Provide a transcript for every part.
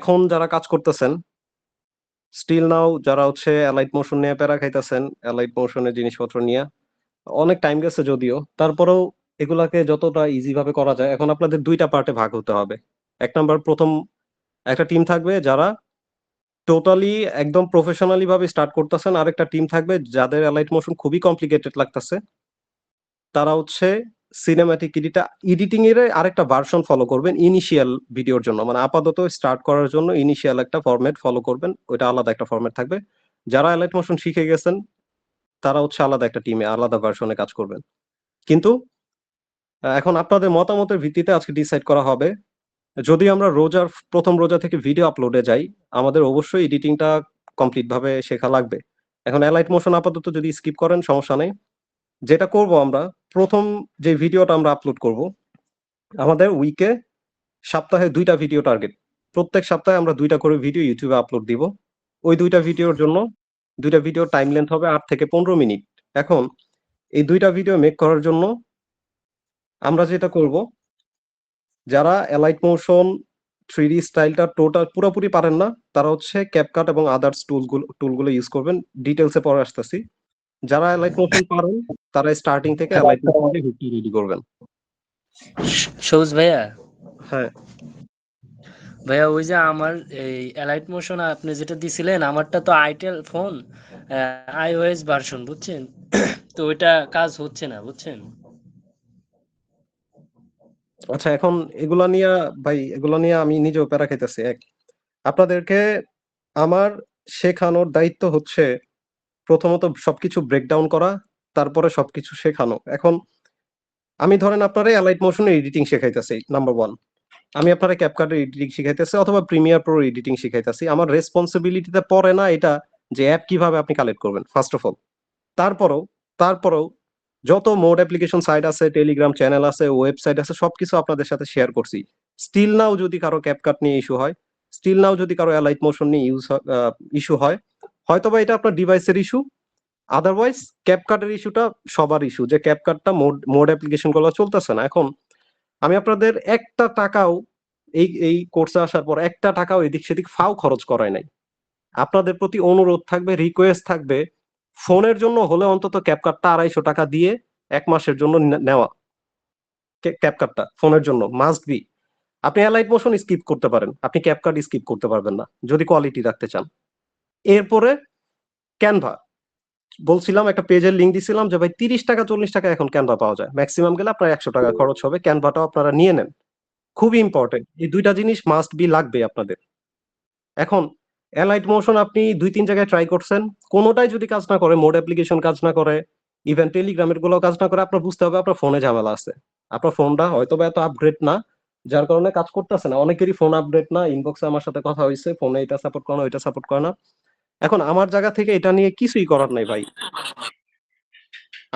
এখন যারা কাজ করতেছেন, স্টিল নাও যারা হচ্ছে Allied Motion নিয়ে প্যারা খাইতেছেন, Allied Motion এর জিনিসপত্র নিয়া, অনেক টাইম গেছে যদিও। তারপরেও এগুলাকে যতটা ইজি ভাবে করা যায়, এখন আপনাদের ২ টা পার্টে ভাগ হতে হবে। ১ নাম্বার ১ম একটা টিম থাকবে যারা টোটালি একদম প্রফেশনালি ভাবে স্টার্ট করতেছেন। আরেকটা টিম থাকবে যাদের Allied Motion খুবই কমপ্লিকেটেড লাগতেছে। তারা হচ্ছে সিনেম্যাটিক এডিটিং এর আরেকটা ভার্সন ফলো করবেন ইনিশিয়াল ভিডিওর জন্য। মানে আপাতত স্টার্ট করার জন্য ইনিশিয়াল একটা ফরম্যাট ফলো করবেন। ওইটা আলাদা একটা ফরম্যাট থাকবে। যারা Allied Motion শিখে গেছেন, তারা হচ্ছে আলাদা একটা টিমে আলাদা ভার্সনে কাজ করবেন। কিন্তু এখন আপনাদের মতামতের ভিত্তিতে আজকে ডিসাইড করা হবে। যদি আমরা প্রথম রোজা থেকে ভিডিও আপলোডে যাই, আমাদের অবশ্যই এডিটিংটা কমপ্লিট ভাবে শেখা লাগবে। এখন Allied Motion আপাতত যদি স্কিপ করেন সমস্যা নেই। যেটা করব আমরা, ১ম যে ভিডিওটা আমরা আপলোড করব, আমাদের সপ্তাহে ২ টা ভিডিও টার্গেট। প্রত্যেক সপ্তাহে আমরা ২ টা করে ভিডিও YouTube এ আপলোড দিব। ওই ২ টা ভিডিওর জন্য ২ টা ভিডিওর টাইম লেংথ হবে ৮ থেকে ১৫ মিনিট। এখন এই ২ টা ভিডিও মেক করার জন্য আমরা যেটা করব, যারা Allied Motion 3D স্টাইলটা পুরোপুরি পারেন না, তারা হচ্ছে CapCut এবং আদার্স টুলগুলো ইউজ করবেন। ডিটেইলসে পরে আসতেছি। যারা Allied Motion পারেন, তারা স্টার্টিং থেকে Allied Motion দিয়ে হুকটা রেডি করবেন। সবুজ ভাইয়া, হ্যাঁ, ভাইয়া ওই যে আমার এই এলাইট মোশন আপনি যেটা দিছিলেন, আমারটা তো আইটেল ফোন, iOS ভার্সন, বুঝছেন? তো ওইটা কাজ হচ্ছে না, বুঝছেন? আচ্ছা এখন এগুলা নিয়ে আমি নিজেও প্যারা খাইতেছি। আপনাদেরকে আমার শেখানোর দায়িত্ব হচ্ছে প্রথমত সবকিছু ব্রেকডাউন করা, তারপরে সবকিছু শেখানো। এখন আমি ধরেন আপনারে Allied Motion এর এডিটিং শেখাইতেছি, নাম্বার 1। আমি আপনারে CapCut এর এডিটিং শিখাইতেছি অথবা Premiere Pro এডিটিং শিখাইতেছি। আমার রেসপন্সিবিলিটিতে পড়ে না এটা যে অ্যাপ কিভাবে আপনি কালেক্ট করবেন, ফার্স্ট অফ অল। তারপরেও তারপরেও যত মোড অ্যাপ্লিকেশন সাইট আছে, টেলিগ্রাম চ্যানেল আছে, ওয়েবসাইট আছে, সবকিছু আপনাদের সাথে শেয়ার করছি। স্টিল নাও যদি কারো CapCut নিয়ে ইস্যু হয়, স্টিল নাও যদি কারো Allied Motion নিয়ে ইস্যু হয়, হয়তোবা এটা আপনার ডিভাইসের ইস্যু। আদারওয়াইজ CapCut এর ইস্যুটা সবার ইস্যু, যে CapCutটা মোড অ্যাপ্লিকেশন গুলো চলতেছে না। এখন আমি আপনাদের একটা টাকাও এই কোর্সে আসার পর একটা টাকাও এদিক সেদিক ফাও খরচ করাই নাই। আপনাদের প্রতি অনুরোধ থাকবে, রিকোয়েস্ট থাকবে, ফোনের জন্য হলে অন্তত ক্যাপকাটটা 250 টাকা দিয়ে 1 মাসের জন্য নেওয়া। ক্যাপকাটটা ফোনের জন্য মাস্ট বি। আপনি Allied Motion স্কিপ করতে পারেন, আপনি ক্যাপকাট স্কিপ করতে পারবেন না যদি কোয়ালিটি রাখতে চান। এরপরে ক্যানভা, বলছিলাম একটা পেজের লিংক দিছিলাম যে ভাই 30 টাকা 40 টাকা এখন ক্যানভা পাওয়া যায়। ম্যাক্সিমাম গেলে আপনার 100 টাকা খরচ হবে। ক্যানভাটাও আপনারা নিয়ে নেন। খুবই ইম্পর্টেন্ট। এই ২ টা জিনিস মাস্ট বি লাগবে আপনাদের। এখন Allied Motion আপনি ২-৩ জায়গায় ট্রাই করছেন। কোনটাই যদি কাজ না করে, মোড অ্যাপ্লিকেশন কাজ না করে, ইভেন টেলিগ্রামের গুলোও কাজ না করে, আপনার বুঝতে হবে আপনার ফোনে ঝামেলা আছে। আপনার ফোনটা হয়তোবা এত আপগ্রেড না, যার কারণে কাজ করতেছে না। অনেকেরই ফোন আপগ্রেড না, ইনবক্সে আমার সাথে কথা হইছে, ফোনে এটা সাপোর্ট করে না, ওইটা সাপোর্ট করে না। এখন আমার জায়গা থেকে এটা নিয়ে কিছুই করার নাই ভাই।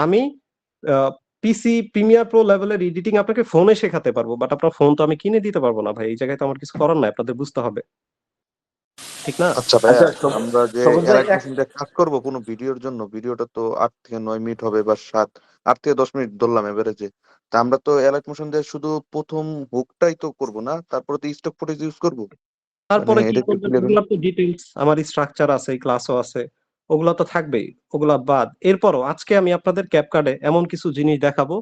আমি পিসি প্রিমিয়ার প্রো লেভেলের এডিটিং আপনাকে ফোনে শেখাতে পারবো, বাট আপনার ফোন তো আমি কিনে দিতে পারবো না ভাই। এই জায়গায় তো আমার কিছু করার নাই, আপনাদের বুঝতে হবে, ঠিক না? আচ্ছা ভাইয়া, আচ্ছা আমরা যে সবুজ ভাই এলাইট মোশন দিয়ে কাজ করব কোনো ভিডিওর জন্য, ভিডিওটা তো 8 থেকে 9 মিনিট হবে বা 8 থেকে 10 মিনিট ধরলাম এভারেজে। তা আমরা তো এলাইট মোশন দিয়ে শুধু প্রথম হুকটাই তো করব না, তারপরে তো স্টক ফুটেজ ইউজ করব। মানে তারপরে কি এটা একটু করবেন, ক্লিয়ার। ওগুলা তো ডিটেইলস, আমার স্ট্রাকচার আছে, ক্লাসও আছে, ওগুলা তো থাকবেই। ওগুলা বাদ এরপরও আজকে আমি আপনাদের ক্যাপকাটে এমন কিছু জিনিস দেখাবো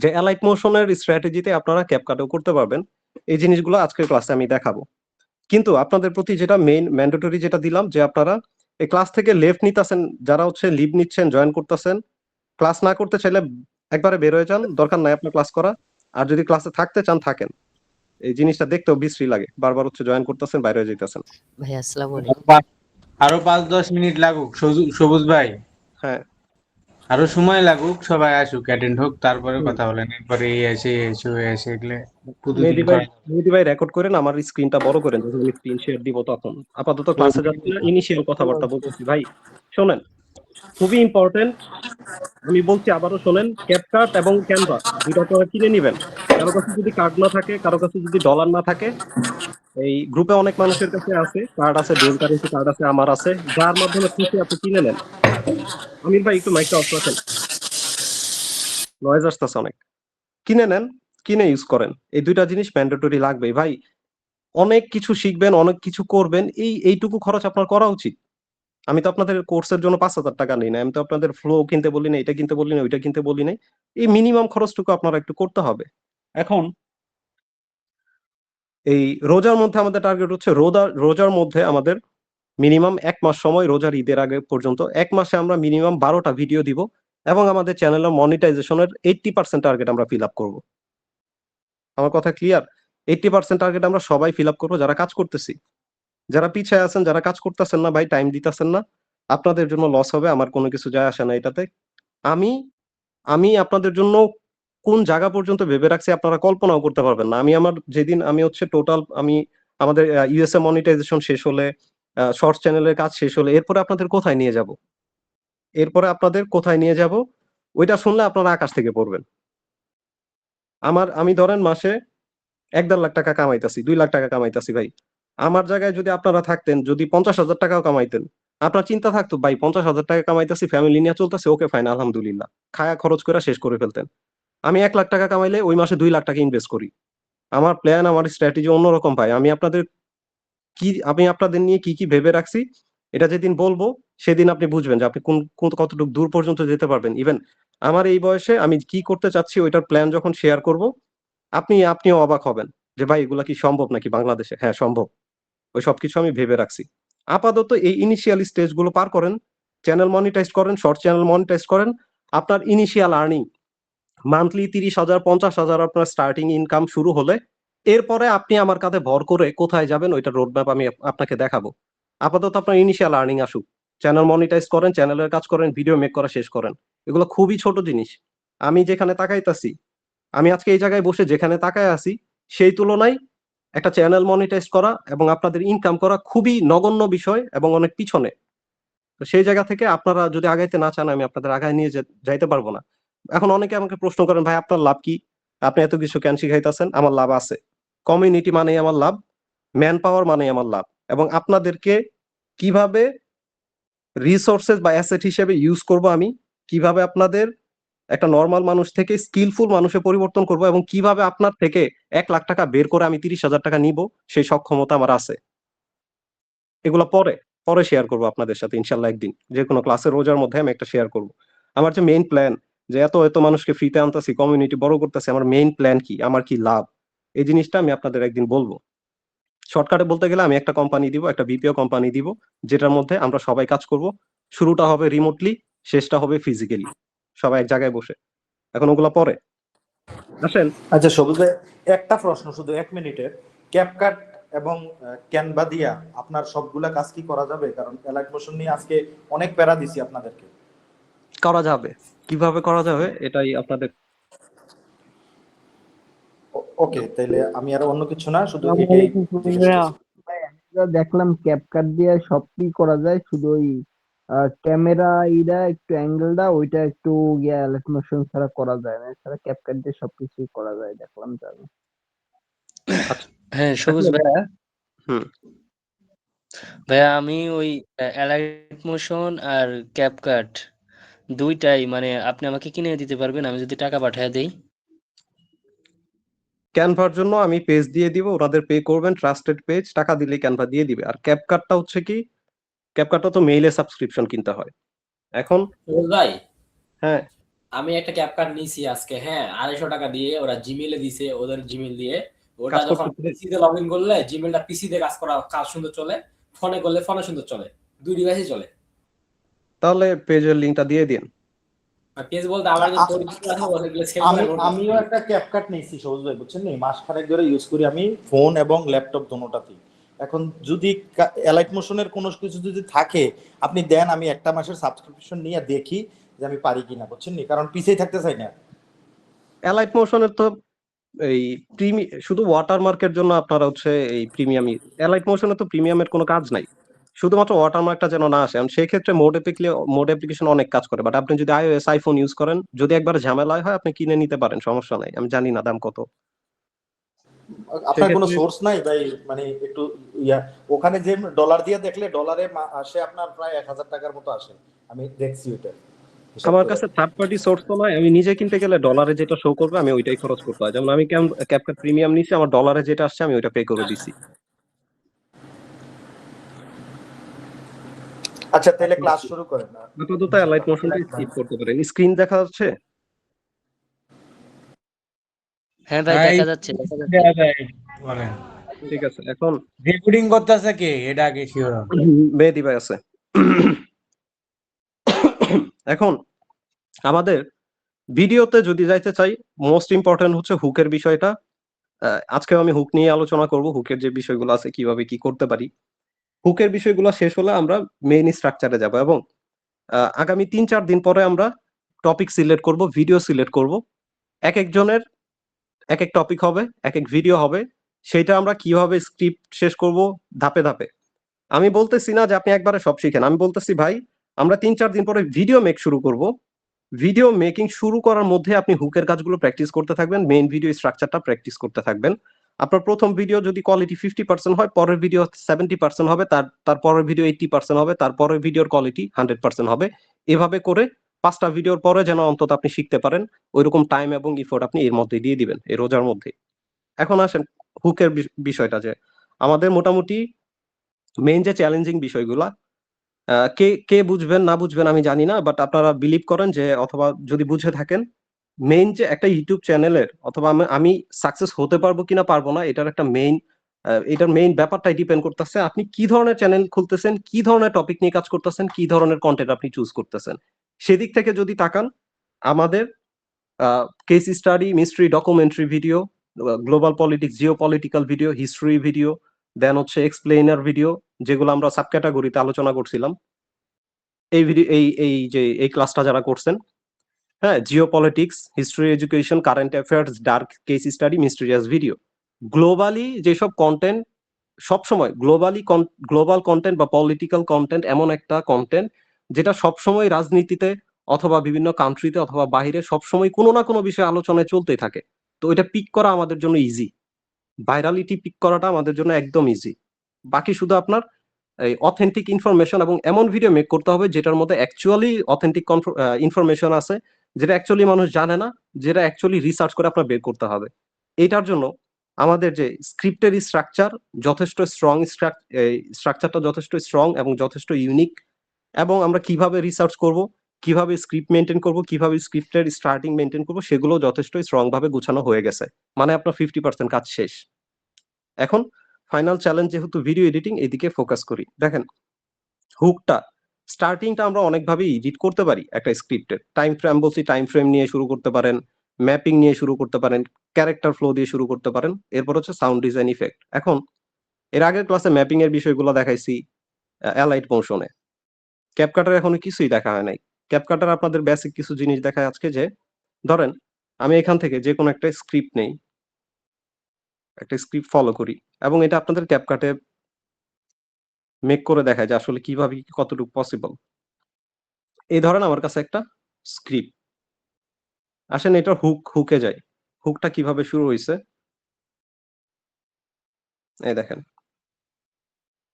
যে Allied Motion এর স্ট্র্যাটেজিতে আপনারা ক্যাপকাটেও করতে পারবেন। এই জিনিসগুলো আজকের ক্লাসে আমি দেখাবো। কিন্তু আপনাদের প্রতি যেটা মেইন ম্যান্ডেটরি যেটা দিলাম, যে আপনারা এই ক্লাস থেকে লেফট নিতেছেন, যারা হচ্ছে লিভ নিচ্ছেন, জয়েন করতেছেন, ক্লাস না করতে চাইলে একবারে বের হয়ে যান, দরকার নাই আপনার ক্লাস করা। আর যদি ক্লাসে থাকতে চান থাকেন। এই জিনিসটা দেখতেও বিশ্রী লাগে, বারবার হচ্ছে জয়েন করতেছেন, বাইরে হয়ে যাইতেছেন। ভাই আসসালামু আরো আলাইকুম। আরো 5-10 মিনিট লাগুক, সবুজ ভাই, হ্যাঁ, আরো সময় লাগুক, সবাই আসুক, অ্যাটেন্ড হোক, তারপরে হুম। কথা বলেন। এরপরে এই এসে এসে এসে এগুলো প্রতিদিন মেহেদী ভাই, করা মেহেদী ভাই রেকর্ড করেন, আমার স্ক্রিনটা বড় করেন, যখন আমি স্ক্রিন শেয়ার দিব তখন। আপাতত ক্লাসে যাচ্ছি না, ইনিশিয়াল কথাবার্তা বলতেছি ভাই। শোনেন, খুবই ইম্পর্টেন্ট, আমি বলছি আবারও শোনেন, ক্যাপকাট এবং ক্যানভা দুইটা আপনারা কিনে নিবেন। কারো কাছে যদি কার্ড না থাকে, কারো কাছে যদি ডলার না থাকে, এই গ্রুপে অনেক মানুষের কাছে আছে কার্ড, আছে ডুয়েল কারেন্সি কার্ড আছে, আমার আছে, যার মাধ্যমে খুশি আপনি কিনে নেন। আমির ভাই একটু মাইকটা অফ রাখেন, নয়েজ আসতেছে অনেক। কিনে নেন, কিনে ইউজ করেন। এই দুইটা জিনিস ম্যান্ডেটরি লাগবেই ভাই। অনেক কিছু শিখবেন, অনেক কিছু করবেন, এইটুকু খরচ আপনার করা উচিত। আমি তো আপনাদের কোর্সের জন্য 5,000 টাকা নেই না, আমি তো আপনাদের ফ্লো কিনতে বলি না, এটা কিনতে বলি না, ওইটা কিনতে বলি নাই। এই মিনিমাম খরচটুকু আপনারা একটু করতে হবে। এখন এই রোজার মধ্যে আমাদের টার্গেট হচ্ছে রোজার মধ্যে আমাদের মিনিমাম 1 মাস সময়, রোজার ঈদের আগে পর্যন্ত 1 মাসে আমরা মিনিমাম 12টা ভিডিও দিব এবং আমাদের চ্যানেলের মনিটাইজেশনের 80% টার্গেট আমরা ফিল আপ করবো। আমার কথা ক্লিয়ার? 80% টার্গেট আমরা সবাই ফিল আপ করবো যারা কাজ করতেছি। যারা পিছায় আছেন, যারা কাজ করতেছেন না ভাই, টাইম দিতেছেন না, আপনাদের জন্য লস হবে, আমার কোনো কিছু যায় আসে না এটাতে। আমি আমি আপনাদের জন্য কোন জায়গা পর্যন্ত ভেবে রাখছি আপনারা কল্পনাও করতে পারবেন না। আমি আমার যেদিন আমি হচ্ছে টোটাল আমি আমাদের ইউএসএ মনিটাইজেশন শেষ হলে, শর্টস চ্যানেলের কাজ শেষ হলে, এরপরে আপনাদের কোথায় নিয়ে যাব, ওইটা শুনলে আপনারা আকাশ থেকে পড়বেন। আমি ধরেন মাসে 1-1.5 লাখ টাকা কামাইতাছি, 2 লাখ টাকা কামাইতাছি ভাই। আমার জায়গায় যদি আপনারা থাকতেন, যদি 50,000 টাকাও কামাইতেন, আপনার চিন্তা থাকতো ভাই 50,000 টাকা কামাইতাছি, ফ্যামিলি নিয়ে চলতেছে, ওকে ফাইন, আলহামদুলিল্লাহ, খায়া খরচ করে শেষ করে ফেলতেন। আমি 1 লাখ টাকা কামাইলে ওই মাসে 2 লাখ টাকা ইনভেস্ট করি। আমার প্ল্যান, আমার স্ট্র্যাটেজি অন্যরকম ভাই। আমি আপনাদের নিয়ে কি ভেবে রাখছি, এটা যেদিন বলবো সেদিন আপনি বুঝবেন যে আপনি কতটুকু দূর পর্যন্ত যেতে পারবেন। ইভেন আমার এই বয়সে আমি কি করতে চাচ্ছি ওইটার প্ল্যান যখন শেয়ার করব, আপনিও অবাক হবেন যে ভাই এগুলা কি সম্ভব নাকি বাংলাদেশে? হ্যাঁ সম্ভব। ওই সবকিছু আমি ভেবে রাখছি। আপাতত এই ইনিশিয়াল স্টেজ গুলো পার করেন, চ্যানেল মনিটাইজ করেন, শর্ট চ্যানেল মনিটাইজ করেন। আপনার ইনিশিয়াল আর্নিং মান্থলি 30,000 50,000 আপনার স্টার্টিং ইনকাম শুরু হলে, এরপরে আপনি আমার কাঁধে ভর করে কোথায় যাবেন ওইটা রোড ম্যাপ আমি আপনাকে দেখাবো। আপাতত আপনার ইনিশিয়াল আর্নিং আসুক, চ্যানেল মনিটাইজ করেন, চ্যানেলের কাজ করেন, ভিডিও মেক করা শেষ করেন। এগুলো খুবই ছোট জিনিস। আমি যেখানে তাকাইতাছি, আমি আজকে এই জায়গায় বসে যেখানে তাকায় আছি, সেই তুলনায় একটা চ্যানেল মনিটাইজ করা এবং আপনাদের ইনকাম করা খুবই নগণ্য বিষয় এবং অনেক পিছনে। তো সেই জায়গা থেকে আপনারা যদি আগাইতে না চান, আমি আপনাদের আগায় নিয়ে যাইতে পারবো না। এখন অনেকে আমাকে প্রশ্ন করেন, ভাই আপনার লাভ কি, আপনি এত কিছু কেন শিখাইতেছেন? আমার লাভ আছে। কমিউনিটি মানেই আমার লাভ, ম্যান পাওয়ার মানেই আমার লাভ, এবং আপনাদেরকে কিভাবে রিসোর্সেস বা অ্যাসেট হিসেবে ইউজ করব, আমি কিভাবে আপনাদের একটা নর্মাল মানুষ থেকে স্কিলফুল মানুষে পরিবর্তন করব, এবং কিভাবে আপনার থেকে 1 লাখ টাকা বের করে আমি 30,000 টাকা নিব, সেই সক্ষমতা আমার আছে। এগুলো পরে পরে শেয়ার করবো আপনাদের সাথে ইনশাল্লাহ। একদিন যে কোনো ক্লাসে রোজার মধ্যে আমি একটা শেয়ার করব। আমার যে মেইন প্ল্যান, যে এত মানুষকে ফ্রিতে আনতেছি, কমিউনিটি বড় করতেছি, আমার মেইন প্ল্যান কি, আমার কি লাভ, এই জিনিসটা আমি আপনাদের একদিন বলবো। শর্টকাটে বলতে গেলে আমি একটা কোম্পানি দিব, একটা বিপিও কোম্পানি দিব, যেটার মধ্যে আমরা সবাই কাজ করব। শুরুটা হবে রিমোটলি, শেষটা হবে ফিজিক্যালি, সবাই এক জায়গায় বসে। এখন ওগুলা পরে আসেন। আচ্ছা সবুজ ভাই, একটা প্রশ্ন শুধু 1 মিনিটের। ক্যাপকাট এবং ক্যানভা দিয়া আপনার সবগুলা কাজ কি করা যাবে? কারণ এলাইট মোশন নিয়ে আজকে অনেক প্যারা দিছি আপনাদেরকে। করা যাবে, কিভাবে করা যাবে এটাই আপনাদের। ওকে, তাইলে আমি আর অন্য কিছু না, শুধু এটাই আসসালামু আলাইকুম জিজ্ঞেস ভাইয়া। করছি। ভাই, আমি যা দেখলাম ক্যাপকাট দিয়ে সবই করা যায়, শুধু ওই ক্যামেরা একটু অ্যাঙ্গেলটা ওইটা একটু লাইট মোশন ছাড়া করা যায় না, এছাড়া ক্যাপকাট দিয়ে সবকিছুই করা যায় দেখলাম যা আমি। আচ্ছা হ্যাঁ সবুজ আসলে ভাইয়া, হুম ভাইয়া আমি ওই অ্যালাইট মোশন আর ক্যাপকাট দুইটাই, মানে আপনি আমাকে কিনে দিতে পারবেন আমি যদি টাকা পাঠায় দেই? ক্যানভার জন্য আমি পেজ দিয়ে দিব, ওনাদের পে করবেন, ট্রাস্টেড পেজ, টাকা দিলে ক্যানভা দিয়ে দিবে। আর ক্যাপকাটটা হচ্ছে কি, ক্যাপকাটটা তো মেইলে সাবস্ক্রিপশন কিনতে হয় এখন। ফিরোজ ভাই, হ্যাঁ আমি একটা ক্যাপকাট নিয়েছি আজকে, হ্যাঁ 250 টাকা দিয়ে। ওরা জিমেলে দিছে, ওদের জিমেল দিয়ে। ওটা কাজ যখন করতেছে, পিসিতে লগ ইন করলে জিমেলটা পিসিতে কাজ সুন্দর চলে, ফোনে করলে ফোনে সুন্দর চলে, দুই ডিভাইসে চলে। তাহলে পেজের লিংকটা দিয়ে দিন। আর পেজ বলতে আমার যে পরিচিত আছে ওগুলো সেল করে আমিও একটা ক্যাপকাট নিয়েছি সবুজ ভাই, বুঝছেন নি? মাস খানেক ধরে ইউজ করি আমি, ফোন এবং ল্যাপটপ দুটোটাতেই। এখন যদি এলাইট মোশনের কোনো কিছু যদি থাকে আপনি দেন, আমি একটা মাসের সাবস্ক্রিপশন নিয়ে দেখি যে আমি পারি কিনা, বুঝছেন নি? কারণ পিছিয়ে থাকতে চাই না। অ্যালাইট মোশনের তো এই শুধু ওয়াটারমার্কের জন্য আপনারা হচ্ছে এই প্রিমিয়াম, অ্যালাইট মোশনে তো প্রিমিয়ামের কোনো কাজ নাই, শুধুমাত্র ওয়াটারমার্কটা যেন না আসে। সেই ক্ষেত্রে মোড অ্যাপ্লিকেশন অনেক কাজ করে, বাট আপনি যদি আইওএস আইফোন ইউজ করেন, যদি একবার ঝামেলা হয় আপনি কিনে নিতে পারেন, সমস্যা নাই। আমি জানি না দাম কত। আপনার কোনো সেক্ষেত্রে সোর্স নাই ভাই? মানে একটু ইয়া, ওখানে যে ডলার দিয়ে দেখলে ডলারে আসে আপনার প্রায় 1,000 টাকার মতো আসে, আমি দেখছি ওইটা হিসাব আমার করে। কাছে থার্ড পার্টি সোর্স তো নয়, আমি নিজে কিনতে গেলে ডলারে যেটা শো করবে আমি ওইটাই খরচ করতে হয়। যেমন আমি ক্যাপকাট প্রিমিয়াম নিছি, আমার ডলারে যেটা আসছে আমি ওইটা পে করে দিছি। আচ্ছা তাহলে ক্লাস শুরু করেন না আপাতত অ্যালাইট মোশনটা স্কিপ করতে পারেন। স্ক্রিন দেখা যাচ্ছে? হ্যাঁ ভাই, হ্যাঁ, দেখা যাচ্ছে, দেখা যাচ্ছে। দেয়া যায়। বলেন ঠিক আছে, এখন রেকর্ডিং করতেছে কে এটা আগে শিওর। মেহেদী ভাই আছে। এখন আমাদের ভিডিওতে যদি যাইতে চাই, মোস্ট ইম্পর্টেন্ট হচ্ছে হুকের বিষয়টা। আজকেও আমি হুক নিয়ে আলোচনা করব, হুকের যে বিষয়গুলো আছে কিভাবে কি করতে পারি। হুকের বিষয়গুলো শেষ হলে আমরা মেইন স্ট্রাকচারে যাব, এবং আগামী 3-4 দিন পরে আমরা টপিক সিলেক্ট করব, ভিডিও সিলেক্ট করব। এক একজনের এক এক টপিক হবে, এক এক ভিডিও হবে। সেটা আমরা কিভাবে স্ক্রিপ্ট শেষ করব ধাপে ধাপে। আমি বলতেছি না যে আপনি একবারে সব শিখেন, আমি বলতেছি ভাই আমরা 3-4 দিন পরে ভিডিও মেক শুরু করব। ভিডিও মেকিং শুরু করার মধ্যে আপনি হুকের কাজগুলো প্র্যাকটিস করতে থাকবেন, মেইন ভিডিও স্ট্রাকচারটা প্র্যাকটিস করতে থাকবেন। আপনার প্রথম ভিডিও যদি কোয়ালিটি 50% হয়, পরের ভিডিও 70% হবে, তারপরের ভিডিও 80% হবে, তারপরের ভিডিওর কোয়ালিটি 100% হবে। এভাবে করে 5টা ভিডিওর পরে যেন অন্তত আপনি শিখতে পারেন, ওইরকম টাইম এবং ইফোর্ট আপনি এর মধ্যে দিয়ে দিবেন, এই রোজার মধ্যে। এখন আসেন হুকের বিষয়টা, যে আমাদের মোটামুটি মেইন যে চ্যালেঞ্জিং বিষয়গুলা, কে কে বুঝবেন না বুঝবেন আমি জানি না, বাট আপনারা বিলিভ করেন যে, অথবা যদি বুঝে থাকেন, মেইন যে একটা ইউটিউব চ্যানেলের, অথবা আমি সাকসেস হতে পারবো কিনা পারবো না, এটার একটা এটার মেইন ব্যাপারটাই ডিপেন্ড করতেছে আপনি কি ধরনের চ্যানেল খুলতেছেন, কি ধরনের টপিক নিয়ে কাজ করতেছেন, কি ধরনের কন্টেন্ট আপনি চুজ করতেছেন। সেদিক থেকে যদি তাকান, আমাদের case study, mystery, documentary video, global politics, geo political video, history video, then হচ্ছে এক্সপ্লেইনার ভিডিও, যেগুলো আমরা সাব ক্যাটাগরিতে আলোচনা করছিলাম। এই ভিডিও এই ক্লাসটা যারা করছেন, হ্যাঁ, Jio politics, history, education, current affairs, dark case study, mysterious video, globally যেসব কন্টেন্ট, সবসময় গ্লোবাল কন্টেন্ট বা পলিটিক্যাল কন্টেন্ট এমন একটা কন্টেন্ট যেটা সবসময় রাজনীতিতে অথবা বিভিন্ন কান্ট্রিতে অথবা বাইরে সবসময় কোনো না কোনো বিষয়ে আলোচনায় চলতেই থাকে। তো এটা পিক করা আমাদের জন্য ইজি, ভাইরালিটি পিক করাটা আমাদের জন্য একদম ইজি। বাকি শুধু আপনার এই অথেন্টিক ইনফরমেশন এবং এমন ভিডিও মেক করতে হবে যেটার মধ্যে অ্যাকচুয়ালি অথেন্টিক ইনফরমেশন আছে, যেটা অ্যাকচুয়ালি মানুষ জানে না, যেটা অ্যাকচুয়ালি রিসার্চ করে আপনার বের করতে হবে। এটার জন্য আমাদের যে স্ক্রিপ্টের স্ট্রাকচার যথেষ্ট স্ট্রং, স্ট্রাকচারটা যথেষ্ট স্ট্রং এবং যথেষ্ট ইউনিক, এবং আমরা কিভাবে রিসার্চ করব, কিভাবে স্ক্রিপ্ট মেনটেন করব, কিভাবে স্ক্রিপ্টের স্টার্টিং মেনটেন করব, সেগুলো যথেষ্ট স্ট্রং ভাবে গুছানো হয়ে গেছে। মানে আপনার 50% কাজ শেষ। এখন ফাইনাল চ্যালেঞ্জ যেহেতু ভিডিও এডিটিং, এদিকে ফোকাস করি। দেখেন, হুকটা স্টার্টিংটা আমরা অনেকভাবে এডিট করতে পারি একটা স্ক্রিপ্টের। টাইম ফ্রেম বলছি, টাইম ফ্রেম নিয়ে শুরু করতে পারেন, ম্যাপিং নিয়ে শুরু করতে পারেন, ক্যারেক্টার ফ্লো দিয়ে শুরু করতে পারেন, এরপর হচ্ছে সাউন্ড ডিজাইন ইফেক্ট। এখন এর আগের ক্লাসে ম্যাপিং এর বিষয়গুলো দেখাইছি অ্যালাইট মোশনে। ক্যাপকাটার এখনো কিছুই দেখা হয় নাই। ক্যাপকাটার আপনাদের বেসিক কিছু জিনিস দেখায় আজকে, যে ধরেন আমি এখান থেকে যে কোনো একটা স্ক্রিপ্ট নেই, একটা স্ক্রিপ্ট ফলো করি, এবং এটা আপনাদের ক্যাপকাটে মেক করে দেখায় যে আসলে কিভাবে কতটুকু পসিবল। এই ধরেন আমার কাছে একটা স্ক্রিপ্ট, আসেন এটা হুকে যাই। হুকটা কিভাবে শুরু হয়েছে এই দেখেন,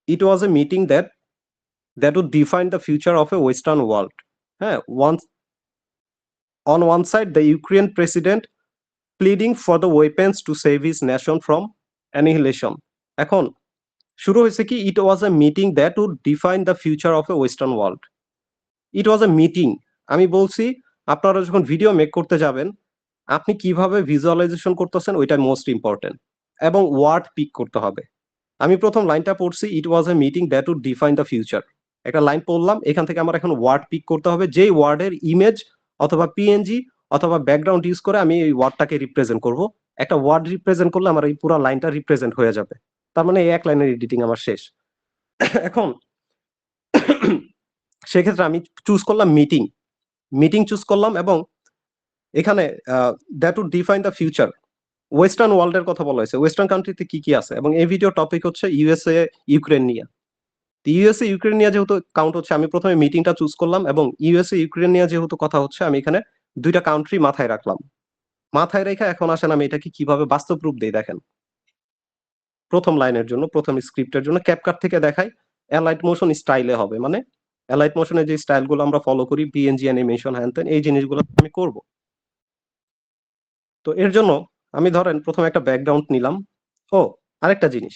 it was a meeting that would define the future of a western world. হ্যাঁ, on one side the Ukraine president pleading for the weapons to save his nation from annihilation. এখন শুরু হয়েছে কি, it was a meeting that would define the future of a western world. It was a meeting. আমি বলছি আপনারা যখন video make করতে যাবেন, আপনি কিভাবে ভিজুয়ালাইজেশন করতেছেন ওইটা মোস্ট ইম্পর্টেন্ট, এবং ওয়ার্ড পিক করতে হবে। আমি প্রথম লাইনটা পড়ছি, it was a meeting that would define the future. একটা লাইন পড়লাম, এখান থেকে আমার এখন ওয়ার্ড পিক করতে হবে, যেই ওয়ার্ডের ইমেজ অথবা পিএনজি অথবা ব্যাকগ্রাউন্ড ইউজ করে আমি এই ওয়ার্ডটাকে রিপ্রেজেন্ট করব। একটা ওয়ার্ড রিপ্রেজেন্ট করলে আমার এই পুরো লাইনটা রিপ্রেজেন্ট হয়ে যাবে। তার মানে এই এক লাইনের এডিটিং আমার শেষ। এখন সেক্ষেত্রে আমি চুজ করলাম মিটিং চুজ করলাম, এবং এখানে that would define the future, western ওয়ার্ল্ডের কথা বলা হয়েছে, ওয়েস্টার্ন কান্ট্রিতে কি কি আছে, এবং এই ভিডিও টপিক হচ্ছে ইউএসএ ইউক্রেন নিয়ে। ইউএসএ ইউক্রেন নিয়ে যেহেতু কাউন্ট হচ্ছে, আমি প্রথমে মিটিংটা চুজ করলাম, এবং ইউএসএ ইউক্রেন নিয়ে যেহেতু কথা হচ্ছে, আমি এখানে দুইটা কান্ট্রি মাথায় রাখলাম। মাথায় রেখে এখন আসেন আমি এটাকে কিভাবে বাস্তব রূপ দেই। দেখেন, প্রথম লাইনের জন্য, প্রথম স্ক্রিপ্টের জন্য ক্যাপকাট থেকে দেখাই, অ্যালাইট মোশন স্টাইলে হবে। মানে অ্যালাইট মোশনের যে স্টাইলগুলো আমরা ফলো করি, পিএনজি অ্যানিমেশন, হ্যান ত্যান, এই জিনিসগুলো আমি করব। তো এর জন্য আমি ধরেন প্রথমে একটা ব্যাকগ্রাউন্ড নিলাম। ও আরেকটা জিনিস,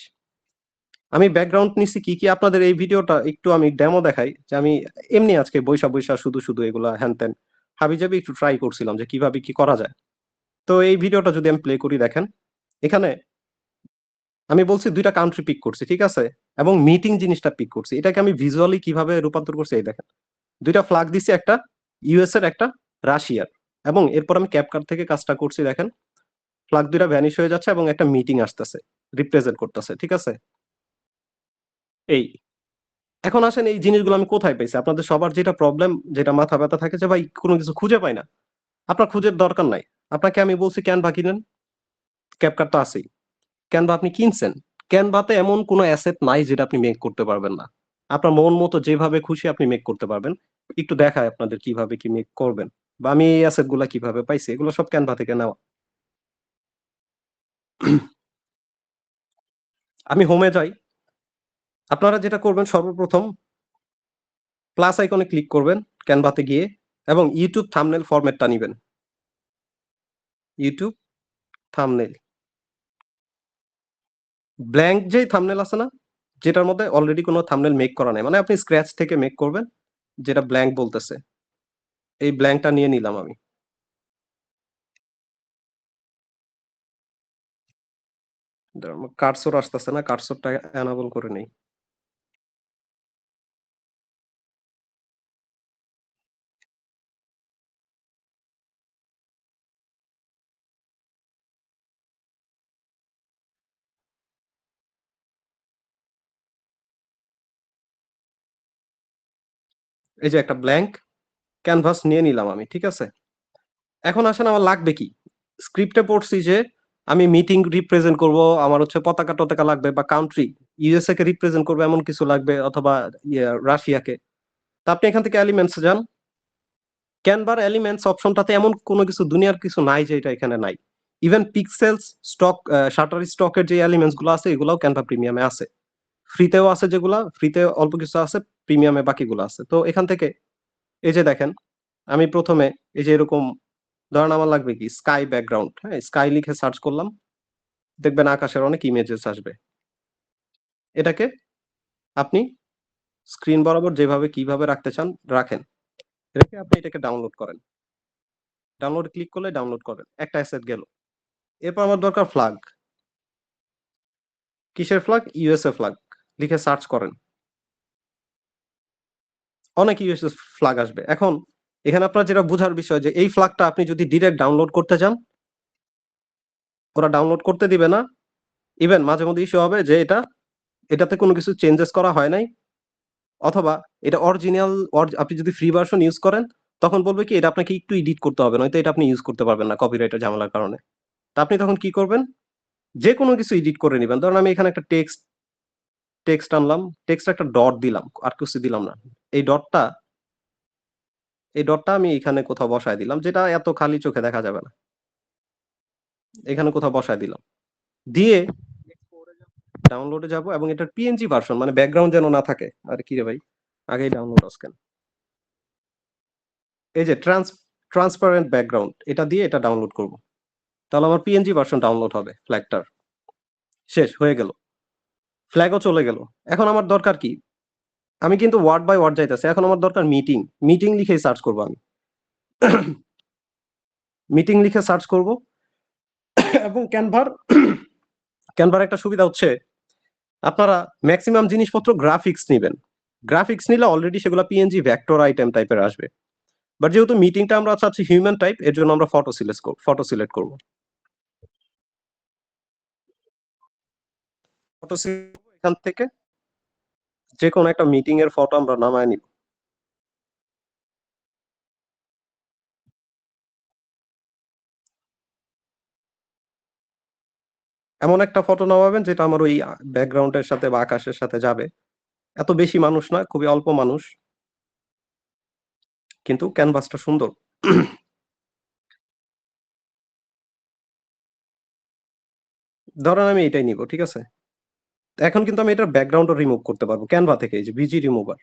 আমি ব্যাকগ্রাউন্ড নিছি কি আপনাদের এই ভিডিওটা একটু আমি ডেমো দেখাই যে আমি এমনি আজকে বৈশা বৈশা শুধু এগুলা হ্যান-ত্যান হাবিজাবি একটু ট্রাই করছিলাম যে কিভাবে কি করা যায়। তো এই ভিডিওটা যদি আমি প্লে করি দেখেন, এখানে আমি বলছি ২ টা কান্ট্রি পিক করছি, ঠিক আছে? এবং মিটিং জিনিসটা পিক করছি। এটাকে আমি ভিজুয়ালি কিভাবে রূপান্তর করছি এই দেখেন। ২ টা ফ্ল্যাগ দিছি, একটা ইউএস এর, একটা রাশিয়ার। এবং এরপর আমি ক্যাপকাট থেকে কাজটা করছি দেখেন। ফ্ল্যাগ ২ টা ভ্যানিশ হয়ে যাচ্ছে এবং একটা মিটিং আসতেছে, রিপ্রেজেন্ট করতেছে, ঠিক আছে? এই এখন আসেন এই জিনিসগুলো আমি কোথায় পাইছি? আপনাদের সবার যেটা প্রবলেম, যেটা মাথা ব্যথা থাকে যে ভাই কোনো কিছু খুঁজে পাই না। আপনার খুঁজে দরকার নাই। আপনাকে আমি বলছি ক্যানভা কিনেন, ক্যাপকাট তো আছেই। ক্যানভা আপনি কিনছেন। ক্যানভাতে এমন কোনো অ্যাসেট নাই যেটা আপনি মেক করতে পারবেন না। আপনার মন মতো যেভাবে খুশি আপনি মেক করতে পারবেন। একটু দেখাই আপনাদের কিভাবে কি মেক করবেন। বা আমি এই অ্যাসেট গুলা কিভাবে পাইছি, এগুলো সব ক্যানভা থেকে নেওয়া। আমি হোমে যাই। আপনারা যেটা করবেন সর্বপ্রথম প্লাস আইকনে ক্লিক করবেন ক্যানভাতে গিয়ে এবং ইউটিউব থাম্বনেল ফরম্যাটটা নিবেন। YouTube thumbnail. ব্ল্যাংক যেই থাম্বনেল আছে না? যেটার মধ্যে অলরেডি কোনো থাম্বনেল মেক করা নাই। মানে আপনি স্ক্র্যাচ থেকে মেক করবেন, যেটা ব্ল্যাংক বলতেছে। এই ব্ল্যাংকটা নিয়ে নিলাম আমি। কার্সর আসতেছে না, কার্সরটা এনেবল করে নেই। এই যে একটা ব্ল্যাংক ক্যানভাস নিয়ে নিলাম আমি, ঠিক আছে? এখন আসেন আমার লাগবে কি? স্ক্রিপ্টে পড়ছি যে আমি মিটিং রিপ্রেজেন্ট করব, আমার হচ্ছে পতাকা-টতাকা লাগবে বা কান্ট্রি ইউএসএ কে রিপ্রেজেন্ট করবে এমন কিছু লাগবে অথবা রাশিয়াকে। তো আপনি এখান থেকে এলিমেন্টস যান। ক্যানভার এলিমেন্টস অপশনটাতে এমন কোনো কিছু দুনিয়ার কিছু নাই যে এটা এখানে নাই। ইভেন পিক্সেলস স্টক শাটার স্টকের যে এলিমেন্টস গুলো আছে এগুলাও ক্যানভা প্রিমিয়ামে আছে। ফ্রিতেও আছে, যেগুলা ফ্রিতে অল্প কিছু আছে, প্রিমিয়ামে বাকিগুলো আছে। তো এখান থেকে এই যে দেখেন, আমি প্রথমে এই যে এরকম ধরেন আমার লাগবে কি স্কাই ব্যাকগ্রাউন্ড, হ্যাঁ? স্কাই লিখে সার্চ করলাম। দেখবেন আকাশের অনেক ইমেজেস আসবে। এটাকে আপনি স্ক্রিন বরাবর যেভাবে কিভাবে রাখতে চান রাখেন। রেখে আপনি এটাকে ডাউনলোড করেন। ডাউনলোড ক্লিক করলে ডাউনলোড করেন। একটা অ্যাসেট গেল। এরপর আমার দরকার ফ্ল্যাগ। কিসের ফ্ল্যাগ? USA flag. লিখে সার্চ করেন। অনেক ইউএসএ ফ্ল্যাগ আসবে। এখন এখানে আপনার যেটা বোঝার বিষয় যে এই ফ্ল্যাগটা আপনি যদি ডিরেক্ট ডাউনলোড করতে চান, ওরা ডাউনলোড করতে দিবে না। ইভেন মাঝে মধ্যে ইস্যু হবে যে এটাতে কোনো কিছু চেঞ্জেস করা হয় নাই, অথবা এটা অরিজিনাল আপনি যদি ফ্রি ভার্সন ইউজ করেন তখন বলবে কি এটা আপনাকে একটু এডিট করতে হবে, নয়তো এটা আপনি ইউজ করতে পারবেন না কপিরাইটের ঝামেলার কারণে। তা আপনি তখন কি করবেন? যে কোনো কিছু এডিট করে নিবেন। ধরেন আমি এখানে একটা টেক্সট আনলাম, টেক্সট একটা ডট দিলাম, আর কিছু দিলাম না। এই ডটটা আমি এখানে কোথাও বসায় দিলাম, যেটা এত খালি চোখে দেখা যাবে না। এখানে কোথাও বসায় দিলাম। দিয়ে ডাউনলোডে যাব এবং এটার পিএনজি ভার্সন, মানে ব্যাকগ্রাউন্ড যেন না থাকে। আরে কি রে ভাই, আগেই ডাউনলোড আসকেন। এই যে ট্রান্সপারেন্ট ব্যাকগ্রাউন্ড, এটা দিয়ে এটা ডাউনলোড করব। তাহলে আমার পিএনজি ভার্সন ডাউনলোড হবে ফ্ল্যাগটার। শেষ হয়ে গেল। ফ্ল্যাগও চলে গেল। এখন আমার দরকার কি? আমি কিন্তু ওয়ার্ড বাই ওয়ার্ড যাইতেছি। এখন আমার দরকার মিটিং। মিটিং লিখেই সার্চ করব আমি। মিটিং লিখে সার্চ করব এবং ক্যানভার একটা সুবিধা হচ্ছে আপনারা ম্যাক্সিমাম জিনিসপত্র গ্রাফিক্স নিবেন। গ্রাফিক্স নিলে অলরেডি সেগুলো পিএনজি ভেক্টর আইটেম টাইপের আসবে। বাট যেহেতু মিটিংটা আমরা চাচ্ছি হিউম্যান টাইপ, এর জন্য আমরা ফটো সিলেক্ট করব। ফটো এখান থেকে যে কোনো একটা মিটিং এর ফটো আমরা নামায় নিব। এমন একটা ফটো নামাবেন যেটা আমার ওই ব্যাকগ্রাউন্ডের সাথে বা আকাশের সাথে যাবে। এত বেশি মানুষ না, খুবই অল্প মানুষ, কিন্তু ক্যানভাসটা সুন্দর। ধরেন আমি এটাই নিব, ঠিক আছে? এখন কিন্তু আমি এটার ব্যাকগ্রাউন্ডও রিমুভ করতে পারবো ক্যানভা থেকে, এই যে বিজি রিমুভার।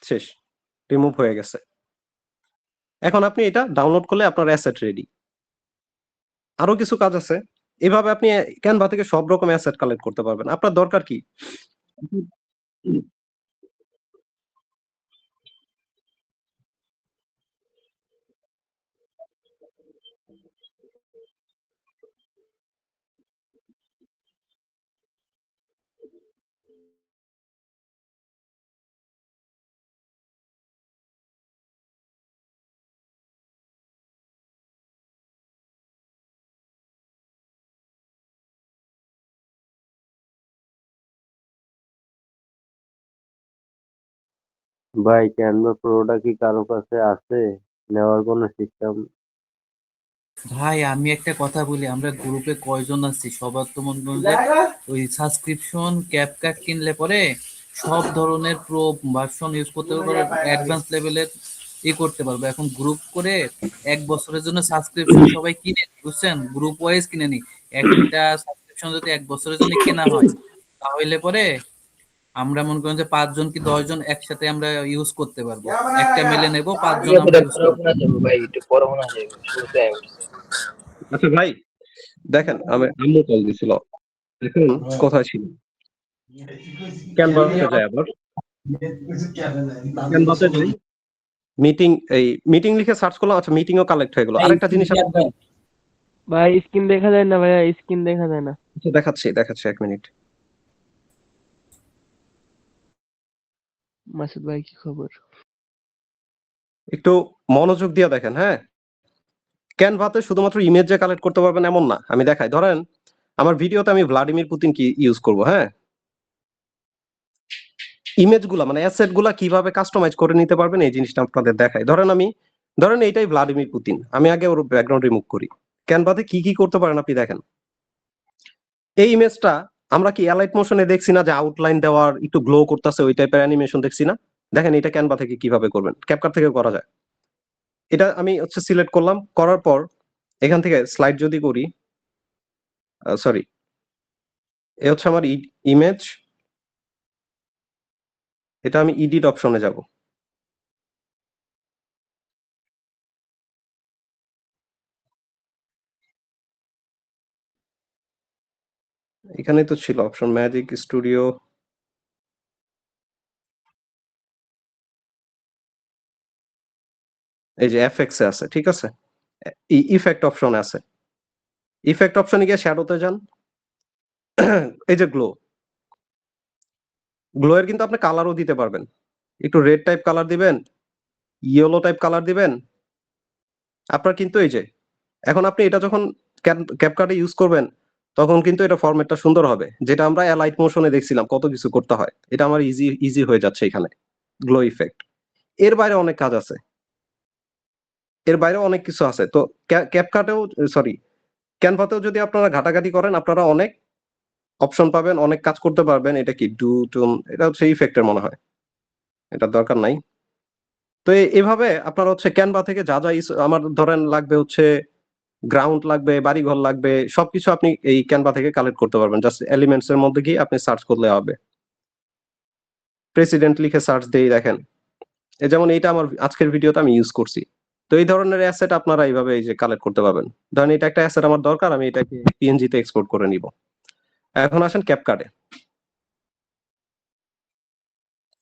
শেষ, রিমুভ হয়ে গেছে। এখন আপনি এটা ডাউনলোড করলে আপনার অ্যাসেট রেডি। আরো কিছু কাজ আছে। এভাবে আপনি ক্যানভা থেকে সব রকম অ্যাসেট কালেক্ট করতে পারবেন। আপনার দরকার কি? ভাই ক্যানভা প্রোটা কি কারো কাছে আছে নেওয়ার কোনো সিস্টেম? ভাই আমি একটা কথা বলি, আমরা গ্রুপে কয়জন আছি সবার তো মনে করেন যে ওই সাবস্ক্রিপশন ক্যাপকাট কিনলে পরে সব ধরনের প্রো ভার্সন ইউজ করতে পারবে, অ্যাডভান্স লেভেলের করতে পারবে। এখন গ্রুপ করে 1 বছরের জন্য সাবস্ক্রিপশন সবাই কিনে নি, বুঝছেন, গ্রুপ ওয়াইজ কিনে নি। একটা সাবস্ক্রিপশন যদি 1 বছরের জন্য কেনা হয় তাহলে পরে আমরা মনে করেন যে 5 জন কি 10 জন একসাথে আমরা ইউজ করতে পারবো। একটা মেলে নেবো, 5 জন আমরা ইউজ করবো। আচ্ছা ভাই, দেখেন আমি আম্মু কল দিছিল, এখন কোথায় ছিল? ক্যানভাতে যাই, আবার ক্যানভাতে যাই, মিটিং, এই মিটিং লিখে সার্চ করলাম, আচ্ছা মিটিংও কালেক্ট হয়ে গেল। আরেকটা জিনিস ভাই স্ক্রিন দেখা যায় না ভাইয়া, স্ক্রিন দেখা যায় না। আচ্ছা, দেখাচ্ছি 1 মিনিট। মাসুদ ভাই কি খবর? একটু মনোযোগ দিয়ে দেখেন, হ্যাঁ। ক্যানভাতে শুধুমাত্র ইমেজ যে কালেক্ট করতে পারবেন এমন না, আমি দেখাই। ধরেন আমার ভিডিওতে আমি ভ্লাদিমির পুতিন কি ইউজ করব, হ্যাঁ। ইমেজ গুলা মানে অ্যাসেট গুলা কিভাবে কাস্টমাইজ করে নিতে পারবেন এই জিনিসটা আপনাদের দেখাই। ধরেন এইটাই ভ্লাদিমির পুতিন, আমি আগে ওর ব্যাকগ্রাউন্ড রিমুভ করি। ক্যানভাতে কি কি করতে পারেন আপনি দেখেন। এই ইমেজটা আমরা কি অ্যালাইট মোশনে দেখছি না, যে আউটলাইন দেওয়ার একটু গ্লো করতেছে, ওই টাইপের অ্যানিমেশন দেখছি না? দেখেন এটা ক্যানভা থেকে কিভাবে করবেন, ক্যাপকাট থেকে করা যায়। এটা আমি হচ্ছে সিলেক্ট করলাম, করার পর এখান থেকে স্লাইড যদি করি, সরি, এ হচ্ছে আমার ইমেজ, এটা আমি এডিট অপশনে যাব। এখানে তো ছিল অপশন ম্যাজিক স্টুডিও, এই যে এফএক্স এ আছে, ঠিক আছে, ইফেক্ট অপশনে আছে। ইফেক্ট অপশনে গিয়ে শ্যাডোতে যান, এই যে গ্লো এর কিন্তু আপনি কালারও দিতে পারবেন, একটু রেড টাইপ কালার দিবেন, ইয়েলো টাইপ কালার দিবেন। আপনার কিন্তু এই যে এখন আপনি এটা যখন ক্যাপকাটে ইউজ করবেন তখন কিন্তু এটা ফরম্যাটটা সুন্দর হবে, যেটা আমরা অ্যালাইট মোশনে দেখছিলাম কত কিছু করতে হয়, এটা আমার ইজি হয়ে যাচ্ছে এখানে। গ্লো ইফেক্ট, এর বাইরে অনেক কাজ আছে, এর বাইরে অনেক কিছু আছে। তো ক্যাপকাটেও, সরি, ক্যানভাতেও যদি আপনারা ঘাটাঘাটি করেন আপনারা অনেক অপশন পাবেন, অনেক কাজ করতে পারবেন। এটা কি ডু টুন, এটা হচ্ছে ইফেক্টের মনে হয়, এটা দরকার নাই। তো এভাবে আপনারা হচ্ছে ক্যানভা থেকে যা যা আমার ধরেন লাগবে হচ্ছে গ্রাউন্ড লাগবে, বাড়িঘর লাগবে, সবকিছু আপনি এই ক্যানভা থেকে কালেক্ট করতে পারবেন। জাস্ট এলিমেন্টস এর মধ্যে গিয়ে আপনি সার্চ করলে হবে। প্রেসিডেন্ট লিখে সার্চ দিয়ে দেখেন, এই যেমন এইটা আমার আজকের ভিডিওতে আমি ইউজ করছি। তো এই ধরনের অ্যাসেট আপনারা এইভাবে এই যে কালেক্ট করতে পারবেন। ধরেন এটা একটা অ্যাসেট আমার দরকার, আমি এটাকে পিএনজি তে এক্সপোর্ট করে নিব। এখন আসেন ক্যাপকাটে,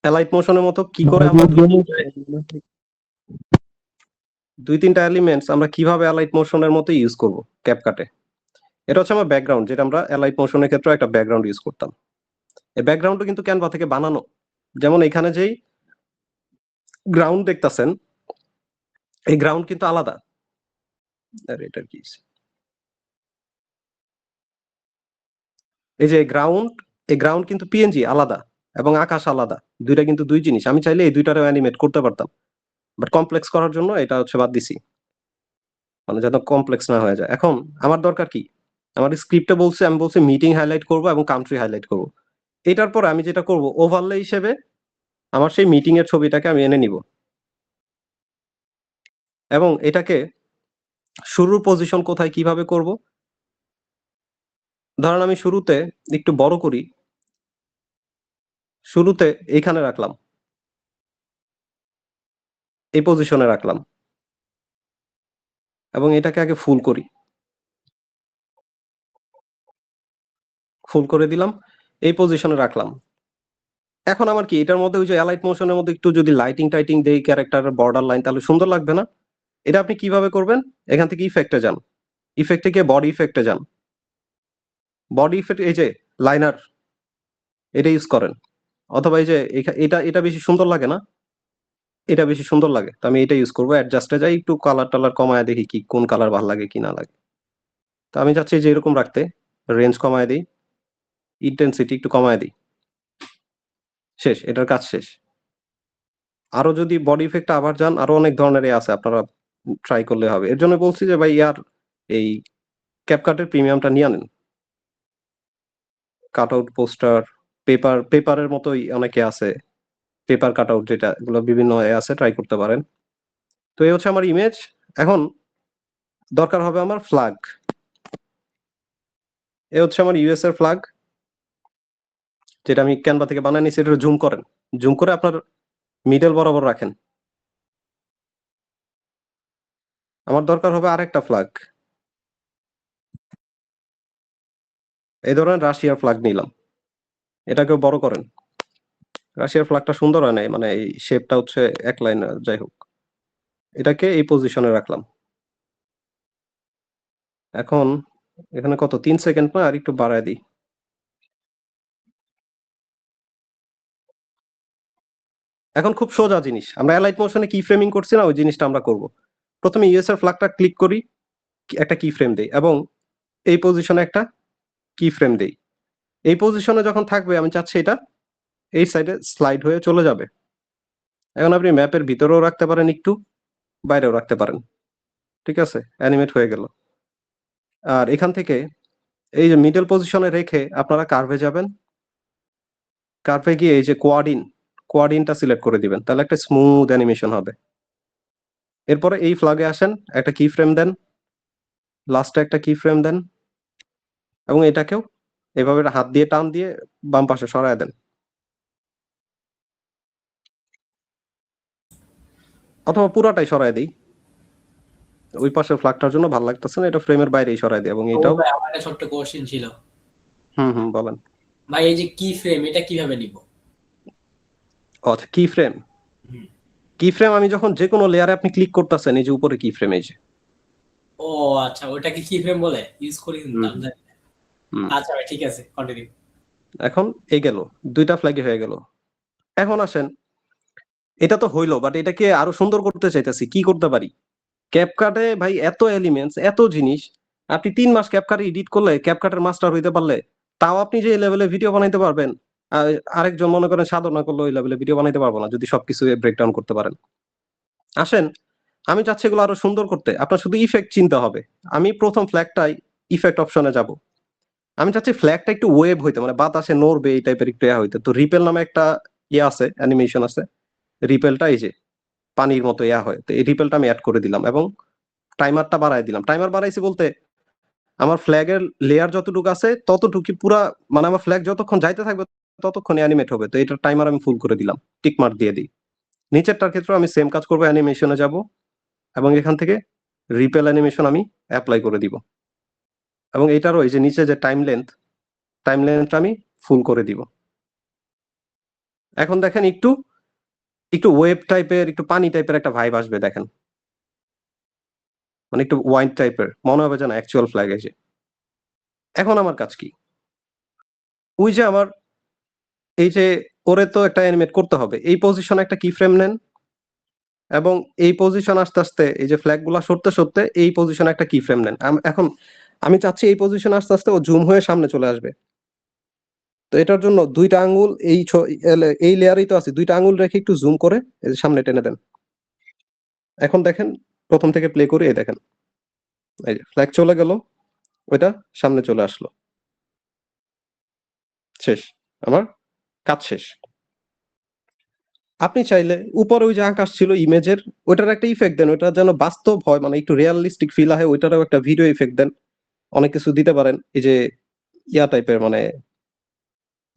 অ্যালাইট মোশনের মতো কি করে আমরা দুই তিনটা এলিমেন্টস আমরা কিভাবে অ্যালাইট মোশনের মতো ইউজ করব ক্যাপকাটে। এটা হচ্ছে আমার ব্যাকগ্রাউন্ড, যেটা আমরা অ্যালাইট মোশনের ক্ষেত্রে একটা ব্যাকগ্রাউন্ড ইউজ করতাম। এই ব্যাকগ্রাউন্ডও কিন্তু ক্যানভা থেকে বানানো। যেমন এখানে যেই গ্রাউন্ড দেখতাছেন, এই গ্রাউন্ড কিন্তু আলাদা। এটার কি, এই যে এই গ্রাউন্ড কিন্তু পিএনজি আলাদা এবং আকাশ আলাদা, দুইটা কিন্তু দুই জিনিস। আমি চাইলে এই দুইটারও অ্যানিমেট করতে পারতাম, বাট কমপ্লেক্স করার জন্য এটা হচ্ছে বাদ দিছি, মানে যাতে কমপ্লেক্স না হয়ে যায়। এখন আমার দরকার কি, আমার স্ক্রিপ্টে বলছে, আমি বলছি মিটিং হাইলাইট করব এবং কান্ট্রি হাইলাইট করব। এটার পর আমি যেটা করব, ওভারলে হিসেবে আমার সেই মিটিং এর ছবিটাকে আমি এনে নিব এবং এটাকে শুরুর পজিশন কোথায় কিভাবে করব, ধরেন আমি শুরুতে একটু বড় করি, শুরুতে এইখানে রাখলাম, এই পজিশনে রাখলাম এবং এটাকে আগে ফুল করি। ফুল করে দিলাম, এই পজিশনে রাখলাম। এখন আমার কি এটার মধ্যে ওই যে অ্যালাইট মোশনের মধ্যে একটু যদি লাইটিং টাইটিং দেই ক্যারেক্টারের বর্ডার লাইন, তাহলে সুন্দর লাগবে না? এটা আপনি কিভাবে করবেন? এখান থেকে ইফেক্টে যান, ইফেক্টে গিয়ে বডি ইফেক্টে যান, বডি ইফেক্ট এই যে লাইনার, এটা ইউজ করেন। অথবা এই যে এটা এটা বেশি সুন্দর লাগে না? এটা বেশি সুন্দর লাগে, তো আমি এটা ইউজ করবো। অ্যাডজাস্টে যাই, একটু কালার টালার কমায় দেখি কি কোন কালার ভালো লাগে কি না লাগে। তো আমি চাচ্ছি যে এরকম রাখতে, রেঞ্জ কমায় দিই, ইন্টেন্সিটি একটু কমায় দিই, শেষ, এটার কাজ শেষ। আরো যদি বডি ইফেক্ট আবার যান, আরো অনেক ধরনের আছে, আপনারা ট্রাই করলে হবে। এর জন্য বলছি যে ভাই ইয়ার এই ক্যাপকাটের প্রিমিয়ামটা নিয়ে আনেন। কাট আউট, পোস্টার, পেপারের মতোই অনেকে আছে, পেপার কাট আউট, যেটা এগুলো বিভিন্ন আছে, ট্রাই করতে পারেন। তো এই হচ্ছে আমার ইমেজ। এখন দরকার হবে আমার ফ্ল্যাগ। এ হচ্ছে আমার ইউএস এর ফ্ল্যাগ, যেটা আমি ক্যানভা থেকে বানাই নিয়েছি। এটা জুম করেন, জুম করে আপনার মিডল বরাবর রাখেন। আমার দরকার হবে আরেকটা ফ্ল্যাগ, এই ধরনের রাশিয়ার ফ্ল্যাগ নিলাম, এটাকেও বড় করেন। রাশিয়ার ফ্ল্যাগটা সুন্দর হয় নাই, মানে এই শেপটা হচ্ছে এক লাইন, যাই হোক, এটাকে এই পজিশনে রাখলাম। এখন এখানে কত 3 সেকেন্ড না, আর একটু বাড়ায় দিই। এখন খুব সোজা জিনিস, আমরা অ্যালাইট মোশনে কি ফ্রেমিং করছি না, ওই জিনিসটা আমরা করব। প্রথমে ইউএস এর ফ্ল্যাগটা ক্লিক করি, একটা কি ফ্রেম দেই, এবং এই পজিশনে একটা কি ফ্রেম দেই। এই পজিশনে যখন থাকবে আমি চাচ্ছি এটা এই সাইডে স্লাইড হয়ে চলে যাবে। এখন আপনি ম্যাপের ভিতরেও রাখতে পারেন, একটু বাইরেও রাখতে পারেন, ঠিক আছে, অ্যানিমেট হয়ে গেল। আর এখান থেকে এই যে মিডল পজিশনে রেখে আপনারা কার্ভে যাবেন, কার্ভে গিয়ে এই যে কোয়ার্ডিনটা সিলেক্ট করে দিবেন, তাহলে একটা স্মুথ অ্যানিমেশন হবে। এরপরে এই ফ্ল্যাগে আসেন, একটা কি ফ্রেম দেন, লাস্টে একটা কি ফ্রেম দেন, এবং এটাকেও এভাবে হাত দিয়ে টান দিয়ে বাম পাশে সরায় দেন, অথবা পুরাটাই সরায় দিই। ওই পাশের ফ্ল্যাগটার জন্য ভালো লাগতেছে না, এটা ফ্রেমের বাইরেই সরায় দিই। এবং এটাও ভাই আমার একটা ছোট্ট কোশ্চেন ছিল বলেন। ভাই, এই যে কি ফ্রেম, এটা কিভাবে নিব? আচ্ছা, কি ফ্রেম, কি ফ্রেম আমি যখন যে কোনো লেয়ারে আপনি ক্লিক করতেছেন, এই যে উপরে কি ফ্রেম, এই যে, ও আচ্ছা, ওটাকে কি ফ্রেম বলে, ইউজ করি কিন্তু আমি জানি না। আচ্ছা ভাই, ঠিক আছে, কন্টিনিউ। এখন এই গেল, দুইটা ফ্ল্যাগই হয়ে গেল। এখন আসেন, এটা তো হইলো, বাট এটাকে আরো সুন্দর করতে চাইতেছি, কি করতে পারি? ক্যাপকাটে ভাই এত এলিমেন্টস, এত জিনিস, আপনি 3 মাস ক্যাপকাটে এডিট করলে, ক্যাপকাটের মাস্টার হইতে পারলে, তাও আপনি যে লেভেলে ভিডিও বানাইতে পারবেন, আরেকজন মনে করেন সাধনা করলে ওই লেভেলে ভিডিও বানাইতে পারবো না, যদি সবকিছু ব্রেকডাউন করতে পারেন। আসেন, আমি চাচ্ছি এগুলো আরো সুন্দর করতে, আপনার শুধু ইফেক্ট চিনতে হবে। আমি প্রথম ফ্ল্যাগটাই ইফেক্ট অপশনে যাব। আমি চাচ্ছি ফ্ল্যাগটা একটু ওয়েভ হইতে, মানে বাতাসে নড়বে, এই টাইপের একটু ইয়া হইতে। তো রিপেল নামে একটা ইয়ে আছে, অ্যানিমেশন আছে, রিপেলটা এই যে পানির মতো ইয়া হয়, তো এই রিপেলটা আমি অ্যাড করে দিলাম, এবং টাইমারটা বাড়াই দিলাম। টাইমার বাড়াইছি বলতে, আমার ফ্ল্যাগের লেয়ার যতটুকু আছে ততটুকু পুরা, মানে আমার ফ্ল্যাগ যতক্ষণ যাইতে থাকবে ততক্ষণ অ্যানিমেট হবে। তো এটার টাইমার আমি ফুল করে দিলাম, টিক মার্ক দিয়ে দিই। নিচেরটার ক্ষেত্রে আমি সেম কাজ করবো, অ্যানিমেশনে যাব, এবং এখান থেকে রিপেল অ্যানিমেশন আমি অ্যাপ্লাই করে দিব, এবং এটারও এই যে নিচে যে টাইম লেন্থটা আমি ফুল করে দিব। এখন দেখেন একটু একটু ওয়েব টাইপের, একটু পানি টাইপের একটা ভাইব আসবে, দেখেন, মানে একটু ওয়াইন টাইপের মনে হবে যেন অ্যাকচুয়াল ফ্ল্যাগ এসে। এখন আমার কাজ কি? ওই যে আমার এই যে ওরে তো একটা অ্যানিমেট করতে হবে, এই পজিশনে একটা কি ফ্রেম নেন, এবং এই পজিশন আস্তে আস্তে এই যে ফ্ল্যাগ গুলা সরতে সরতে এই পজিশনে একটা কি ফ্রেম নেন। এখন আমি চাচ্ছি এই পজিশন আস্তে আস্তে ও জুম হয়ে সামনে চলে আসবে। তো এটার জন্য দুইটা আঙ্গুল এই লেয়ারেই তো আছে, দুইটা আঙ্গুল রেখে একটু জুম করে এই যে সামনে টেনে দেন। এখন দেখেন, প্রথম থেকে প্লে করে, এই দেখেন, এই যে ফ্ল্যাগ চলে গেল, ওইটা সামনে চলে আসলো, শেষ, আমার কাজ শেষ। আপনি চাইলে উপরে ওই যে আকাশ ছিল ইমেজের, ওইটার একটা ইফেক্ট দেন, ওইটা যেন বাস্তব হয়, মানে একটু রিয়ালিস্টিক ফিল হয়, ওইটারও একটা ভিডিও ইফেক্ট দেন, অনেক কিছু দিতে পারেন। এই যে ইয়া টাইপের, মানে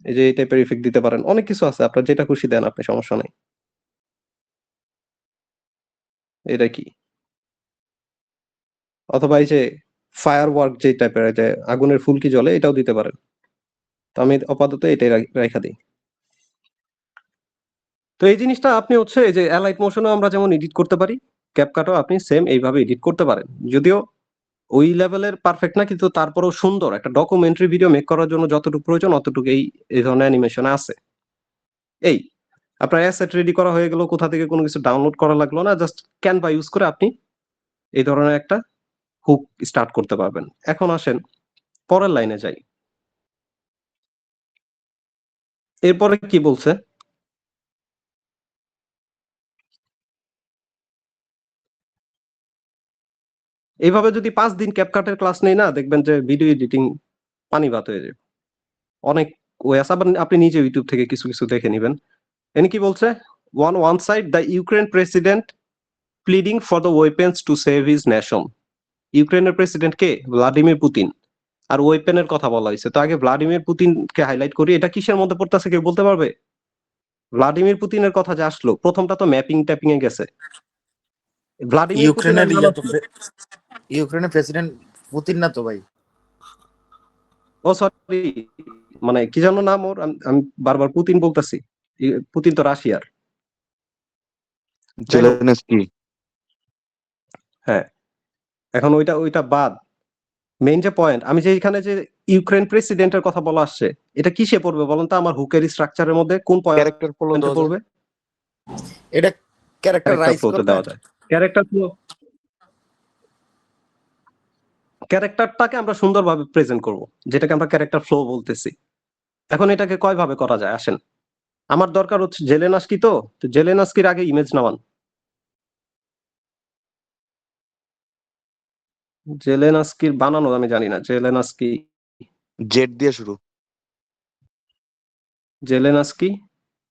এই যে এই টাইপের ইফেক্ট দিতে পারেন, অনেক কিছু আছে, আপনার যেটা খুশি দেন, আপনি, সমস্যা নাই। এটা কি, অথবা এই যে ফায়ার ওয়ার্ক যে টাইপের, যে আগুনের ফুলকি জ্বলে, এটাও দিতে পারেন। তো আমি আপাতত এটাই রাইখা দিই। তো এই জিনিসটা আপনি হচ্ছে এই যে অ্যালাইট মোশনও আমরা যেমন এডিট করতে পারি, ক্যাপকাটও আপনি সেম এইভাবে এডিট করতে পারেন। যদিও ওই লেভেলের পারফেক্ট না, কিন্তু তারপরেও সুন্দর একটা ডকুমেন্টারি ভিডিও মেক করার জন্য যতটুকু প্রয়োজন অতটুকু এই ধরনের অ্যানিমেশনে আছে। এই আপনার অ্যাসেট রেডি করা হয়ে গেল, কোথা থেকে কোনো কিছু ডাউনলোড করা লাগলো না, জাস্ট ক্যানভা ইউজ করে আপনি এই ধরনের একটা হুক স্টার্ট করতে পারবেন। এখন আসেন পরের লাইনে যাই। এরপরে কি বলছে? এইভাবে যদি 5 দিন ক্যাপকাটের ক্লাস নেই না, দেখবেন যে ভিডিও এডিটিং পানি ভাত হয়ে যাবে। অনেক ওয়ে আছে, আবার আপনি নিজে ইউটিউব থেকে কিছু কিছু দেখে নিবেন। এনে কি বলছে? One side the Ukraine president pleading for the weapons to save his nation. ইউক্রেনের প্রেসিডেন্ট কে? Vladimir Putin. আর ওয়েপেনের কথা বলা হয়েছে। তো আগে ভ্লাদিমির পুতিনকে হাইলাইট করি, এটা কিসের মধ্যে পড়তেছে কেউ বলতে পারবে? ভ্লাদিমির পুতিনের কথা যে আসলো, প্রথমটা তো ম্যাপিং ট্যাপিং এ গেছে। ভ্লাদিমির পুতিনের নাম ইউক্রেনের প্রেসিডেন্ট পুতিন না তো ভাই? ও সরি, মানে কি যেন নাম ওর, আমি বারবার পুতিন বলতেছি। পুতিন তো রাশিয়ার। যাই হোক, জেলেনস্কি। হ্যাঁ, এখন ওইটা বাদ। মেইন যে পয়েন্ট, আমি যে এখানে যে ইউক্রেন প্রেসিডেন্টের কথা বলা আসছে, এটা কিসে পড়বে বলেন তো? আমার হুকের স্ট্রাকচারের মধ্যে কোন ক্যারেক্টার ফলো পয়েন্টে দেওয়া পড়বে? এটা ক্যারেক্টার ক্যারেক্টার রাইজ ফ্লোতে করবে। দেওয়া যায়। ক্যারেক্টার ফ্লো, ক্যারেক্টারটাকে আমরা সুন্দরভাবে প্রেজেন্ট করব, যেটাকে আমরা ক্যারেক্টার ফ্লো বলতেছি। এখন এটাকে কয় ভাবে করা যায় আসেন। আমার দরকার হচ্ছে জেলেনাস্কি, তো জেলেনাস্কির আগে ইমেজ নামান। জেলেনাস্কির বানানো আমি জানি না। জেলেনাস্কি, জেড দিয়ে শুরু। জেলেনাস্কি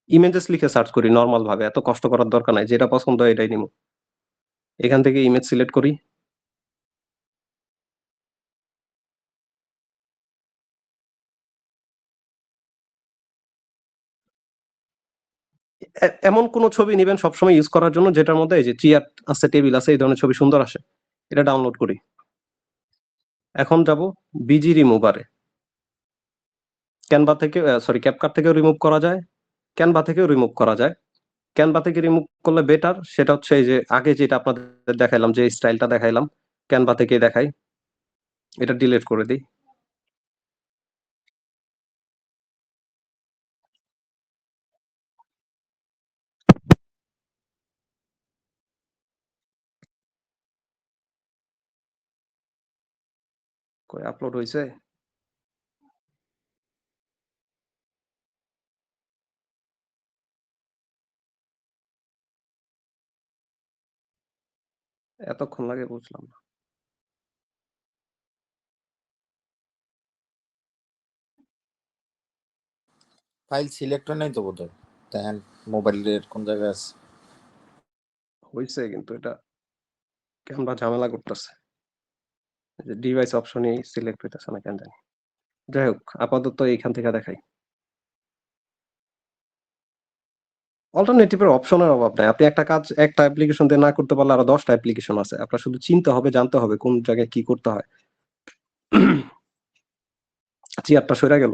ইমেজেস লিখে সার্চ করি নরমাল ভাবে, এত কষ্ট করার দরকার নাই। যেটা পছন্দ হয় এটাই নিব। এখান থেকে ইমেজ সিলেক্ট করি। এমন কোন ছবি নেবেন সবসময় ইউজ করার জন্য যেটার মধ্যে এই যে চেয়ার আছে, টেবিল আছে, এই ধরনের ছবি সুন্দর আসে। এটা ডাউনলোড করি। এখন যাব বিজি রিমুভারে। ক্যানভা থেকে, সরি, ক্যাপকাট থেকেও রিমুভ করা যায়, ক্যানভা থেকেও রিমুভ করা যায়। ক্যানভা থেকে রিমুভ করলে বেটার। সেটা হচ্ছে এই যে আগে যেটা আপনাদের দেখাইলাম, যে স্টাইলটা দেখাইলাম, ক্যানভা থেকে দেখাই। এটা ডিলিট করে দিই। কই আপলোড হয়েছে? এতক্ষণ লাগে বুঝলাম না। ফাইল সিলেক্ট নাই তো বোধহয়। দেখেন মোবাইলের কোন জায়গায় আছে। হয়েছে, কিন্তু এটা ক্যানভা ঝামেলা করতেছে। ডিভাইস অপশনই সিলেক্ট হইতেছে না কেন জানি। যাই হোক, আপাতত এইখান থেকে দেখাই। অল্টারনেটিভের অপশনের অভাব নাই। আপনি একটা কাজ একটা অ্যাপ্লিকেশন দিয়ে না করতে পারলে আরো 10টা অ্যাপ্লিকেশন আছে। আপনার শুধু চিনতে হবে, জানতে হবে কোন জায়গায় কি করতে হয়। চেয়ারটা সরে গেল,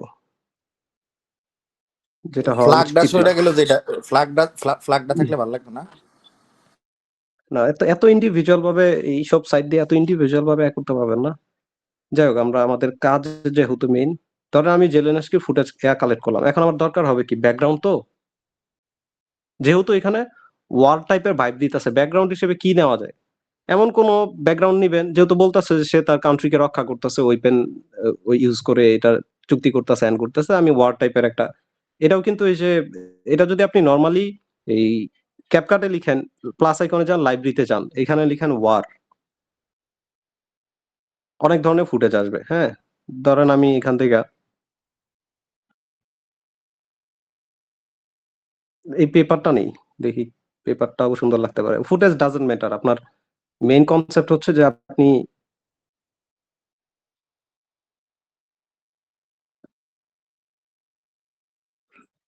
যেটা হওয়া উচিত ফ্ল্যাগটা না। সরে গেল, যেটা ফ্ল্যাগটা থাকলে ভালো লাগতো না। না, এত ইন্ডিভিজুয়াল ভাবে এইসব সাইট দিয়ে এত ইন্ডিভিজুয়াল ভাবে করতে পারবেন না। যাই হোক, আমরা আমাদের কাজ যেহেতু মেইন, ধরেন আমি জেলেনাস্কি ফুটেজ কালেক্ট করলাম। এখন আমার দরকার হবে কি ব্যাকগ্রাউন্ড। তো যেহেতু এখানে ওয়ার টাইপের ভাইব দিতেছে, ব্যাকগ্রাউন্ড হিসেবে কি নেওয়া যায়? এমন কোন ব্যাকগ্রাউন্ড নিবেন, যেহেতু বলতেছে যে সে তার কান্ট্রিকে রক্ষা করতেছে, ওয়েপেন ইউজ করে এটা চুক্তি করতেছে, এন্ড করতেছে। আমি ওয়ার টাইপের একটা, এটাও কিন্তু এই যে, এটা যদি আপনি নরমালি এই ক্যাপকাটে লিখেন, প্লাস আইকনে যান, লাইব্রেরিতে যান, এখানে লিখেন ওয়ার, অনেক ধরনের ফুটেজ আসবে। হ্যাঁ, ধরেন আমি এখান থেকে এই পেপারটা নেই, দেখি পেপারটাও সুন্দর লাগতে পারে। ফুটেজ ডাজন্ট ম্যাটার, আপনার মেইন কনসেপ্ট হচ্ছে যে আপনি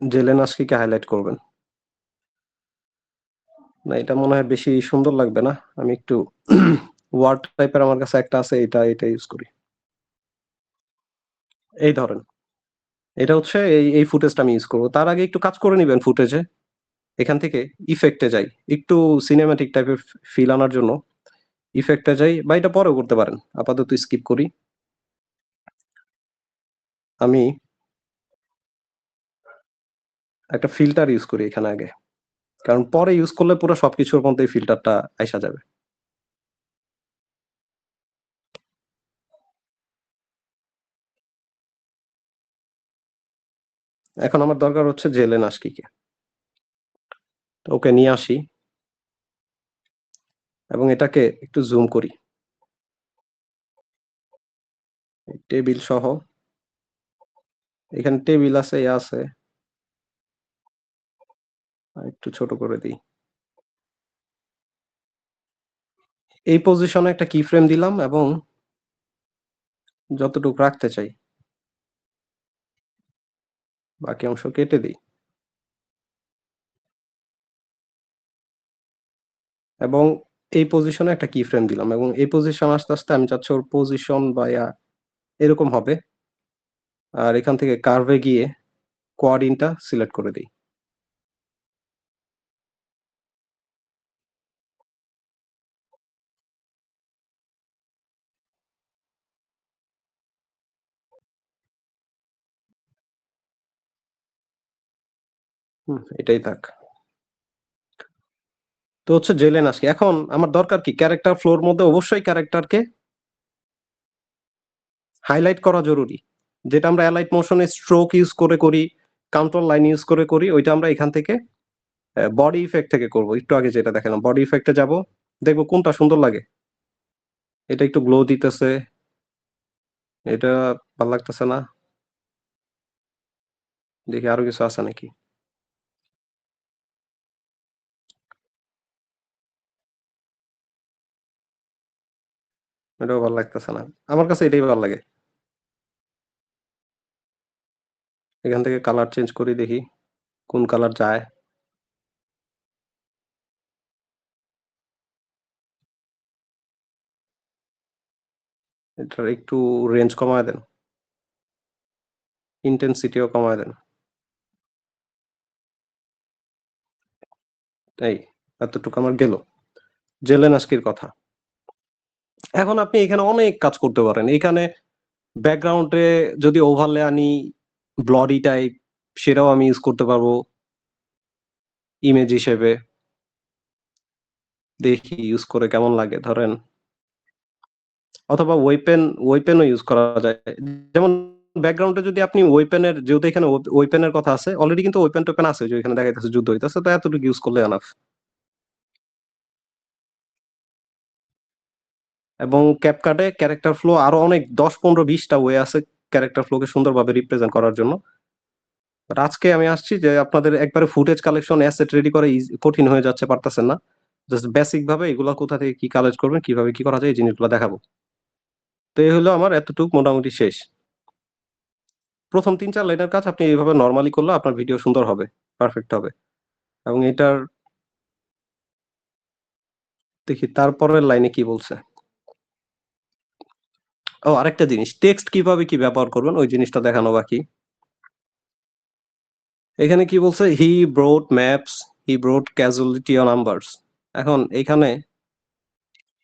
জেলেনাস্কিকে হাইলাইট করবেন। না, এটা মনে হয় বেশি সুন্দর লাগবে না। আমি একটু ওয়ার্ড টাইপের আমার কাছে একটা আছে, এটা ইউজ করি। এই ধরেন এটা হচ্ছে এই ফুটেজটা আমি ইউজ করবো। তার আগে একটু কাজ করে নিবেন ফুটেজে। এখান থেকে ইফেক্টে যাই, একটু সিনেম্যাটিক টাইপের ফিল আনার জন্য ইফেক্টে যাই, বা এটা পরেও করতে পারেন। আপাতত স্কিপ করি। আমি একটা ফিল্টার ইউজ করি এখানে আগে, কারণ পরে ইউজ করলে পুরো সবকিছুর মধ্যে এই ফিল্টারটা আইসা যাবে। এখন আমার দরকার হচ্ছে জেলেন আশকিকে, তো ওকে নিয়ে আসি এবং এটাকে একটু জুম করি টেবিল সহ। এখানে টেবিল আছে, ইয়া আছে, একটু ছোট করে দিই। এই পজিশনে একটা কি ফ্রেম দিলাম এবং যতটুকু রাখতে চাই বাকি অংশ কেটে দিই, এবং এই পজিশনে একটা কি ফ্রেম দিলাম, এবং এই পজিশন আস্তে আস্তে আমি চাচ্ছি ওর পজিশন বা ইয়া এরকম হবে। আর এখান থেকে কার্ভে গিয়ে কোয়ার্ডিনটা সিলেক্ট করে দিই। এটাই থাক। তো হচ্ছে জেলেন আজকে। এখন আমার দরকার কি, ক্যারেক্টার ফ্লোর মধ্যে অবশ্যই ক্যারেক্টারকে হাইলাইট করা জরুরি। যেটা আমরা অ্যালাইট মোশনে স্ট্রোক ইউজ করে করি, কন্ট্রোল লাইন ইউজ করে করি, ওইটা আমরা এখান থেকে বডি ইফেক্ট থেকে করব। একটু আগে যেটা দেখালাম, বডি ইফেক্টে যাব, দেখবো কোনটা সুন্দর লাগে। এটা একটু গ্লো দিতেছে, এটা ভালো লাগতেছে না, দেখি আরো কিছু আছে নাকি। এটাও ভালো লাগতেছে না, আমার কাছে এটাই ভালো লাগে। এখান থেকে কালার চেঞ্জ করি, দেখি কোন কালার যায়। এটার একটু রেঞ্জ কমায় দেন, ইন্টেন্সিটিও কমায় দেন। এই এতটুকু আমার গেল জেলেনাস্কির কথা। এখন আপনি এখানে অনেক কাজ করতে পারেন। এখানে ব্যাকগ্রাউন্ডে যদি ওভারলে আনি ব্লডি টাইপ, সেটাও আমি ইউজ করতে পারবো ইমেজ হিসেবে। দেখি ইউজ করে কেমন লাগে, ধরেন। অথবা ওয়েপেনও ইউজ করা যায়। যেমন ব্যাকগ্রাউন্ডে যদি আপনি ওয়েপেনের, যেহেতু এখানে ওয়েপেনের কথা আছে, অলরেডি কিন্তু ওয়েপেন টোপেন আছে, যে এখানে দেখাইতেছে যুদ্ধ হইতেছে, তো এতটুকু ইউজ করলে এনাফ। এবং ক্যাপকাটে ক্যারেক্টার ফ্লো আরো অনেক 10, 15, 20টা ওয়ে আছে ক্যারেক্টার ফ্লোকে সুন্দরভাবে রিপ্রেজেন্ট করার জন্য। বাট আজকে আমি আসছি যে আপনাদের একবারে ফুটেজ কালেকশন অ্যাসেট রেডি করে কঠিন হয়ে যাচ্ছে, পারতেছেন না। জাস্ট বেসিক ভাবে এগুলা কোথা থেকে কি কালেক্ট করবেন, কিভাবে কি করা যায়, এই জিনিসগুলো দেখাবো। তো এই হলো আমার এতটুক মোটামুটি শেষ। প্রথম 3-4 লাইনের কাজ আপনি এইভাবে নরমালি করলে আপনার ভিডিও সুন্দর হবে, পারফেক্ট হবে। এবং এটার দেখি তারপরের লাইনে কি বলছে। ও আরেকটা জিনিস, টেক্সট কিভাবে কি ব্যবহার করবেন ওই জিনিসটা দেখানো বাকি। এখানে কি বলছে, he brought maps, he brought casualty on numbers. এখন এখানে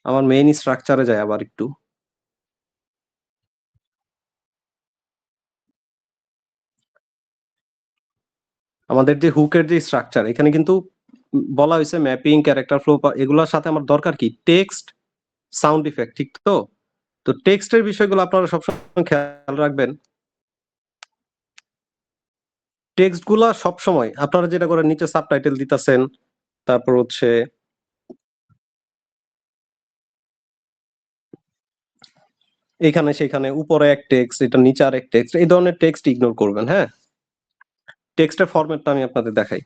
আমার মেইন স্ট্রাকচারে যায় আবার একটু। আমাদের যে হুকের যে স্ট্রাকচার, এখানে কিন্তু বলা হয়েছে ম্যাপিং, ক্যারেক্টার ফ্লো, এগুলোর সাথে আমার দরকার কি, টেক্সট, সাউন্ড ইফেক্ট, ঠিক তো? তো টেক্সটের বিষয়গুলো আপনারা সবসময় খেয়াল রাখবেন। টেক্সট গুলা সবসময় আপনারা যেটা করেন, নিচে সাবটাইটেল দিতেছেন, তারপর হচ্ছে এখানে সেখানে উপরে এক টেক্সট, এটা নিচে আর এক টেক্সট, এই ধরনের টেক্সট ইগনোর করবেন। হ্যাঁ, টেক্সটের ফরম্যাটটা আমি আপনাদের দেখাই।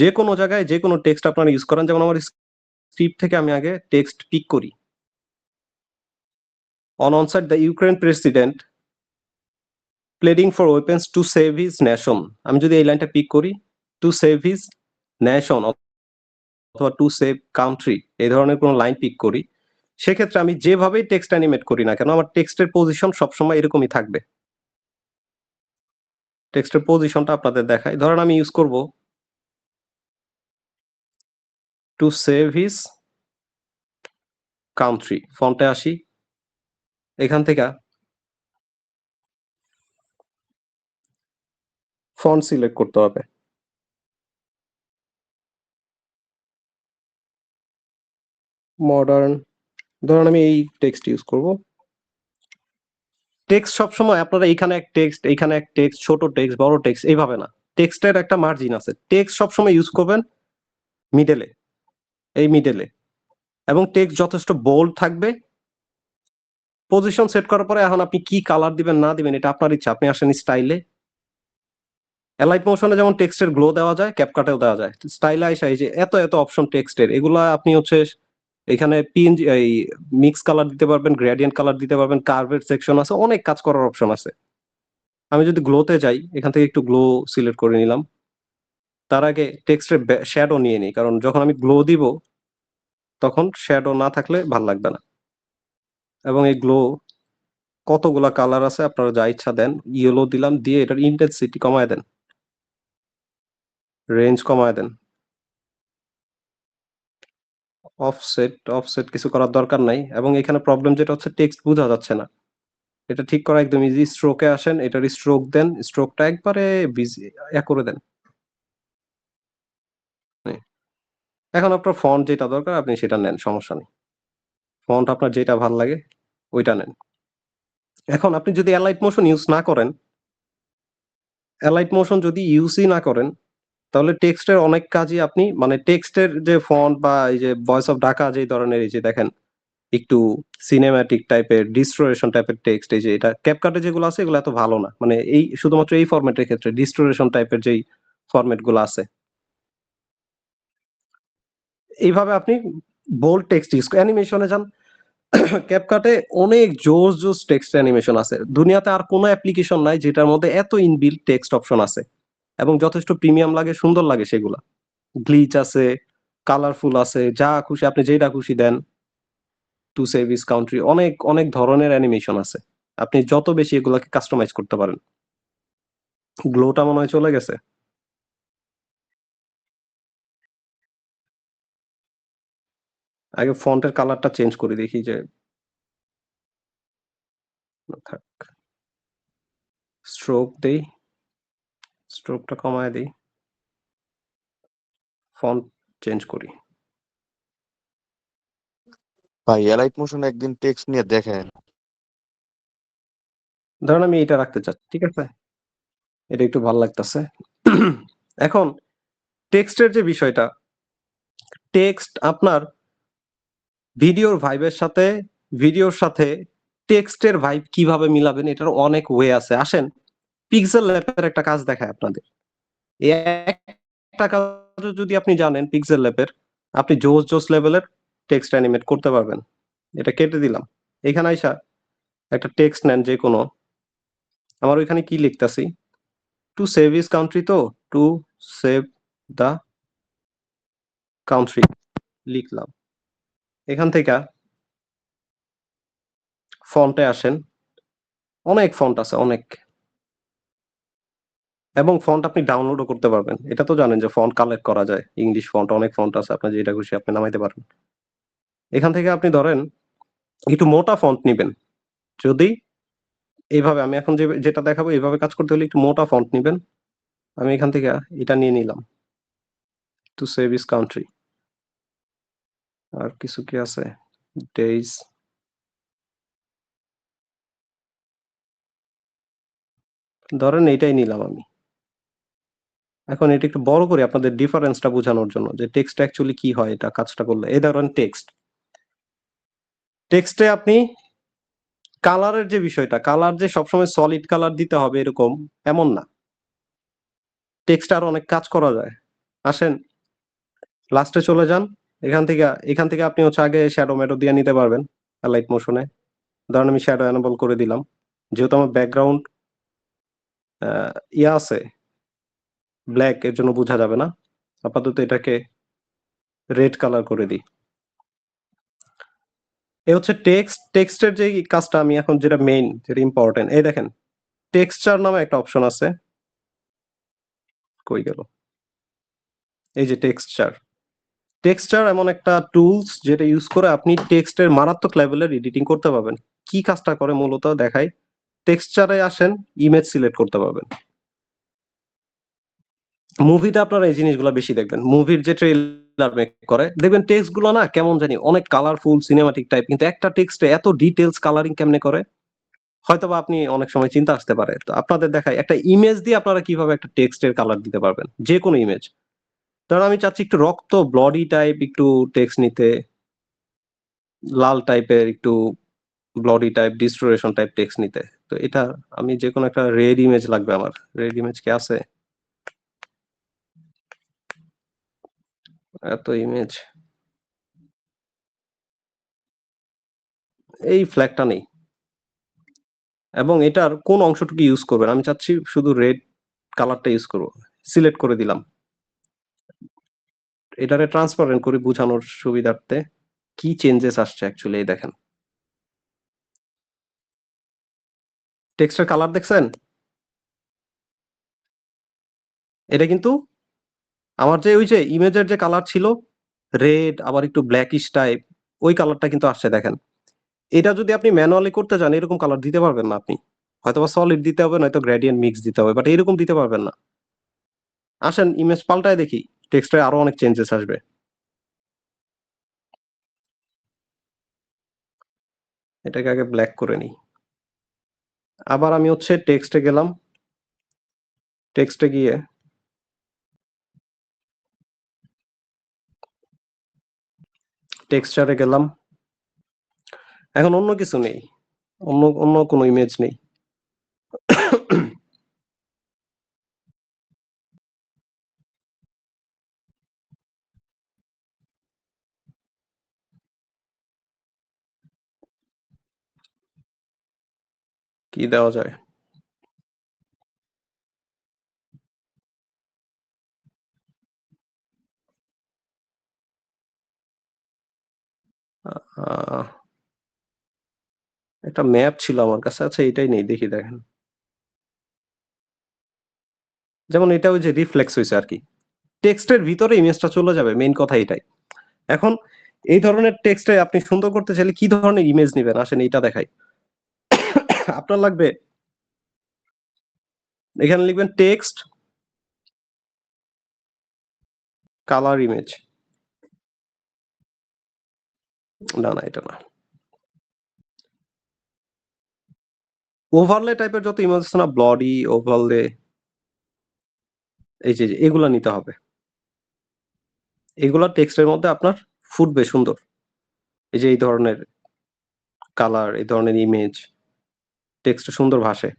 যে কোনো জায়গায় যে কোনো টেক্সট আপনারা ইউজ করেন, যেমন আমার স্ক্রিপ্ট থেকে আমি আগে টেক্সট পিক করি। On onset, the Ukraine president pleading for weapons to save his nation. আমি যদি এই লাইনটা পিক করি, টু সেভ হিজ নেশন অথবা টু সেভ কান্ট্রি, এই ধরনের কোনো লাইন পিক করি, সেক্ষেত্রে আমি যেভাবেই টেক্সট অ্যানিমেট করি না কেন, আমার টেক্সটের পজিশন সবসময় এরকমই থাকবে। টেক্সটের পজিশনটা আপনাদের দেখাই। ধরেন আমি ইউজ করব টু সেভ হিজ কান্ট্রি। ফন্টে আসি, এখান থেকে ফন্ট সিলেক্ট করতে হবে। মডার্ন, ধরেন আমি এই টেক্সট ইউজ করব। টেক্সট সবসময় আপনারা এইখানে এক টেক্সট, এইখানে এক টেক্সট, ছোট টেক্সট, বড় টেক্সট এইভাবে না। টেক্সটের একটা মার্জিন আছে। টেক্সট সবসময় ইউজ করবেন মিডলে, এই মিডলে, এবং টেক্সট যথেষ্ট বোল্ড থাকবে। পজিশন সেট করার পরে এখন আপনি কি কালার দিবেন না দিবেন এটা আপনার ইচ্ছা। আপনি আসেন স্টাইলে, এলাইট মোশনে যেমন টেক্সটের গ্লো দেওয়া যায়, ক্যাপকাটেও দেওয়া যায়। স্টাইলে আইসা এই যে এত এত অপশন টেক্সটের, এগুলা আপনি হচ্ছে এখানে পিএনজি এই মিক্স কালার দিতে পারবেন, গ্রেডিয়েন্ট কালার দিতে পারবেন, কার্ভের সেকশন আছে, অনেক কাজ করার অপশন আছে। আমি যদি গ্লোতে যাই, এখান থেকে একটু গ্লো সিলেক্ট করে নিলাম। তার আগে টেক্সটের শ্যাডো নিয়ে নিই, কারণ যখন আমি গ্লো দিব তখন শ্যাডো না থাকলে ভাল লাগবে না। এবং এই গ্লো কতগুলা কালার আছে, আপনারা যা ইচ্ছা দেন। ইয়েলো দিলাম, দিয়ে এটার ইন্টেন্সিটি কমায় দেন, রেঞ্জ কমায় দেন। অফসেট কিছু করার দরকার নাই। এবং এখানে প্রবলেম যেটা হচ্ছে টেক্সট বোঝা যাচ্ছে না, এটা ঠিক করা একদম ইজি। স্ট্রোকে আসেন, এটার স্ট্রোক দেন, স্ট্রোকটা একবারে বিজি করে দেন। এখন আপনার ফন্ট যেটা দরকার আপনি সেটা নেন, সমস্যা নেই। ফন্ট আপনার যেটা ভাল লাগে ওইটা নেন। এখন আপনি যদি অ্যালাইট মোশন ইউজ না করেন, অ্যালাইট মোশন যদি ইউজই না করেন, তাহলে টেক্সটের অনেক কাজই আপনি মানে টেক্সটের যে ফন্ট বা এই যে ভয়েস অফ ঢাকা যে ধরনের, এই যে দেখেন একটু সিনেম্যাটিক টাইপের ডিস্টোরেশন টাইপের টেক্সট, এই যে এটা ক্যাপকাটে যেগুলো আছে এগুলো এত ভালো না। মানে এই শুধুমাত্র এই ফরম্যাটের ক্ষেত্রে ডিস্টোরেশন টাইপের যেই ফরম্যাট গুলো আছে, এইভাবে আপনি বোল্ড টেক্সট ইউজ অ্যানিমেশনে যান। ক্যাপকাটে অনেক জোস জোস টেক্সট অ্যানিমেশন আছে। দুনিয়াতে আর কোনো অ্যাপ্লিকেশন নাই যেটার মধ্যে এত ইনবিল্ট টেক্সট অপশন আছে এবং যথেষ্ট প্রিমিয়াম লাগে, সুন্দর লাগে সেগুলা। গ্লিচ আছে, কালারফুল আছে, যা খুশি আপনি যেটা খুশি দেন। টু সেভ হিজ কান্ট্রি, অনেক অনেক ধরনের অ্যানিমেশন আছে। আপনি যত বেশি এগুলাকে কাস্টমাইজ করতে পারেন। গ্লোটা মনে হয় চলে গেছে। আগে ফন্টের কালারটা চেঞ্জ করে দেখি যে থাক। স্ট্রোক দেই, স্ট্রোকটা কমায় দেই, ফন্ট চেঞ্জ করি। ভাই এলাইট মোশন একদিন টেক্সট নিয়ে দেখেন। ধরেন আমি এটা রাখতে চাচ্ছি, ঠিক আছে, এটা একটু ভালো লাগতেছে। এখন টেক্সটের যে বিষয়টা, টেক্সট আপনার ভিডিওর ভাইবের সাথে, ভিডিওর সাথে টেক্সটের ভাইব কিভাবে মিলাবেন এটার অনেক ওয়ে আছে। আসেন পিক্সেল ল্যাবের একটা কাজ দেখায় আপনাদের। এই একটা কাজ যদি আপনি জানেন পিক্সেল ল্যাবের, আপনি জোস জোস লেভেলের টেক্সট অ্যানিমেট করতে পারবেন। এটা কেটে দিলাম। এখানে আইসা একটা টেক্সট নেন যে কোনো, আমার ওইখানে কি লিখতাছি, টু সেভ হিজ কান্ট্রি, তো টু সেভ দা কান্ট্রি লিখলাম। এখান থেকে ফন্টে আসেন, অনেক ফন্ট আছে, অনেক। এবং ফন্ট আপনি ডাউনলোডও করতে পারবেন। এটা তো জানেন যে ফন্ট কালেক্ট করা যায়, ইংলিশ ফন্ট অনেক ফন্ট আছে, আপনার যেটা খুশি আপনি নামাইতে পারেন। এখান থেকে আপনি ধরেন একটু মোটা ফন্ট নিবেন। যদি এইভাবে আমি এখন যেটা দেখাবো এইভাবে কাজ করতে হলে একটু মোটা ফন্ট নিবেন। আমি এখান থেকে এটা নিয়ে নিলাম, টু সেভ হিজ কান্ট্রি। আর কিছু কি আছে, ডেইজ, ধরেন এইটাই নিলাম আমি। এখন এটা একটু বড় করে আপনাদের ডিফারেন্সটা বোঝানোর জন্য যে টেক্সট অ্যাকচুয়ালি কি হয় এটা কাজটা করলে। এই ধরেন টেক্সটে আপনি কালারের যে বিষয়টা, কালার যে সবসময় সলিড কালার দিতে হবে এরকম এমন না। টেক্সটে আরো অনেক কাজ করা যায়। আসেন লাস্টে চলে যান, এখান থেকে আপনি হচ্ছে আগে শ্যাডো ম্যাডো দিয়ে নিতে পারবেন লাইট মোশনে। ধরেন আমি শ্যাডো এনেবল করে দিলাম, যেহেতু আমার ব্যাকগ্রাউন্ড ইয়া আছে ব্ল্যাক, এর জন্য বোঝা যাবে না। আপাতত এটাকে রেড কালার করে দিই। এ হচ্ছে টেক্সটের যে কাজটা আমি এখন যেটা মেইন, যেটা ইম্পর্টেন্ট, এই দেখেন টেক্সচার নামে একটা অপশন আছে। কই গেল? এই যে টেক্সচার এমন একটা টুলস যেটা ইউজ করে আপনি টেক্সটের মারাত্মক লেভেলের এডিটিং করতে পারবেন। কি কাজটা করে মূলত দেখাই। টেক্সচারে আসেন, ইমেজ সিলেক্ট করতে পারবেন। মুভিতে আপনারা এই জিনিসগুলো বেশি দেখবেন। মুভির যে ট্রেইলার মেক করে দেখবেন টেক্সট গুলো না কেমন জানি অনেক কালারফুল সিনেমাটিক টাইপ, কিন্তু একটা টেক্সটে এত ডিটেইলস কালারিং কেমনে করে হয়তোবা আপনি অনেক সময় চিন্তা আসতে পারে। তো আপনাদের দেখাই একটা ইমেজ দিয়ে আপনারা কিভাবে একটা টেক্সটের কালার দিতে পারবেন, যে কোনো ইমেজ। ধরুন আমি চাচ্ছি একটু রক্ত ব্লডি টাইপ একটু টেক্সট নিতে, লাল টাইপের একটু ব্লডি টাইপ ডিস্টোরেশন টাইপ টেক্সট নিতে। তো এটা আমি যে কোনো একটা রেড ইমেজ লাগবে আমার। রেড ইমেজ কি আছে? এত ইমেজ, এই ফ্ল্যাগটা নেই এবং এটার কোন অংশটুকু ইউজ করবেন আমি চাচ্ছি শুধু রেড কালারটা ইউজ করব। সিলেক্ট করে দিলাম। এটারে ট্রান্সপারেন্ট করে বোঝানোর সুবিধার্থে কি চেঞ্জেস আসছে অ্যাকচুয়ালি এই দেখেন। টেক্সটের কালার দেখছেন? এটা কিন্তু আমার যে ওই যে ইমেজের যে কালার ছিল রেড আবার একটু ব্ল্যাকিশ টাইপ, ওই কালারটা কিন্তু আসছে দেখেন। এটা যদি আপনি ম্যানুয়ালি করতে চান এরকম কালার দিতে পারবেন না আপনি। হয়তোবা সলিড দিতে হবে, নয়তো গ্রেডিয়েন্ট মিক্স দিতে হবে, বাট এরকম দিতে পারবেন না। আসেন ইমেজ পাল্টায় দেখি, টেক্সটে আরো অনেক চেঞ্জেস আসবে। এটাকে আগে ব্ল্যাক করে নিই। আবার আমি হচ্ছে টেক্সটে গেলাম, টেক্সটে গিয়ে টেক্সচারে গেলাম। এখন অন্য কিছু নেই, অন্য কোনো ইমেজ নেই। কি দেওয়া যায়? আহ, একটা ম্যাপ ছিল আমার কাছে, আচ্ছা এটাই নেই, দেখি দেখেন। যেমন এটা ওই যে রিফ্লেক্স হয়েছে আর কি, টেক্সটের ভিতরে ইমেজটা চলে যাবে, মেইন কথা এটাই। এখন এই ধরনের টেক্সটে আপনি সুন্দর করতে চাইলে কি ধরনের ইমেজ নেবেন আসেন এইটা দেখাই। আপনার লাগবে, এখানে লিখবেন টেক্সট কালার ইমেজ। না না এটা না, ওভারলে টাইপের যত ইমেজ আছে না, ব্লডি ওভারলে, এই যে এগুলা নিতে হবে। এগুলা টেক্সটের মধ্যে আপনার ফুটবে সুন্দর। এই যে এই ধরনের কালার, এই ধরনের ইমেজ টেক্সট সুন্দর ভাসে।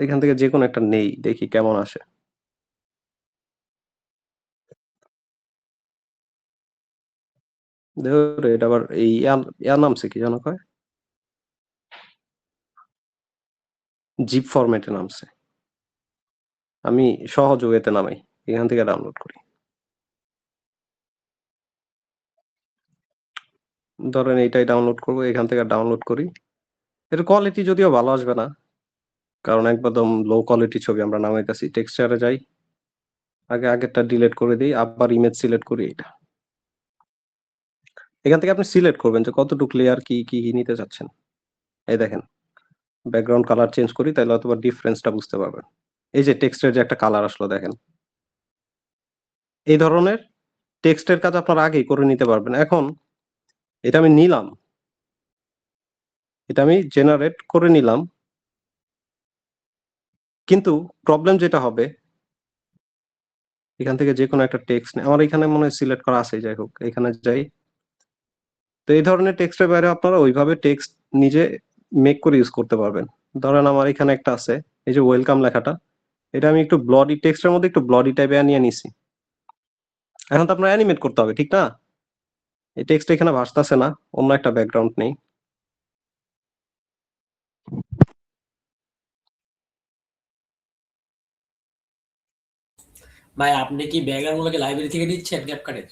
এখান থেকে যে কোনো একটা নেই, দেখি কেমন আসে। ধর এটা আবার এই ইয়ার নামছে কি জানো কয়, জিপ ফরম্যাটে নামছে। আমি সহজ ওয়েতে নামাই, এখান থেকে ডাউনলোড করি। ধরেন এইটাই ডাউনলোড করব, এখান থেকে ডাউনলোড করি। এর কোয়ালিটি যদিও ভালো আসবে না, কারণ একদম লো কোয়ালিটি ছবি আমরা নামাইতেছি। টেক্সচারে যাই, আগেরটা ডিলিট করে দিই, আবার ইমেজ সিলেক্ট করি। এটা এখান থেকে আপনি সিলেক্ট করবেন যে কতটুকু লেয়ার কি কি নিতে চাচ্ছেন। এই দেখেন ব্যাকগ্রাউন্ড কালার চেঞ্জ করি, তাহলে অথবা ডিফারেন্সটা বুঝতে পারবেন। এই যে টেক্সটের যে একটা কালার আসলো দেখেন, এই ধরনের টেক্সটের কাজ আপনারা আগেই করে নিতে পারবেন। এখন এটা আমি নিলাম, এটা আমি জেনারেট করে নিলাম, কিন্তু প্রবলেম যেটা হবে এখান থেকে যে কোনো একটা টেক্সট আমার এখানে মনে হয় সিলেক্ট করা আছে, যাই হোক এখানে যাই। তো এই ধরনের টেক্সটের বাইরে আপনারা ওইভাবে টেক্সট নিজে মেক করে ইউজ করতে পারবেন। ধরেন আমার এখানে একটা আছে, এই যে ওয়েলকাম লেখাটা, এটা আমি একটু ব্লডি টেক্সটের মধ্যে একটু ব্লডি টাইপে নিয়ে নিছি। এখন তো আপনার অ্যানিমেট করতে হবে, ঠিক না? এই টেক্সট এখানে ভাসতেছে না, অন্য একটা ব্যাকগ্রাউন্ড নেই। ভাই আপনি কি ব্যাকগ্রাউন্ড গুলোকে লাইব্রেরি থেকে দিচ্ছেন ক্যাপকাটের?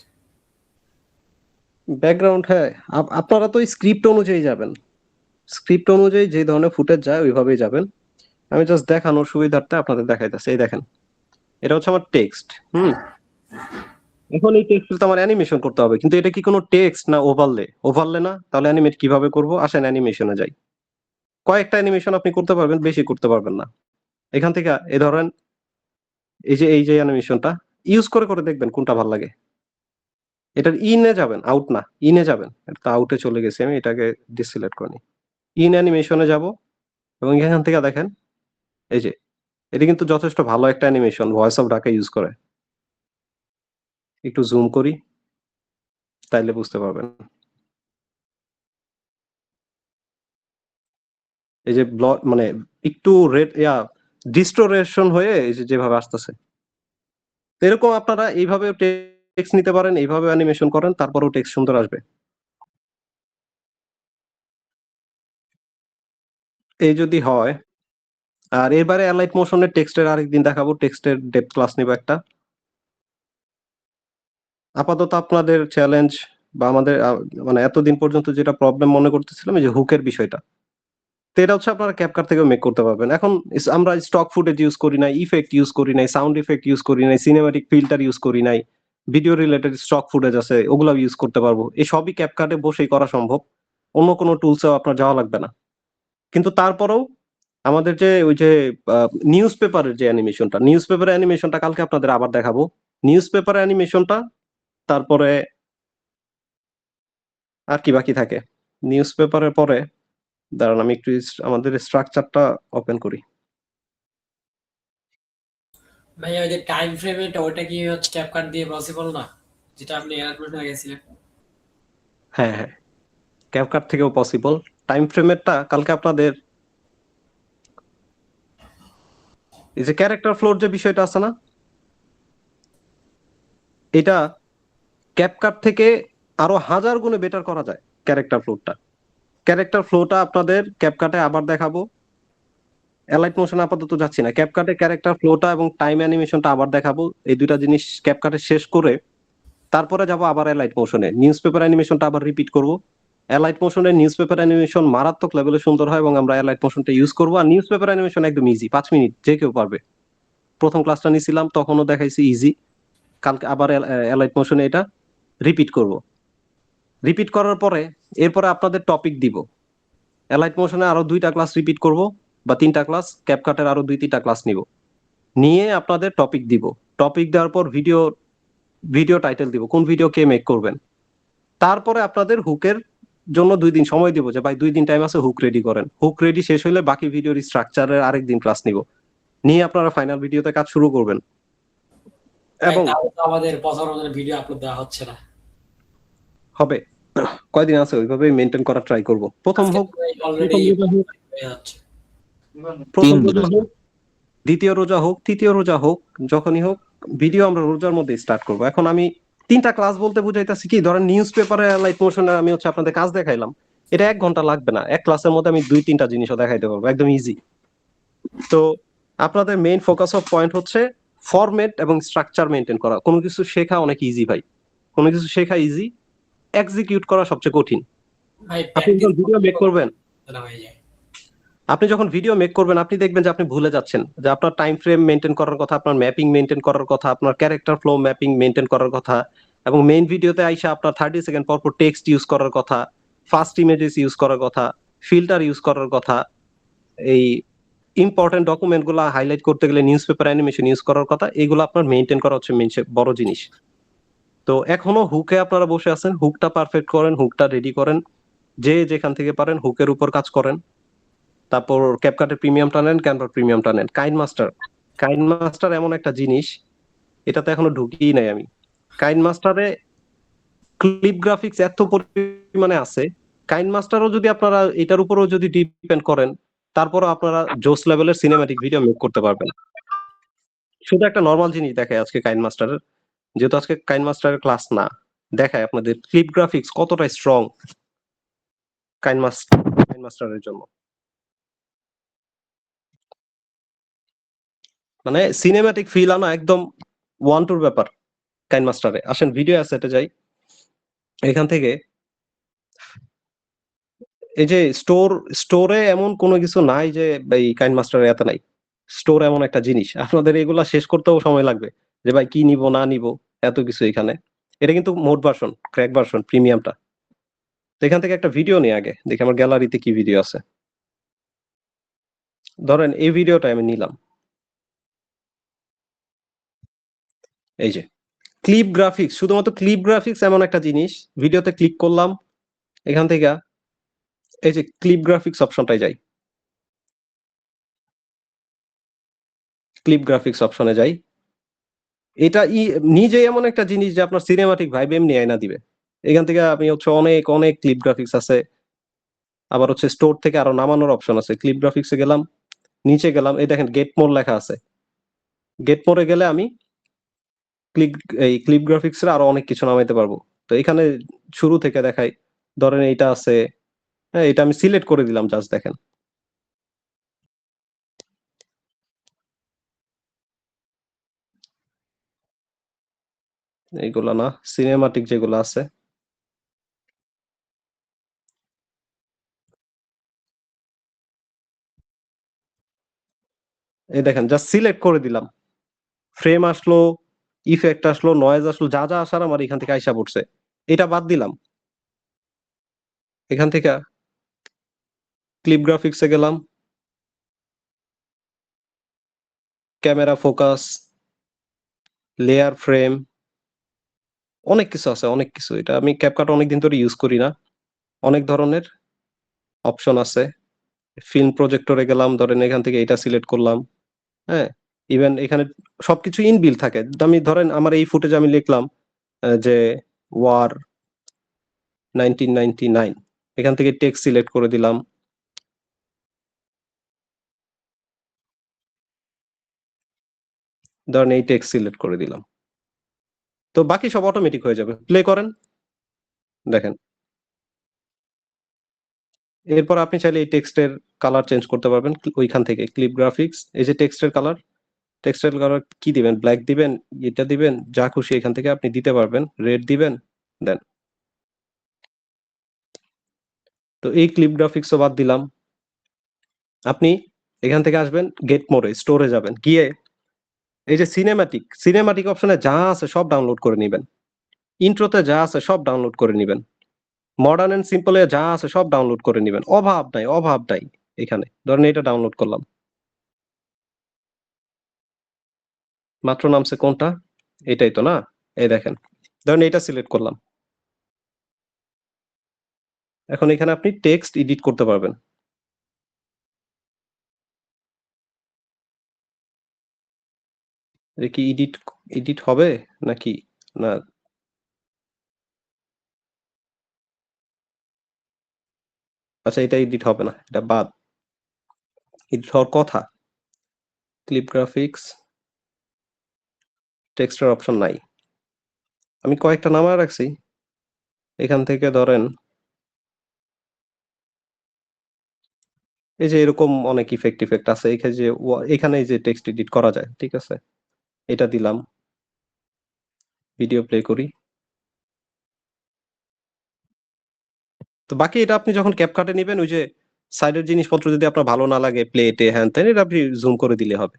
ব্যাকগ্রাউন্ড, হ্যাঁ আপনারা তো স্ক্রিপ্ট অনুযায়ী যাবেন। স্ক্রিপ্ট অনুযায়ী যে ধরনের ফুটেজ যায় ওইভাবেই যাবেন। আমি জাস্ট দেখানোর সুবিধার্থে আপনাদের দেখাইতেছি। এই দেখেন, এটা হচ্ছে আমার টেক্সট। এখন এই টেক্সট তো আমার অ্যানিমেশন করতে হবে, কিন্তু এটা কি কোনো টেক্সট না ওভারলে? ওভারলে না, তাহলে অ্যানিমেট কিভাবে করব? আসেন অ্যানিমেশনে যাই। কয়েকটা অ্যানিমেশন আপনি করতে পারবেন, বেশি করতে পারবেন না। এখান থেকে এই ধরেন এই যে অ্যানিমেশনটা ইউজ করে করে দেখবেন কোনটা ভালো লাগে। এটার ইনে যাবেন, আউট না, ইনে যাবেন। এটা আউটে চলে গেছে, আমি এটাকে ডিসিলেক্ট করে নিই। ইন অ্যানিমেশনে যাব এবং এখান থেকে দেখেন এই যে এটা কিন্তু যথেষ্ট ভালো একটা animation, voice of Dhaka use করে। একটু জুম করি, তাইলে বুঝতে পারবেন। এই যে মানে একটু রেড ডিস্টোরেশন হয়ে এই যে যেভাবে আসতেছে, এরকম আপনারা এইভাবে টেক্সট নিতে পারেন, এইভাবে অ্যানিমেশন করেন, তারপরেও টেক্সট সুন্দর আসবে। এই যদি হয়, আর এবারে অ্যালাইট মোশনের টেক্সটের আরেকদিন দেখাবো, টেক্সটের ডেপথ ক্লাস নিব একটা। আপাতত আপনাদের চ্যালেঞ্জ বা আমাদের মানে এতদিন পর্যন্ত যেটা প্রবলেম মনে করতেছিলাম এই যে হুকের বিষয়টা, তো এটা হচ্ছে আপনারা ক্যাপকাট থেকেও মেক করতে পারবেন। এখন আমরা স্টক ফুটেজ ইউজ করি নাই, ইফেক্ট ইউজ করি নাই, সাউন্ড ইফেক্ট ইউজ করি নাই, সিনেমাটিক ফিল্টার ইউজ করি নাই, ভিডিও রিলেটেড স্টক ফুটেজ আছে, ওগুলো ইউজ করতে পারবো। এই সবই ক্যাপকাটে বসেই করা সম্ভব, অন্য কোনো টুলসেও আপনার যাওয়া লাগবে না। কিন্তু তারপরেও আমাদের যে ওই যে নিউজ পেপারের যে অ্যানিমেশনটা, নিউজ পেপারের অ্যানিমেশনটা কালকে আপনাদের আবার দেখাবো। নিউজ পেপার অ্যানিমেশনটা, তারপরে আর কি বাকি থাকে নিউজ পেপারের পরে? দাঁড়ান আমি একটু আমাদের স্ট্রাকচারটা ওপেন করি। ভাইয়া ওই যে টাইম ফ্রেমটা ওটা কি হচ্ছে ক্যাপকাট দিয়ে পসিবল না, যেটা আপনি অ্যানালিসিস গেছিলেন? হ্যাঁ হ্যাঁ, ক্যাপকাট থেকেও পসিবল। টাইম ফ্রেমেরটা কালকে আপনাদের এই যে ক্যারেক্টার ফ্লোর যে বিষয়টা আছে না, এটা ক্যাপকাট থেকে আরো 1000 গুণে বেটার করা যায়। ক্যারেক্টার ফ্লোটা আপনাদের ক্যাপকাটে আবার দেখাবো। অ্যালাইট মোশন আপাতত যাচ্ছি না, ক্যাপকাটে ক্যারেক্টার ফ্লোটা এবং টাইম অ্যানিমেশনটা আবার দেখাবো। এই দুইটা জিনিস ক্যাপকাটে শেষ করে তারপরে যাব আবার অ্যালাইট মোশনে। নিউজ পেপার অ্যানিমেশনটা আবার রিপিট করব। অ্যালাইট মোশনের নিউজ পেপার অ্যানিমেশন মারাত্মক লেভেলে সুন্দর হয় এবং আমরা অ্যালাইট মোশনটা ইউজ করবো। আর নিউজ পেপার অ্যানিমেশন একদম ইজি, 5 মিনিট যে কেউ পারবে। প্রথম ক্লাসটা নিছিলাম তখনও দেখাইছি ইজি। কালকে আবার অ্যালাইট মোশনে এটা রিপিট করব। রিপিট করার পরে এরপরে আপনাদের টপিক দিব। অ্যালাইট মোশনে আরো 2টা ক্লাস রিপিট করব বা 3টা ক্লাস, ক্যাপকাটের আরো 2-3টা ক্লাস নিব, নিয়ে আপনাদের টপিক দিব। টপিক দেওয়ার পর ভিডিও টাইটেল দিব, কোন ভিডিও কে মেক করবেন। তারপরে আপনাদের হুকের জন্য 2 দিন সময় দিব, যে ভাই 2 দিন টাইম আছে, হুক রেডি করেন। হুক রেডি শেষ হলে বাকি ভিডিওর স্ট্রাকচারের আরেকদিন ক্লাস নিব, নিয়ে আপনারা ফাইনাল ভিডিওতে কাজ শুরু করবেন। এবং তাহলে তো আমাদের 55 দিনের ভিডিও আপলোড দেওয়া হচ্ছে না। হবে, কয়দিন আছে ওইভাবেই মেনটেন করার ট্রাই করব। প্রথম হোক, অলরেডি হয়ে যাচ্ছে। প্রথম রোজা হোক, দ্বিতীয় রোজা হোক, তৃতীয় রোজা হোক, যখনই হোক ভিডিও আমরা রোজার মধ্যে স্টার্ট করব। এখন আমি 3টা ক্লাস বলতে বুঝাইতেছি কি, ধরেন নিউজ পেপারে লাইট মোশনে আমি হচ্ছে আপনাদের কাজ দেখাইলাম, এটা 1 ঘন্টা লাগবে না। এক ক্লাসের মধ্যে আমি 2-3টা জিনিসও দেখাইতে পারবো, একদম ইজি। তো আপনাদের মেইন ফোকাস অফ পয়েন্ট হচ্ছে ফরম্যাট এবং স্ট্রাকচার মেনটেন করা। কোনো কিছু শেখা অনেক ইজি ভাই, কোনো কিছু শেখা ইজি, এক্সিকিউট করা সবচেয়ে কঠিন। ভাই আপনি যখন ভিডিও মেক করবেন, হয়ে যায়। আপনি যখন ভিডিও মেক করবেন আপনি দেখবেন যে আপনি ভুলে যাচ্ছেন যে আপনার টাইম ফ্রেম মেনটেন করার কথা, আপনার ম্যাপিং মেনটেন করার কথা, আপনার ক্যারেক্টার ফ্লো ম্যাপিং মেনটেন করার কথা, এবং মেইন ভিডিওতে আইসা আপনার 30 সেকেন্ড পর পর টেক্সট ইউজ করার কথা, ফাস্ট ইমেজেস ইউজ করার কথা, ফিল্টার ইউজ করার কথা, এই ইম্পর্টেন্ট ডকুমেন্ট গুলা হাইলাইট করতে গেলে নিউজ পেপার অ্যানিমেশন ইউজ করার কথা। এগুলো আপনার মেনটেন করা হচ্ছে মেইন বড় জিনিস। তো এখনো হুকে আপনারা বসে আছেন, হুকটা পারফেক্ট করেন, হুকটা রেডি করেন, যে যেখান থেকে পারেন হুকের উপর কাজ করেন। তারপর ক্যাপকাটের প্রিমিয়ামটা নেন, ক্যানভা প্রিমিয়ামটা নেন। কাইন মাস্টার এমন একটা জিনিস, এটাতে এখনো ঢুকিই নাই আমি। কাইন মাস্টারে ক্লিপ গ্রাফিক্স এত পরিমাণে আছে, কাইন মাস্টারও যদি আপনারা এটার উপরও যদি ডিপেন্ড করেন, তারপরও আপনারা জোস লেভেলের সিনেম্যাটিক ভিডিও মেক করতে পারবেন। শুধু একটা নর্মাল জিনিস দেখায় আজকে কাইন মাস্টারের, যেহেতু আজকে কাইন মাস্টারের ক্লাস না, দেখায় আপনাদের ক্লিপ গ্রাফিক্স কতটা স্ট্রং কাইন মাস্টারের জন্য। মানে সিনেম্যাটিক ফিল আনা একদম 1-2 ব্যাপার কাইন মাস্টারে। আসেন ভিডিও অ্যাসেটে যাই, এখান থেকে এই যে স্টোরে এমন কোনো কিছু নাই যে ভাই কাইন মাস্টার এত নাই। স্টোর এমন একটা জিনিস আপনাদের এগুলা শেষ করতেও সময় লাগবে যে ভাই কি নিব না নিব এত কিছু এখানে। এটা কিন্তু মোড ভার্সন, ক্র্যাক ভার্সন প্রিমিয়ামটা। তো এখান থেকে একটা ভিডিও নিই আগে দেখি আমার গ্যালারিতে কি ভিডিও আছে। ধরেন এই ভিডিওটা আমি নিলাম, এই যে ক্লিপ গ্রাফিক্স, শুধুমাত্র ক্লিপ গ্রাফিক্স এমন একটা জিনিস। ভিডিওতে ক্লিক করলাম, এখান থেকে এই যে ক্লিপ গ্রাফিক্স অপশনটায় যাই, ক্লিপ গ্রাফিক্স অপশনে যাই। এটা নিজেই এমন একটা জিনিস যে আপনার সিনেমাটিক ভাইব এমনি আয়না দিবে। এখান থেকে আমি হচ্ছে অনেক অনেক ক্লিপ গ্রাফিক্স আছে। আবার হচ্ছে স্টোর থেকে আরো নামানোর অপশন আছে। ক্লিপ গ্রাফিক্সে গেলাম, নিচে গেলাম, এই দেখেন গেট মোড লেখা আছে। গেট মোডে গেলে আমি ক্লিক এই ক্লিপ গ্রাফিক্স এর আরো অনেক কিছু নামাইতে পারবো। তো এখানে শুরু থেকে দেখাই, ধরেন এইটা আছে, হ্যাঁ এটা আমি সিলেক্ট করে দিলাম, জাস্ট দেখেন। এইগুলা না, সিনেমাটিক যেগুলো আছে এই দেখেন জাস্ট সিলেক্ট করে দিলাম, ফ্রেম আসলো, ইফেক্ট আসলো, নয়েজ আসলো, যা যা আসার আমার এখান থেকে আইসা পড়ছে। এটা বাদ দিলাম, এখান থেকে ক্লিপ গ্রাফিক্সে গেলাম, ক্যামেরা ফোকাস, লেয়ার ফ্রেম, অনেক কিছু আছে, অনেক কিছু। এটা আমি ক্যাপকাট অনেকদিন ধরে ইউজ করি না। অনেক ধরনের অপশন আছে। ফিল্ম প্রজেক্টরে গেলাম, ধরেন এখান থেকে এটা সিলেক্ট করলাম, হ্যাঁ ইভেন এখানে সবকিছু ইনবিল্ট থাকে। আমি ধরেন আমার এই ফুটেজ আমি লিখলাম যে ওয়ার 1999, এখান থেকে টেক্সট সিলেক্ট করে দিলাম, ধরেন এই টেক্সট সিলেক্ট করে দিলাম। তো বাকি সব অটোমেটিক হয়ে যাবে। প্লে করেন, দেখেন। এরপর আপনি চাইলে এই টেক্সটের কালার চেঞ্জ করতে পারবেন ওইখান থেকে। ক্লিপ গ্রাফিক্স, এই যে টেক্সটের কালার, টেক্সটের কালার কি দিবেন, ব্ল্যাক দিবেন, এটা দিবেন, যা খুশি এখান থেকে আপনি দিতে পারবেন, রেড দিবেন, দেন। তো এই ক্লিপ গ্রাফিক্সও বাদ দিলাম। আপনি এখান থেকে আসবেন গেট মোডে, স্টোরে যাবেন, গিয়ে এই যে সিনেমাটিক অপশনে যা আছে সব ডাউনলোড করে নিবেন। ইন্ট্রোতে যা আছে সব ডাউনলোড করে নিবেন। মডার্ন এন্ড সিম্পলে যা আছে সব ডাউনলোড করে নিবেন। অভাব নাই, অভাব নাই এখানে। ধরেন এটা ডাউনলোড করলাম, মাত্র নামছে কোনটা, এটাই তো না? এই দেখেন, ধরেন এটা সিলেক্ট করলাম। এখন এখানে আপনি টেক্সট এডিট করতে পারবেন। এটা কি এডিট হবে নাকি না? আচ্ছা, এটা এডিট হবে না, এটা বাদ। এডিট হওয়ার কথা। ক্লিপ গ্রাফিক্স, টেক্সটের অপশন নাই। আমি কয়েকটা নামায় রাখছি। এখান থেকে ধরেন এই যে এরকম অনেক ইফেক্ট আছে। এখানে যে এখানে যে টেক্সট এডিট করা যায়, ঠিক আছে? এটা দিলাম, ভিডিও প্লে করি। তো বাকি এটা আপনি যখন ক্যাপকাটে নিবেন, ওই যে সাইডের জিনিসপত্র যদি আপনার ভালো না লাগে, প্লেটে হ্যান ত্যান, এটা আপনি জুম করে দিলে হবে।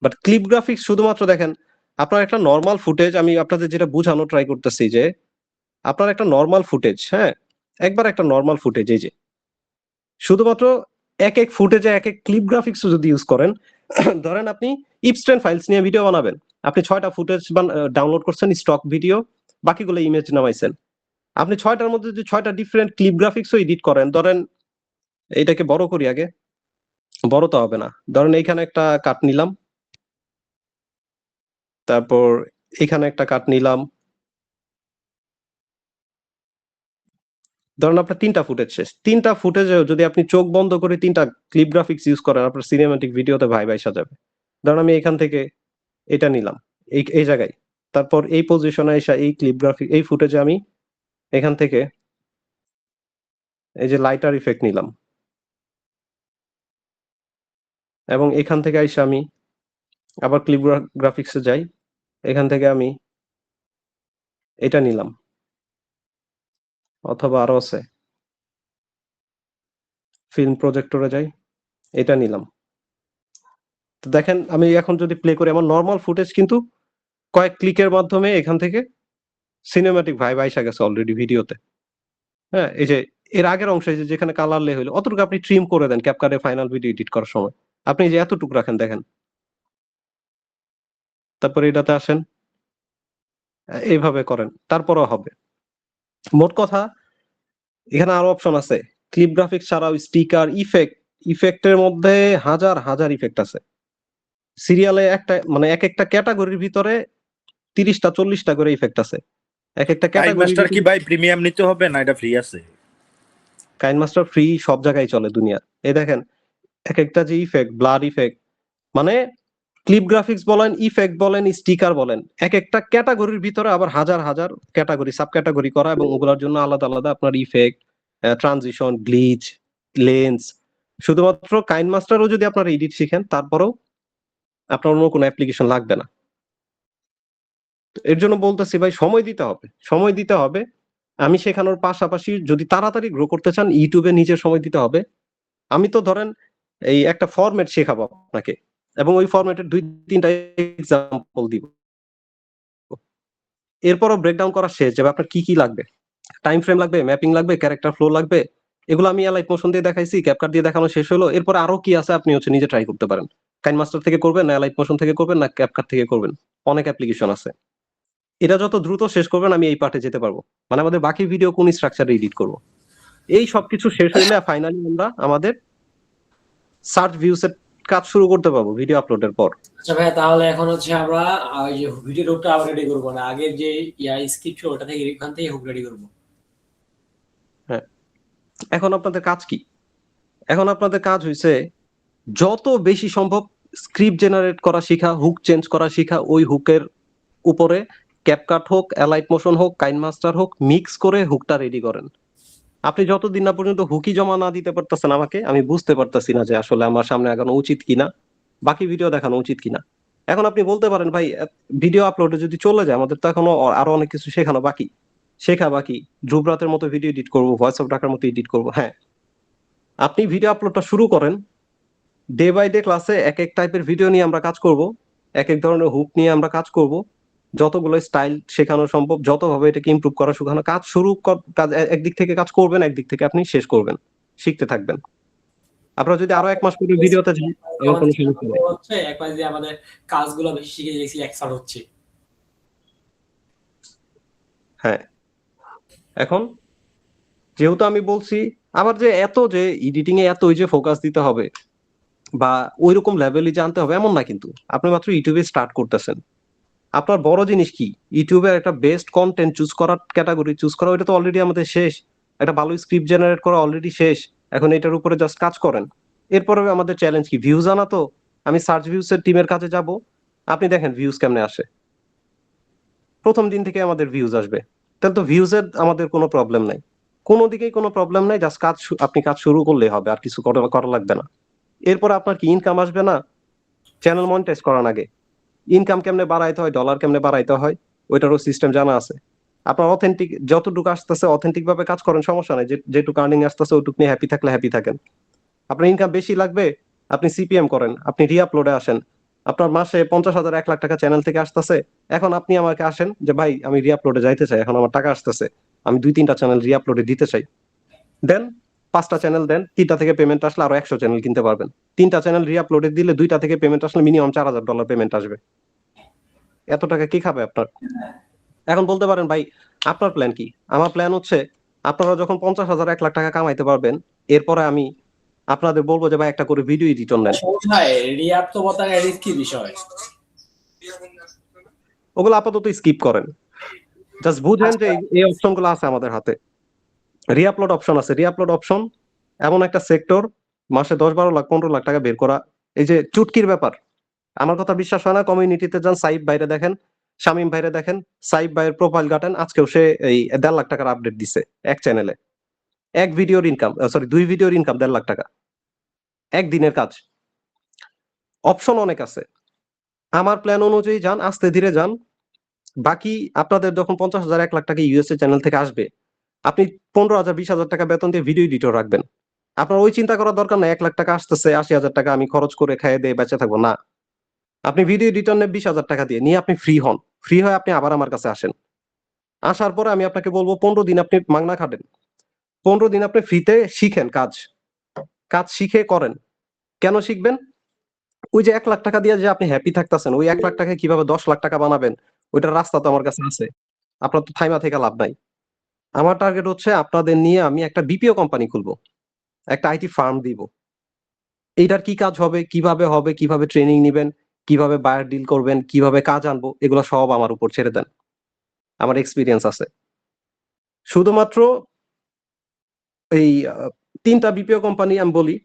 বাট ক্লিপ গ্রাফিক্স শুধুমাত্র দেখেন, আপনার একটা নরমাল ফুটেজ, আমি আপনাদের যেটা বোঝানো ট্রাই করতেছি যে আপনার একটা নরমাল ফুটেজ, হ্যাঁ একবার একটা নরমাল ফুটেজ, এই যে শুধুমাত্র এক এক ফুটেজে এক এক ক্লিপ গ্রাফিক্স যদি ইউজ করেন, ধরেন আপনি ইপস্টেন ফাইলস নিয়ে ভিডিও বানাবেন, আপনি 6টা ফুটেজ ডাউনলোড করছেন স্টক ভিডিও, বাকিগুলো ইমেজ নামাইছেন। আপনি 6টার মধ্যে যদি 6টা ডিফারেন্ট ক্লিপ গ্রাফিক্সও এডিট করেন, ধরেন এটাকে বড় করি আগে, বড় তো হবে না। ধরেন এইখানে একটা কাট নিলাম, তারপর এখানে একটা কাট নিলাম। ধরেন আপনার 3টা ফুটেজ শেষ, 3টা ফুটেজে যদি আপনি চোখ বন্ধ করে 3টা ক্লিপ গ্রাফিক্স ইউজ করেন, আপনার সিনেমাটিক ভিডিওতে ভাই ভাই সাজাবে। ধরেন আমি এখান থেকে এটা নিলাম, এই জায়গায়, তারপর এই পজিশনে এসে এই ক্লিপ গ্রাফিক এই ফুটেজে আমি এখান থেকে এই যে লাইটার ইফেক্ট নিলাম, এবং এখান থেকে এসে আমি আবার ক্লিপ গ্রাফিক্সে যাই, এখান থেকে আমি এটা নিলাম, অথবা আরো আছে, ফিল্ম প্রজেক্টরে যাই, এটা নিলাম। তো দেখেন আমি এখন যদি প্লে করি আমার নরমাল ফুটেজ কিন্তু কয়েক ক্লিকের মাধ্যমে এখান থেকে সিনেম্যাটিক ভাইব আইসা গেছে অলরেডি ভিডিওতে। হ্যাঁ, এই যে এর আগের অংশে যে যেখানে কালার লে হইলো অতটুকু আপনি ট্রিম করে দেন ক্যাপকাটে ফাইনাল ভিডিও এডিট করার সময়। আপনি যে এতটুকু রাখেন দেখেন। তারপরে এটাতে আসেন, এইভাবে করেন, তারপরেও হবে। মোট কথা এখানে আরো অপশন আছে। ক্লিপ গ্রাফিক্স ছাড়াও স্টিকার, ইফেক্টের মধ্যে হাজার হাজার ইফেক্ট আছে। সিরিয়ালে একটা মানে এক একটা ক্যাটাগরির ভিতরে 30টা 40টা করে ইফেক্ট আছে। এক একটা কাইনমাস্টার কি ক্যাটাগরি ভাই প্রিমিয়াম নিতে হবে না এটা ফ্রি আছে? কাইনমাস্টার ফ্রি সব জায়গায় চলে দুনিয়ার। এই দেখেন এক একটা যে ইফেক্ট, ব্লাড ইফেক্ট, মানে ক্লিপ গ্রাফিক্স বলেন, ইফেক্ট বলেন, স্টিকার বলেন, এক একটা ক্যাটাগরির ভিতরে আবার হাজার হাজার ক্যাটাগরি, সাব ক্যাটাগরি করা এবং ওগুলোর জন্য আলাদা আলাদা আপনার ইফেক্ট, ট্রানজিশন, গ্লিচ, লেন্স। শুধুমাত্র কাইনমাস্টারও যদি আপনারা এডিট শিখেন তারপরেও আপনার অন্য কোনো অ্যাপ্লিকেশন লাগবে না। এর জন্য বলতেছি ভাই সময় দিতে হবে, সময় দিতে হবে। আমি শেখানোর পাশাপাশি যদি তাড়াতাড়ি গ্রো করতে চান ইউটিউবে নিজের সময় দিতে হবে। আমি তো ধরেন এই একটা ফরম্যাট শেখাবো আপনাকে এবং ওই ফরম্যাটের 2-3টা এক্সাম্পল দিব। এরপরও ব্রেকডাউন করা শেষ যাবে আপনার কি কি লাগবে, টাইম ফ্রেম লাগবে, ম্যাপিং লাগবে, ক্যারেক্টার ফ্লো লাগবে। এগুলো আমি লাইট মোশন দিয়ে দেখাইছি, ক্যাপকাট দিয়ে দেখানো শেষ হলো। এরপরে আরো কি আছে আপনি হচ্ছে নিজে ট্রাই করতে পারেন। কাইনমাস্টার থেকে করবেন না লাইট মোশন থেকে করবেন না ক্যাপকাট থেকে করবেন, অনেক অ্যাপ্লিকেশন আছে। এটা যত দ্রুত শেষ করবেন আমি এই পার্টে যেতে পারবো, মানে আমাদের বাকি ভিডিও কোন স্ট্রাকচারে এডিট করব। এই সবকিছু শেষ হইলে ফাইনালি আমরা আমাদের সার্চ ভিউস এর কাজ শুরু করতে পারবো ভিডিও আপলোডের পর। আচ্ছা ভাই, তাহলে এখন হচ্ছে আমরা ওই যে ভিডিও রূপটা আবার রেডি করবো না, আগের যে স্ক্রিপ্ট ওটা থেকে এখান থেকে হুক রেডি করবো। হ্যাঁ, এখন আপনাদের কাজ কি? এখন আপনাদের কাজ হইছে যত বেশি সম্ভব স্ক্রিপ্ট জেনারেট করা শিখা, হুক চেঞ্জ করা শিখা, ওই হুকের উপরে ক্যাপকাট হোক, অ্যালাইট মোশন হোক, কাইনমাস্টার হোক, মিক্স করে হুকটা রেডি করেন। আপনি যতদিন না পর্যন্ত হুকি জমা না দিতে পারতেছেন আমাকে, আমি বুঝতে পারতেছি না যে আসলে আমার সামনে আগানো উচিত কিনা, বাকি ভিডিও দেখানো উচিত কিনা। এখন আপনি বলতে পারেন ভাই ভিডিও আপলোডে যদি চলে যায় আমাদের তো এখনো আরো অনেক কিছু শেখানো বাকি, শেখা বাকি। ধ্রুবরাতের মতো ভিডিও এডিট করবো, ভয়েস অফ ডাকার মতো এডিট করবো। হ্যাঁ, আপনি ভিডিও আপলোডটা শুরু করেন, ডে বাই ডে ক্লাসে এক এক টাইপের ভিডিও নিয়ে আমরা কাজ করব, এক এক ধরনের হুক নিয়ে আমরা কাজ করব, যতগুলো স্টাইল শেখানো সম্ভব, যতভাবে এটাকে ইমপ্রুভ করা শেখানো। কাজ কাজ একদিক থেকে কাজ করবেন, একদিক থেকে আপনি শেষ করবেন, শিখতে থাকবেন। আপনারা যদি আরো 1 মাস পরে ভিডিওতে যান আমার কোনো সমস্যা নেই। হচ্ছে একবার যে আমাদের কাজগুলো বেশি শিখে গেছি, এক্সার্ট হচ্ছে। হ্যাঁ, এখন যেহেতু আমি বলছি আবার যে এত যে এডিটিং এ এত যে ফোকাস দিতে হবে বা ওইরকম লেভেলে জানতে হবে এমন না, কিন্তু আপনি মাত্র ইউটিউবে স্টার্ট করতেছেন। আপনার বড় জিনিস কি ইউটিউবের একটা বেস্ট কন্টেন্ট চুজ করার, ক্যাটাগরি চুজ করা, ওইটা তো অলরেডি আমাদের শেষ। একটা ভালো স্ক্রিপ্ট জেনারেট করা অলরেডি শেষ, এখন এটার উপরে জাস্ট কাজ করেন। এরপরে আমাদের চ্যালেঞ্জ কি ভিউজ আনা। তো আমি সার্চ ভিউজ এর টিমের কাছে যাব, আপনি দেখেন ভিউজ কেমনে আসে। প্রথম দিন থেকে আমাদের ভিউজ আসবে, তাহলে তো ভিউজের আমাদের কোনো প্রবলেম নাই, কোনো দিকেই কোনো প্রবলেম নাই। জাস্ট কাজ আপনি কাজ শুরু করলেই হবে, আর কিছু করা লাগবে না। এরপর আপনার কি ইনকাম আসবে না, চ্যানেল মনিটাইজ করার আগে ইনকাম কেমনে বাড়াইতে হয়, ডলার কেমনে বাড়াইতে হয়, ওইটারও সিস্টেম জানা আছে। আপনার অথেন্টিক যতটুকু আসতেছে অথেন্টিক ভাবে কাজ করেন, সমস্যা নাই। যেটুকু আর্নিং আসতেছে ওইটুকু নিয়ে হ্যাপি থাকলে হ্যাপি থাকেন। আপনার ইনকাম বেশি লাগবে, আপনি সিপিএম করেন, আপনি রিআপলোডে আসেন। আপনার মাসে 50,000 1 লাখ টাকা চ্যানেল থেকে আসতেছে, এখন আপনি আমাকে আসেন যে ভাই আমি রিআপলোডে যাইতে চাই, এখন আমার টাকা আসতেছে, আমি 2-3টা চ্যানেল রিআপলোডে দিতে চাই। দেন 5টা চ্যানেল দেন, 3টা থেকে পেমেন্ট আসলে আরো 100 চ্যানেল কিনতে পারবেন। 3টা চ্যানেল রিআপলোডে দিলে 2টা থেকে পেমেন্ট আসলে মিনিমাম $4,000 পেমেন্ট আসবে। এত টাকা কি খাবে আপনার? এখন বলতে পারেন ভাই আপনার প্ল্যান কি? আমার প্ল্যান হচ্ছে আপনারা যখন 50,000 1 লাখ টাকা কামাইতে পারবেন, এরপরে আমি আপনাদের বলবো যে ভাই একটা করে ভিডিও এডিটর নেন। ভাই রিয়াক্ট তো বলতে কি বিষয়? ওগুলো আপাতত স্কিপ করেন, জাস্ট বুঝেন যে এই অপশন গুলো আছে আমাদের হাতে। রিআপলোড অপশন আছে, রিআপলোড অপশন এমন একটা সেক্টর, মাসে 10-12 লাখ 15 লাখ টাকা বের করা এই যে চুটকির ব্যাপার। আমার কথা বিশ্বাস হয় না, কমিউনিটিতে যান, সাইব ভাইরে দেখেন, শামিম ভাইরে দেখেন, সাইব ভাইয়ের প্রোফাইল ঘাটেন, আজকেও সে এই 1.5 লাখ টাকার আপডেট দিছে এক চ্যানেলে। এক ভিডিওর ইনকাম, সরি 2 ভিডিওর ইনকাম 1.5 লাখ টাকা, একদিনের কাজ। অপশন অনেক আছে। আমার প্ল্যান অনুযায়ী যান, আস্তে ধীরে যান। বাকি আপনাদের যখন 50,000 1 লাখ টাকা ইউএসএ চ্যানেল থেকে আসবে, আপনি 15,000 20,000 টাকা বেতন দিয়ে ভিডিও এডিটর রাখবেন। আপনার ওই চিন্তা করার দরকার নাই 1 লাখ টাকা আসতেছে, 80,000 টাকা আমি খরচ করে খাইয়ে দিয়ে বেঁচে থাকবো না। আপনি ভিডিও এডিটর নেন 20,000 টাকা দিয়ে, নিয়ে আপনি ফ্রি হন। ফ্রি হয়ে আপনি আবার আমার কাছে আসেন। আসার পরে আমি আপনাকে বলবো 15 দিন আপনি মাগনা খাটেন। 15 দিন আপনি ফ্রিতে শিখেন কাজ। কাজ শিখে করেন। কেন শিখবেন? ওই যে 1 লাখ টাকা দিয়ে যে আপনি হ্যাপি থাকতেছেন, ওই 1 লাখ টাকায় কিভাবে 10 লাখ টাকা বানাবেন, ওইটার রাস্তা তো আমার কাছে আছে। আপনার তো থাইমা থেকে লাভ নাই। আমার টার্গেট হচ্ছে আপনাদের নিয়ে আমি একটা বিপিও কোম্পানি খুলবো। একটা আইটি ফার্ম দিব। এইটার কি কাজ হবে, কিভাবে ট্রেনিং নিবেন, কিভাবে বায়ার ডিল করবেন, কিভাবে কাজ আনবো, এগুলো সব আমার উপর ছেড়ে দেন। আমার এক্সপেরিয়েন্স আছে। শুধুমাত্র এই ৩টা বিপিও কোম্পানি আমি বলি।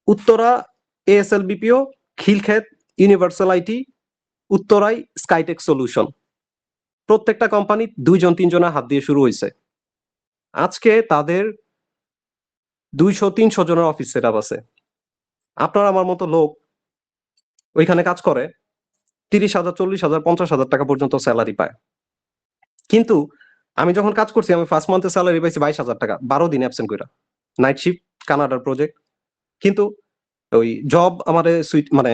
Uttara ASL BPO, Khilkhet universal IT, উত্তরায় স্কাইটেক সলিউশন। প্রত্যেকটা কোম্পানি 2 জন 3 জনের হাত দিয়ে শুরু হয়েছে। আজকে তাদের 200-300 জনের অফিস সেটআপ আছে। আপনার আমার মতো লোক ওইখানে কাজ করে 30,000, 40,000, 50,000 টাকা পর্যন্ত স্যালারি পায়। কিন্তু আমি যখন কাজ করছি আমি ফার্স্ট মান্থে স্যালারি পাইছি 22,000 টাকা, 12 দিন অ্যাবসেন্ট কইরা। নাইট শিফট, কানাডার প্রজেক্ট। কিন্তু ওই জব আমারে মানে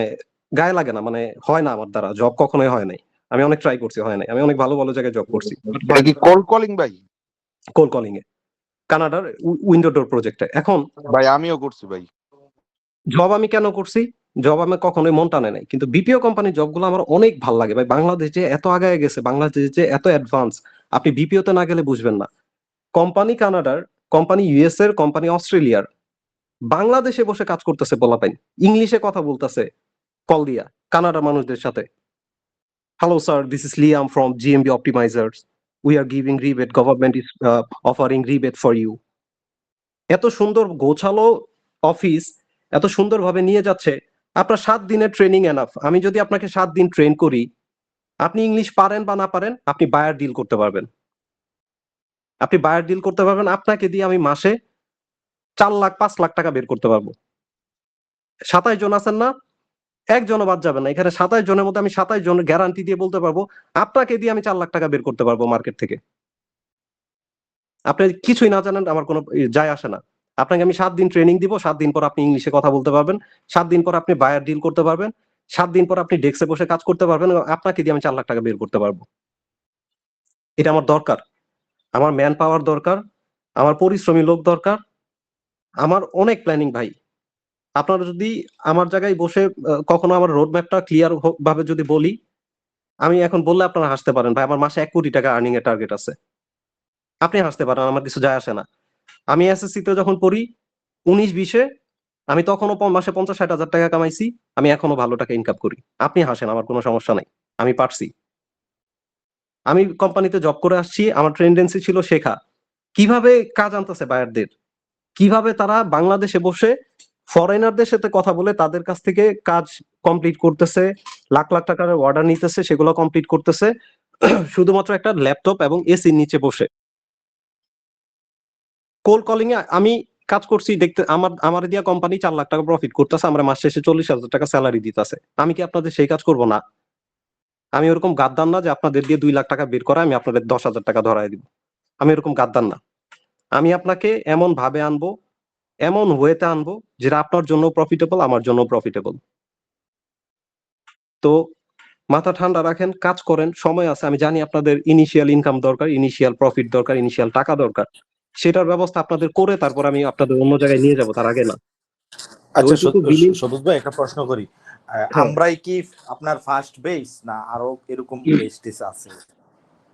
গায়ে লাগে না, মানে হয় না আমার দ্বারা, জব কখনোই হয় নাই। আমি অনেক ট্রাই করছি, হয় নাই। আমি অনেক ভালো ভালো জায়গায় জব করছি। এটা কি কোল্ড কলিং ভাই? কোল্ড কলিং এ কানাডার উইন্ডো ডোর প্রজেক্টে। এখন ভাই আমিও করছি ভাই। জব আমি কেন করছি? জব আমি কখনোই মন টানে নাই। কিন্তু বিপিও কোম্পানির জবগুলো আমার অনেক ভাল লাগে ভাই। বাংলাদেশ যে এত আগায় গেছে, বাংলাদেশ যে এত অ্যাডভান্স, আপনি বিপিও তে না গেলে বুঝবেন না। কোম্পানি কানাডার, কোম্পানি ইউএস এর, কোম্পানি অস্ট্রেলিয়ার, বাংলাদেশে বসে কাজ করতেছে পোলাপাইন। ইংলিশে কথা বলতেছে কল দিয়া কানাডার মানুষদের সাথে। Hello sir, this is Liam from GMB Optimizers. We are giving rebate. Government is offering rebate for you. এত সুন্দর গোছালো অফিস, এত সুন্দরভাবে নিয়ে যাচ্ছে। আপনার 7 দিনের ট্রেনিং এনাফ। আমি যদি আপনাকে 7 দিন ট্রেন করি, আপনি ইংলিশ পারেন বা না পারেন, আপনি বায়ার ডিল করতে পারবেন। আপনি বায়ার ডিল করতে পারবেন। আপনাকে দিয়ে আমি মাসে 4 লাখ 5 লাখ টাকা বের করতে পারবো। 27 জন আছেন না? একজনও বাদ যাবে না। এখানে 27 জনের মধ্যে আমি 27 জনের গ্যারান্টি দিয়ে বলতে পারবো, আপনাকে দিয়ে আমি 4 লাখ টাকা বের করতে পারবো মার্কেট থেকে। আপনি কিছুই না জানেন, আমার কোনো যায় আসে না। আপনাকে আমি 7 দিন ট্রেনিং দিব। 7 দিন পর আপনি ইংলিশে কথা বলতে পারবেন। 7 দিন পর আপনি বায়ার ডিল করতে পারবেন। 7 দিন পর আপনি ডেস্কে বসে কাজ করতে পারবেন এবং আপনাকে দিয়ে আমি 4 লাখ টাকা বের করতে পারবো। এটা আমার দরকার। আমার ম্যান পাওয়ার দরকার। আমার পরিশ্রমী লোক দরকার। আমার অনেক প্ল্যানিং ভাই। আপনারা যদি আমার জায়গায় বসে কখনো আমার রোড ম্যাপটা ক্লিয়ার ভাবে যদি বলি, আমি এখন বললে আপনারা হাসতে পারেন। ভাই আমার মাসে 1 কোটি টাকা আর্নিং এর টার্গেট আছে। আপনি হাসতে পারেন, আমার কিছু যায় আসে না। আমি এসএসসি তে যখন পড়ি 19-20 এ আমি তখনও মাসে 50-60 হাজার টাকা কামাইছি। আমি এখনো ভালো টাকা ইনকাম করি। আপনি হাসেন, আমার কোনো সমস্যা নাই। আমি পারছি। আমি কোম্পানিতে জব করে আসছি। আমার টেন্ডেন্সি ছিল শেখা। কিভাবে কাজ আনতেছে বায়ারদের, কিভাবে তারা বাংলাদেশে বসে ফরেনারদের সাথে কথা বলে তাদের কাছ থেকে কাজ কমপ্লিট করতেছে, লাখ লাখ টাকার অর্ডার নিতেছে, সেগুলো কমপ্লিট করতেছে শুধুমাত্র একটা ল্যাপটপ এবং এসির নিচে বসে। কোল্ড কলিং এ আমি কাজ করছি, দেখতে আমার দিয়া কোম্পানি 4 লাখ টাকা প্রফিট করতেছে, আমরা মাস শেষে 40,000 টাকা স্যালারি দিতেছে। আমি কি আপনাদের সেই কাজ করব না? আমি ওরকম গাদ্দার না যে আপনাদের দিয়ে 2 লাখ টাকা বের করা আমি আপনাদের 10,000 টাকা ধরায় দিব। আমি এরকম গাদ্দার না। আমি আপনাকে এমন ভাবে আনবো, এমন ওয়েতে আনবো যেটা আপনার জন্য প্রফিটেবল, আমার জন্য প্রফিটেবল। তো মাথা ঠান্ডা রাখেন, কাজ করেন, সময় আছে। আমি জানি আপনাদের ইনিশিয়াল ইনকাম দরকার, ইনিশিয়াল প্রফিট দরকার, ইনিশিয়াল টাকা দরকার। সেটার ব্যবস্থা আপনাদের করে তারপর আমি আপনাদের অন্য জায়গায় নিয়ে যাব, তার আগে না। আচ্ছা ওইটুকু বিলিভ। সবুজ ভাই, একটা প্রশ্ন করি। হ্যাঁ, আমরাই কি আপনার ফার্স্ট বেস, না আরো এরকম বেস টেস আছে?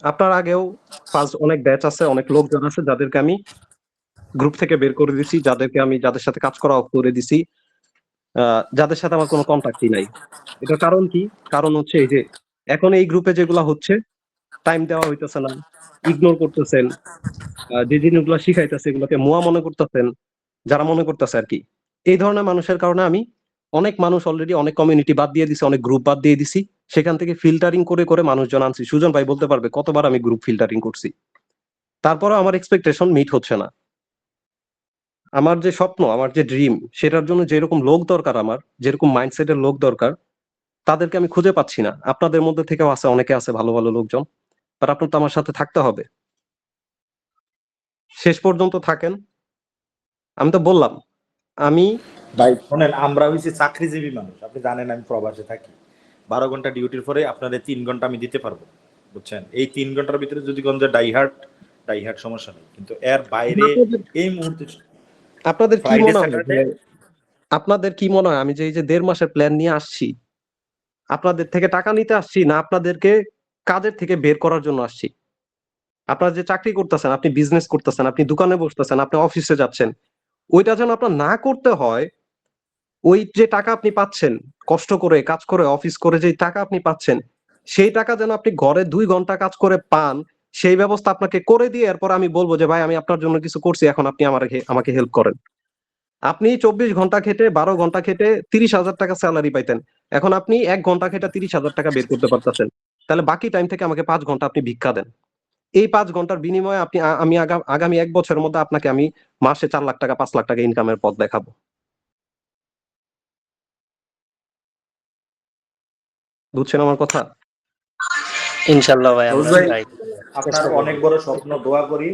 আপনার আগেও ফার্স্ট অনেক ব্যাচ আছে, অনেক লোকজন আছে যাদেরকে আমি গ্রুপ থেকে বের করে দিছি, যাদের সাথে কাজ করা অফ করে দিছি, যাদের সাথে আমার কোনো কন্টাক্টই নাই। এটার কারণ কি? কারণ হচ্ছে এই যে এখন এই গ্রুপে যেগুলা হচ্ছে, টাইম দেওয়া হইতেছে না, ইগনোর করতেছেন, যে জিনিসগুলো শিখাইতেছে এগুলোকে মুয়া মনে করতেছেন, যারা মনে করতেছে আর কি। এই ধরনের মানুষের কারণে আমি অনেক মানুষ অলরেডি অনেক কমিউনিটি বাদ দিয়ে দিছি, অনেক গ্রুপ বাদ দিয়ে দিছি। সেখান থেকে ফিল্টারিং করে করে মানুষজন আনছি। সুজন ভাই বলতে পারবে কতবার আমি গ্রুপ ফিল্টারিং করছি। তারপরেও আমার এক্সপেকটেশন মিট হচ্ছে না। আমার যে স্বপ্ন, আমার যে ড্রিম, সেটার জন্য যেরকম লোক দরকার, আমার যেরকম মাইন্ডসেটের লোক দরকার, তাদেরকে আমি খুঁজে পাচ্ছি না। আপনাদের মধ্যে থেকেও আছে, অনেকে আছে ভালো ভালো লোকজন, বাট আপনার তো আমার সাথে থাকতে হবে। শেষ পর্যন্ত থাকেন। আমি তো বললাম আমি ভাই শোনেন, আমরা হইছি চাকরিজীবী মানুষ, আপনি জানেন আমি প্রবাসে থাকি। 12 ঘন্টা ডিউটির পরে আপনাদের 3 ঘন্টা আমি দিতে পারবো, বুঝছেন? এই 3 ঘন্টার ভিতরে যদি কোন যে ডাইহার্ট সমস্যা নেই, কিন্তু এর বাইরে এই মুহূর্তে আপনাদের কি ফ্রাইডে মনে হয় স্যাটারডে আপনাদের কি মনে হয় আমি যে এই যে 1.5 মাসের প্ল্যান নিয়ে আসছি, আপনাদের থেকে টাকা নিতে আসছি না আপনাদেরকে কাজের থেকে বের করার জন্য আসছি? আপনারা যে চাকরি করতেছেন, আপনি বিজনেস করতেছেন, আপনি দোকানে বসতেছেন, আপনি অফিসে যাচ্ছেন, ওইটা যেন আপনার না করতে হয়। ওই যে টাকা আপনি পাচ্ছেন কষ্ট করে কাজ করে অফিস করে, যে টাকা আপনি পাচ্ছেন, সেই টাকা যেন আপনি ঘরে 2 ঘন্টা কাজ করে পান, সেই ব্যবস্থা আপনাকে করে দিয়ে এরপর আমি বলবো যে ভাই আমি আপনার জন্য কিছু করছি, এখন আপনি আমাকে হেল্প করেন। আপনি 24 ঘন্টা খেটে 12 ঘন্টা খেটে 30,000 টাকা স্যালারি পাইতেন, এখন আপনি 1 ঘন্টা খেটে 30,000 টাকা বের করতে পারতেছেন। তাহলে বাকি টাইম থেকে আমাকে 5 ঘন্টা আপনি ভিক্ষা দেন। এই 5 ঘন্টার বিনিময়ে আমি আগামী 1 বছরের মধ্যে আপনাকে আমি মাসে 4 লাখ টাকা 5 লাখ টাকা ইনকামের পথ দেখাবো। বুঝছেন আমার কথা? ইনশাল্লাহ ভাই, সবুজ আমরা ভাই, ট্রাই আপনার অনেক বড় স্বপ্ন, দোয়া করি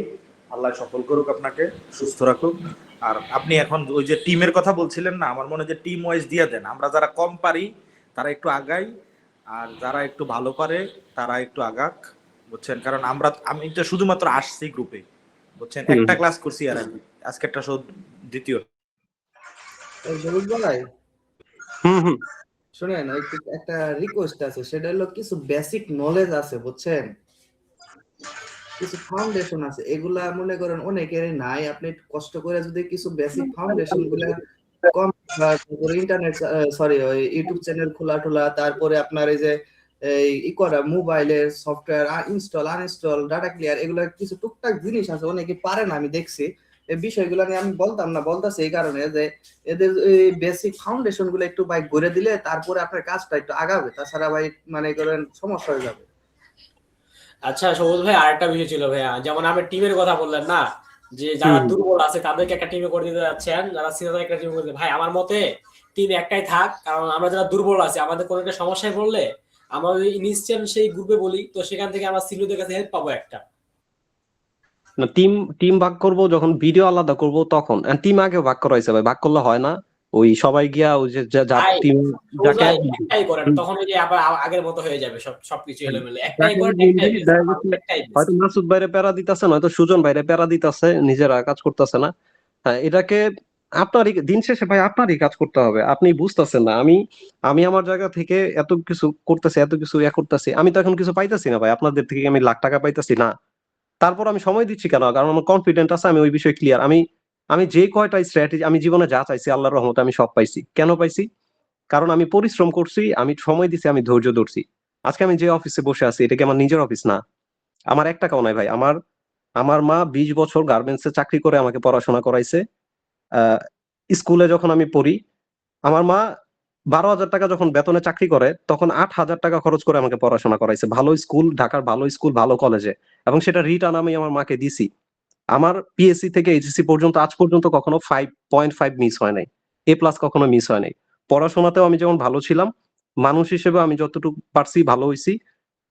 আল্লাহ সফল করুক, আপনাকে সুস্থ রাখুক। আর আপনি এখন ওই যে টিমের কথা বলছিলেন না, আমার মনে হয় যে টিম ওয়াইজ দিয়ে দেন, আমরা যারা কম পারি তারা একটু আগাই, আর যারা একটু ভালো পারে তারা একটু আগাক, বুঝছেন? কারণ আমি তো শুধুমাত্র আসছি গ্রুপে, বুঝছেন? একটা ক্লাস করছি আর আজকে একটা শো, দ্বিতীয়। সবুজ ভাই হুম। শুনেন, একটা রিকোয়েস্ট আছে, সেটা হলো কিছু বেসিক নলেজ আছে, বুঝছেন? কিছু ফাউন্ডেশন আছে, এগুলা মনে করেন অনেকেরই নাই। আপনি একটু কষ্ট করে যদি কিছু বেসিক ফাউন্ডেশন গুলা ইন্টারনেট, সরি, ওই ইউটিউব চ্যানেল খোলা টোলা, তারপরে আপনার এই যে এই করা মোবাইলের software install uninstall, data clear, এগুলো কিছু টুকটাক জিনিস আছে, অনেকে পারে না, আমি দেখছি। এই বিষয়গুলো নিয়ে আমি বলতাছি এই কারণে যে এদের এই বেসিক ফাউন্ডেশন গুলো একটু ভাই গড়ে দিলে তারপরে আপনার কাজটা একটু আগাবে, তাছাড়া ভাই মানে করেন সমস্যা হয়ে যাবে। আচ্ছা সবুজ ভাই, আরেকটা বিষয় ছিল ভাইয়া, যেমন আপনি টিমের কথা বললেন না, যে যারা দুর্বল আছে তাদেরকে একটা টিমে করে দিতে যাচ্ছেন, যারা সিনিয়র একটা টিমে করে দিতে। ভাই আমার মতে টিম একটাই থাক, কারণ আমরা যারা দুর্বল আছি, আমাদের কোনো একটা সমস্যায় পড়লে আমরা যদি ইনস্ট্যান্ট সেই গ্রুপে বলি, তো সেখান থেকে আমরা সিনিয়রদের কাছে হেল্প পাবো একটা। না, টিম ভাগ করব যখন ভিডিও আলাদা করব তখন। টিম আগে ভাগ করা হয়েছে ভাই, ভাগ করলে হয় না। ওই সবাই গিয়া ওই যে যার ভাই টিম যাকে একটাই করেন, তখন ওই যে আবার আগের মতো হয়ে যাবে সবকিছু এলোমেলো। একটাই করেন, একটাই হয়তো মাসুদ ভাইরে প্যারা দিতেছে, নয়তো সুজন ভাইরে প্যারা দিতেছে, নিজেরা কাজ করতেছে না। হ্যাঁ, এটাকে আপনারই দিন শেষে ভাই আপনারই কাজ করতে হবে, আপনি বুঝতেছেন না। আমি আমার জায়গা থেকে এত কিছু করতেছি, এত কিছু করতেছি, আমি তো এখন কিছু পাইতেছি না ভাই, আপনাদের থেকে আমি লাখ টাকা পাইতেছি না। তারপর আমি সময় দিচ্ছি কেন? কারণ আমার কনফিডেন্ট আছে, আমি ওই বিষয়ে ক্লিয়ার। আমি যে কয়টা স্ট্র্যাটেজি আমি জীবনে যা চাইছি আল্লাহর রহমতে আমি সব পাইছি। কেন পাইছি? কারণ আমি পরিশ্রম করছি, আমি সময় দিছি, আমি ধৈর্য ধরছি। আজকে আমি যে অফিসে বসে আছি, এটা কি আমার নিজের অফিস না? আমার 1 টাকাও নাই ভাই। আমার মা 20 বছর গার্মেন্টসে চাকরি করে আমাকে পড়াশোনা করাইছে। স্কুলে যখন আমি পড়ি, আমার মা 12,000 টাকা যখন বেতনে চাকরি করে, তখন 8,000 টাকা খরচ করে আমাকে পড়াশোনা করাইছে ভালো স্কুল, ঢাকার ভালো স্কুল, ভালো কলেজে। এবং সেটা রিটার্ন আমি আমার মাকে দিছি। আমার পিএসসি থেকে এইচএসসি পর্যন্ত আজ পর্যন্ত কখনো 5.5 মিস হয় নাই, A+ কখনো মিস হয় নাই। পড়াশোনাতেও আমি যেমন ভালো ছিলাম, মানুষ হিসেবে আমি যতটুকু পারছি ভালো হইছি।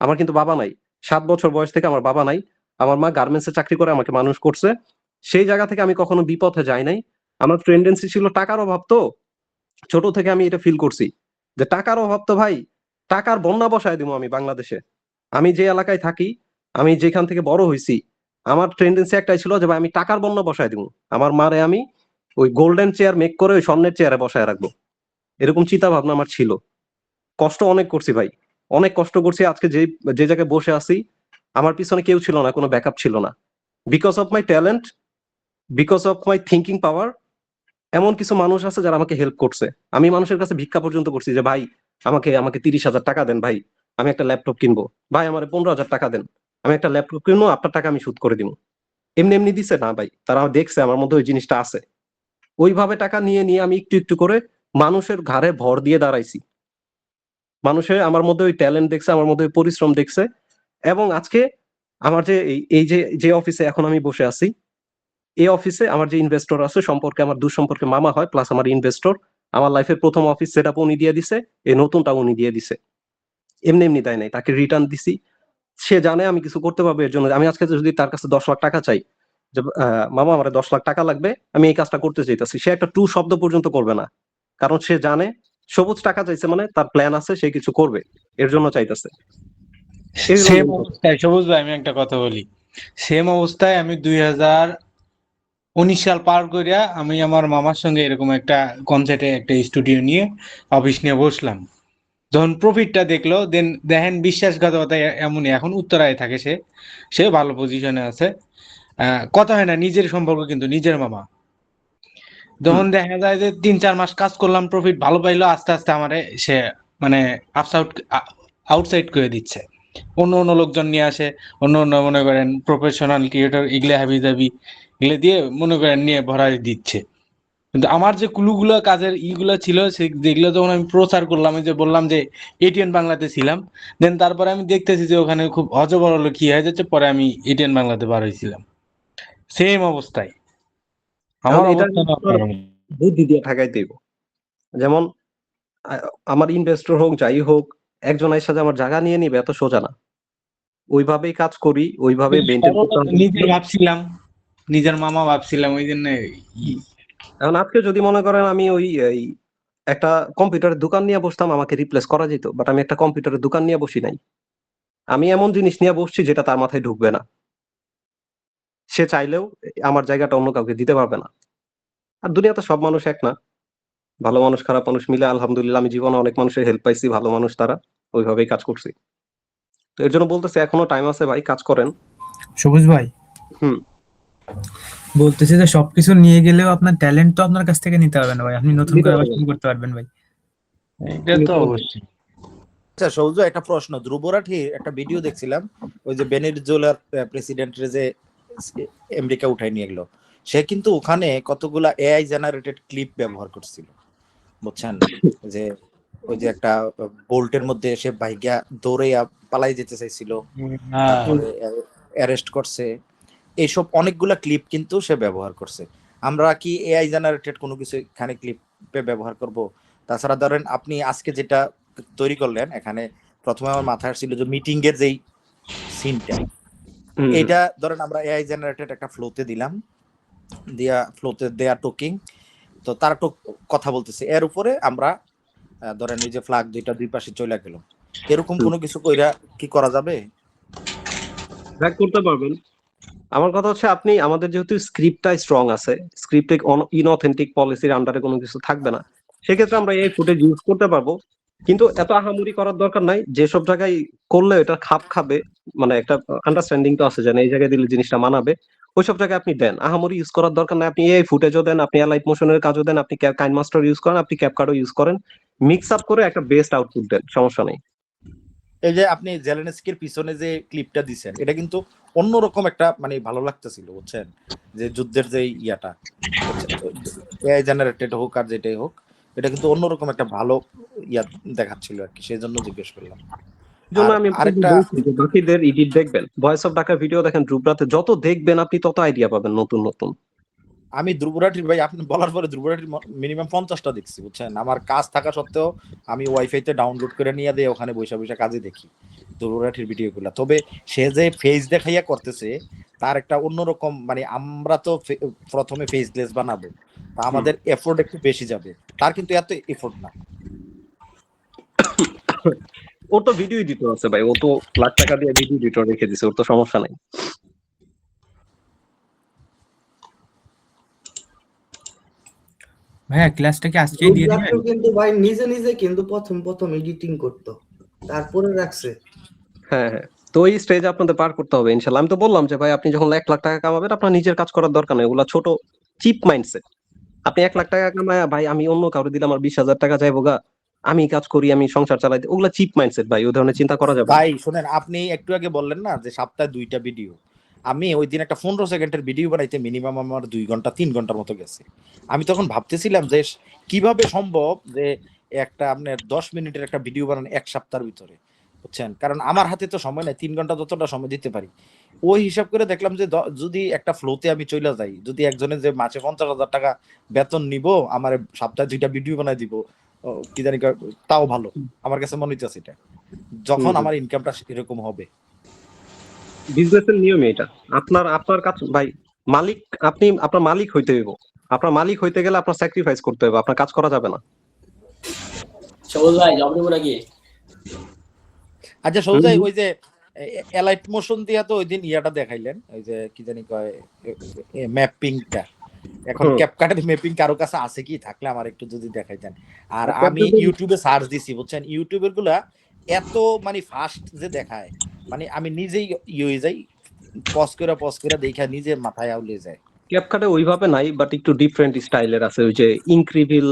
আমার কিন্তু বাবা নাই। 7 বছর বয়স থেকে আমার বাবা নাই। আমার মা গার্মেন্টসে চাকরি করে আমাকে মানুষ করছে। সেই জায়গা থেকে আমি কখনো বিপথে যাই নাই। আমার টেন্ডেন্সি ছিল টাকার অভাব, তো ছোট থেকে আমি এটা ফিল করছি যে টাকার অভাব তো ভাই, টাকার বন্যা বসায় দিব আমি বাংলাদেশে। আমি যে এলাকায় থাকি, আমি যেখান থেকে বড় হইছি, আমার টেন্ডেন্সি একটাই ছিল যে ভাই আমি টাকার বন্যা বসায় দিব। আমার মারে আমি ওই গোল্ডেন চেয়ার মেক করে ওই স্বর্ণের চেয়ারে বসায় রাখবো, এরকম চিন্তা ভাবনা আমার ছিল। কষ্ট অনেক করছি ভাই, অনেক কষ্ট করছি। আজকে যে যে জায়গায় বসে আছি, আমার পিছনে কেউ ছিল না, কোনো ব্যাকআপ ছিল না। Because of my talent, because of my thinking পাওয়ার, এমন কিছু মানুষ আছে যারা আমাকে হেল্প করছে। আমি মানুষের কাছে ভিক্ষা পর্যন্ত করছি যে ভাই আমাকে আমাকে 30,000 টাকা দেন ভাই, আমি একটা ল্যাপটপ কিনবো, ভাই আমার 15,000 টাকা দেন, আমি একটা ল্যাপটপ কিনবো, আপনার টাকা আমি শোধ করে দিব। এমনি এমনি দিছে না ভাই, তারা দেখছে আমার মধ্যে ওই জিনিসটা আছে। ওইভাবে টাকা নিয়ে নিয়ে আমি একটু একটু করে মানুষের ঘাড়ে ভর দিয়ে দাঁড়াইছি। মানুষের আমার মধ্যে ওই ট্যালেন্ট দেখছে, আমার মধ্যে ওই পরিশ্রম দেখছে। এবং আজকে আমার যে এই যে অফিসে এখন আমি বসে আছি, এই অফিসে আমার যে ইনভেস্টর আছে, সম্পর্কে আমার দুঃসম্পর্কে মামা হয়, প্লাস আমার ইনভেস্টর। আমার লাইফের প্রথম অফিস সেটআপ উনি দিয়ে দিছে, এই নতুনটা উনি দিয়ে দিছে। এমনি এমনি দেয় নাই, তাকে রিটার্ন দিছি। সে জানে আমি কিছু করতে পারবো, এর জন্য আমি আজকে যদি তার কাছে 10 লাখ টাকা চাই, যে মামা আমার 10 লাখ টাকা লাগবে, আমি এই কাজটা করতে চাইতেছি, সে একটা টু শব্দ পর্যন্ত করবে না, কারণ সে জানে সবুজ টাকা চাইছে মানে তার প্ল্যান আছে, সে কিছু করবে, এর জন্য চাইতেছে। সেম অবস্থায় সবুজ ভাই আমি একটা কথা বলি, সেম অবস্থায় আমি 2019 সাল পার করিয়া আমি আমার মামার সঙ্গে এরকম একটা কনসার্টে একটা স্টুডিও নিয়ে অফিস নিয়ে বসলাম। যখন প্রফিটটা দেখলো দেন দেখেন বিশ্বাসঘাতকতা এমনই, এখন উত্তরায় থাকে সে, সে ভালো পজিশনে আছে, কথা হয় না নিজের সম্পর্ক কিন্তু নিজের মামা। যখন দেখা যায় যে 3-4 মাস কাজ করলাম, প্রফিট ভালো পাইলো, আস্তে আস্তে আমারে সে মানে আউটসাইড করে দিচ্ছে, অন্য অন্য লোকজন নিয়ে আসে, অন্য অন্য মনে করেন প্রফেশনাল ক্রিয়েটর এগুলো হাবি জাবি এগুলো দিয়ে মনে করেন নিয়ে ভরাই দিচ্ছে। কিন্তু আমার যে ক্লুগুলো কাজের ইগুলো ছিল যেগুলো যখন আমি প্রচার করলাম, যে বললাম যে এটিএন বাংলাতে ছিলাম, দেন তারপরে আমি দেখতেছি যে ওখানে খুব অজবরল কি হয়ে যাচ্ছে, পরে আমি এটিএন বাংলাতে বার হয়েছিলাম সেম অবস্থায়। আমার এটা অবস্থা বুদ্ধি দিয়ে ঠেকাই দেব। যেমন আমার ইনভেস্টর হোক যাই হোক, একজন এসে যে আমার জায়গা নিয়ে নিবে এত সোজা না, ওইভাবেই কাজ করি, ওইভাবে মেনটেন করতে হবে। নিজের ভাবছিলাম, নিজের মামা ভাবছিলাম, ওই জন্য এখন আজকে যদি মনে করেন আমি ওই একটা কম্পিউটারের দোকান নিয়ে বসতাম, আমাকে রিপ্লেস করা যেত, বাট আমি একটা কম্পিউটারের দোকান নিয়ে বসি নাই, আমি এমন জিনিস নিয়ে বসছি যেটা তার মাথায় ঢুকবে না, সে চাইলেও আমার জায়গাটা অন্য কাউকে দিতে পারবে না। আর দুনিয়াতে সব মানুষ এক না, ভালো মানুষ খারাপ মানুষ মিলে আলহামদুলিল্লাহ আমি জীবনে অনেক মানুষের হেল্প পাইছি, ভালো মানুষ তারা, ওইভাবেই কাজ করছি। তো এর জন্য বলতেছি এখনো টাইম আছে ভাই, কাজ করেন। সবুজ ভাই, বলতেছি যে সবকিছু নিয়ে গেলেও আপনার ট্যালেন্ট তো আপনার কাছ থেকে নিতে হবে না ভাই, আপনি নতুন করে আবার শুরু করতে পারবেন ভাই। এটা তো অবশ্যই। আচ্ছা সৌজ, একটা প্রশ্ন, ধ্রুব রাঠির একটা ভিডিও দেখছিলাম, ওই যে ভেনেজুয়েলার প্রেসিডেন্টের যে আমেরিকা উঠাই নিয়ে গেলো, সে কিন্তু ওখানে কতগুলা এআই জেনারেটেড ক্লিপ ব্যবহার করছিল, বুঝছেন, যে ওই যে একটা বোল্টের মধ্যে সে বাইকা দৌড়ে পালাই যেতে চাইছিল, তারপরে অ্যারেস্ট করছে, এইসব অনেকগুলা ক্লিপ কিন্তু সে ব্যবহার করছে। আমরা কি এআই জেনারেটেড কোনো কিছু এখানে ক্লিপে ব্যবহার করব? তাছাড়া ধরেন আপনি আজকে যেটা তৈরি করলেন, এখানে প্রথমে আমার মাথায় আসছিল যে মিটিং এর যেই সিনটা, এটা ধরেন আমরা এআই জেনারেটেড একটা ফ্লোতে দিলাম, দিয়া ফ্লোতে দেয়া টকিং, তো তার কথা বলতেছে, এর উপরে আমরা ধরেন এই যে ফ্ল্যাগ দুইটা দুই পাশে চলে গেল, এরকম কোনো কিছু কইরা কি করা যাবে? হ্যাঁ করতে পারবেন। আমার কথা হচ্ছে আপনি আমাদের যেহেতু স্ক্রিপ্টটা স্ট্রং আছে, স্ক্রিপ্টে ইনঅথেন্টিক পলিসির আন্ডারে কোনো কিছু থাকবে না, সেক্ষেত্রে আমরা এই ফুটেজ ইউজ করতে পারবো, কিন্তু এত আহামরি করার দরকার নাই। যেসব জায়গায় করলে এটা খাপ খাবে, মানে একটা আন্ডারস্ট্যান্ডিং তো আছে যে এই জায়গায় দিলে জিনিসটা মানাবে, ওইসব জায়গায় আপনি দেন, আহামরি ইউজ করার দরকার নাই। আপনি এই ফুটেজও দেন, আপনি লাইট মোশনের কাজও দেন, আপনি কাইনমাস্টার ইউজ করেন, আপনি ক্যাপকাটও ইউজ করেন, মিক্স আপ করে একটা বেস্ট আউটপুট দেন, সমস্যা নেই। এই যে আপনি জেলেনস্কির পিছনে যে ক্লিপটা দিছেন, এটা কিন্তু অন্যরকম একটা মানে ভালো লাগতেছিল, বুঝছেন, যে যুদ্ধের যে ইয়াটা এআই জেনারেটেড হোক আর যেটাই হোক, এটা কিন্তু অন্যরকম একটা ভালো ইয়া দেখাচ্ছিল আর কি, সেই জন্য জিজ্ঞেস করলাম। আমি বাকিদের এডিট দেখবেন, ভয়েস অফ ঢাকা ভিডিও দেখেন, ধ্রুবরাতে যত দেখবেন আপনি তত আইডিয়া পাবেন নতুন নতুন। আমি ধ্রুবরাটির ভাই, আপনি বলার পরে ধ্রুবরাটির মিনিমাম 50টা দেখছি, বুঝছেন, আমার কাজ থাকা সত্ত্বেও আমি ওয়াইফাইতে ডাউনলোড করে নিয়ে দিয়ে ওখানে বসে বসে কাজে দেখি ধ্রুবরাটির ভিডিওগুলো। তবে সে যে ফেস দেখাইয়া করতেছে তার একটা অন্যরকম, মানে আমরা তো প্রথমে ফেসলেস বানাবো, তা আমাদের এফোর্ট একটু বেশি যাবে, তার কিন্তু এত এফোর্ট না। ও তো ভিডিও এডিটর আছে ভাই, ও তো লাখ টাকা দিয়ে ভিডিও এডিটর রেখে দিছে, ওর তো সমস্যা নাই। ভাইয়া ক্লাসটা কি আজকেই দিয়ে দিবেন? কিন্তু ভাই নিজে নিজে কিন্তু প্রথম এডিটিং করতো, তারপরে রাখছে। হ্যাঁ হ্যাঁ, তো এই স্টেজ আপনাদের পার করতে হবে ইনশাল্লাহ। আমি তো বললাম যে ভাই আপনি যখন 1 লাখ টাকা কামাবেন, আপনার নিজের কাজ করার দরকার নেই, ওগুলা ছোট চিপ মাইন্ডসেট। আপনি 1 লাখ টাকা কামায় ভাই আমি অন্য কাউকে দিলে আমার 20,000 টাকা যাইবো গা, আমি কাজ করি আমি সংসার চালাই, ওগুলা চিপ মাইন্ডসেট ভাই, ওই ধরনের চিন্তা করা যাবে ভাই শুনেন, আপনি একটু আগে বললেন না যে সপ্তাহে 2টা ভিডিও, আমি ওই দিন একটা 15 সেকেন্ডের ভিডিও বানাইতে মিনিমাম আমার 2 ঘন্টা 3 ঘন্টার মতো গেছে। আমি তখন ভাবতেছিলাম যে কিভাবে সম্ভব যে একটা আপনার 10 মিনিটের একটা ভিডিও বানান 1 সপ্তাহের ভিতরে, বুঝছেন, কারণ আমার হাতে তো সময় নাই 3 ঘন্টা যতটা সময় দিতে পারি। ওই হিসাব করে দেখলাম যে যদি একটা ফ্লোতে আমি চলে যাই, যদি একজনের যে মাসে 50,000 টাকা বেতন নিব, আমার সপ্তাহে 2টা ভিডিও বানাই দিব, কি জানি তাও ভালো, আমার কাছে মনে হচ্ছে এটা, যখন আমার ইনকামটা এরকম হবে। বিজনেসের নিয়ম এটা। আপনার কাজ ভাই, মালিক আপনি আপনার মালিক হইতে হইব। আপনার মালিক হইতে গেলে আপনার স্যাক্রিফাইস করতে হবে, আপনার কাজ করা যাবে না। সবুজ ভাই জব নিবো নাকি? আচ্ছা সৌজাই, ওই যে এলাইট মোশন দিয়া তো ওই দিন ইয়াটা দেখাইলেন, ওই যে কি জানি কয় ম্যাপিংটা, এখন ক্যাপকাটের ম্যাপিং কারো কাছে আছে কি? থাকলে আমার একটু যদি দেখাইতেন। আর আমি ইউটিউবে সার্চ দিছি বুঝছেন, ইউটিউবের গুলা এত মানে ফাস্ট যে দেখায়, মানে আমি নিজেই হয়ে যাই, পজ করে দেখা নিজের মাথায় আউলে যায়। ক্যাপকাটে ওইভাবে নাই, বাট একটু ডিফারেন্ট স্টাইলের আছে, ওই যে ইনক্রিভিল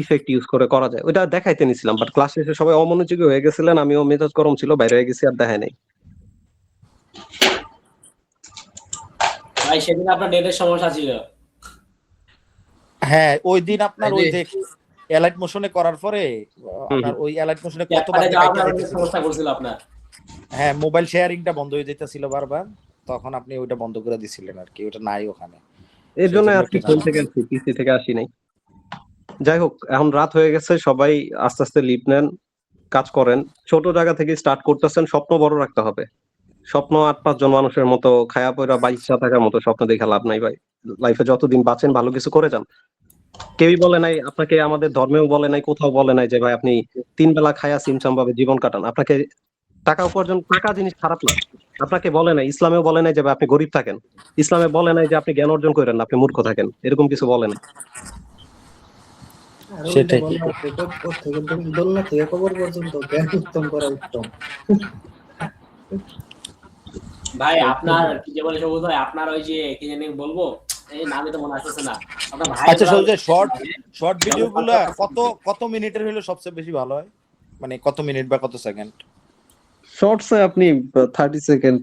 ইফেক্ট ইউজ করে করা যায়, ওটা দেখাইতে নিছিলাম, বাট ক্লাস শেষে সবাই অমনোযোগী হয়ে গেছিলেন, আমিও মেজাজ গরম ছিল, বাইরে হয়ে গেছি, আর দেখাই নাই। ভাই সেদিন আপনার নেটের সমস্যা ছিল। হ্যাঁ ওই দিন আপনার ওই যে এলাইট মোশনে করার পরে আপনার ওই এলাইট মোশনে কতবার সমস্যা করছিল আপনার। হ্যাঁ মোবাইল শেয়ারিংটা বন্ধ হয়ে যেতেছিল বারবার, তখন আপনি ওইটা বন্ধ করে দিছিলেন আর কি, ওটা নাই ওখানে, এর জন্য আর কি ফোন থেকে আসছি, পিসি থেকে আসি নাই। যাই হোক, এখন রাত হয়ে গেছে, সবাই আস্তে আস্তে লিভ নেন, কাজ করেন, ছোট জায়গা থেকে স্টার্ট করতেছেন, স্বপ্ন বড় রাখতে হবে। স্বপ্ন 8-5 জন মানুষের মতো খায়া পয়রা বাইচা থাকার মতো স্বপ্ন দেখা লাভ নাই ভাই। লাইফে যতদিন বাঁচেন ভালো কিছু করে যান। কেউই বলে নাই আপনাকে, আমাদের ধর্মেও বলে নাই, কোথাও বলে নাই যে ভাই আপনি 3 বেলা খায়া সিমসাম ভাবে জীবন কাটান। আপনাকে টাকা উপার্জন, টাকা জিনিস খারাপ না, আপনাকে বলে নাই, ইসলামেও বলে নাই যে ভাই আপনি গরিব থাকেন, ইসলামে বলে নাই যে আপনি জ্ঞান অর্জন করেন না, আপনি মূর্খ থাকেন, এরকম কিছু বলে নাই। সেটাই, দোলনা থেকে কবর পর্যন্ত জ্ঞান উত্তম করা উত্তম। ভাই আপনার কি যে বলে সবুজ ভাই, আপনার ওই যে কি জানি বলবো, এই নামে তো মনে আসছে না আপনার ভাই। আচ্ছা সবুজ, শর্ট ভিডিওগুলো কত মিনিটের হলে সবচেয়ে বেশি ভালো হয়, মানে কত মিনিট বা কত সেকেন্ড? শর্টসে আপনি 30 সেকেন্ড,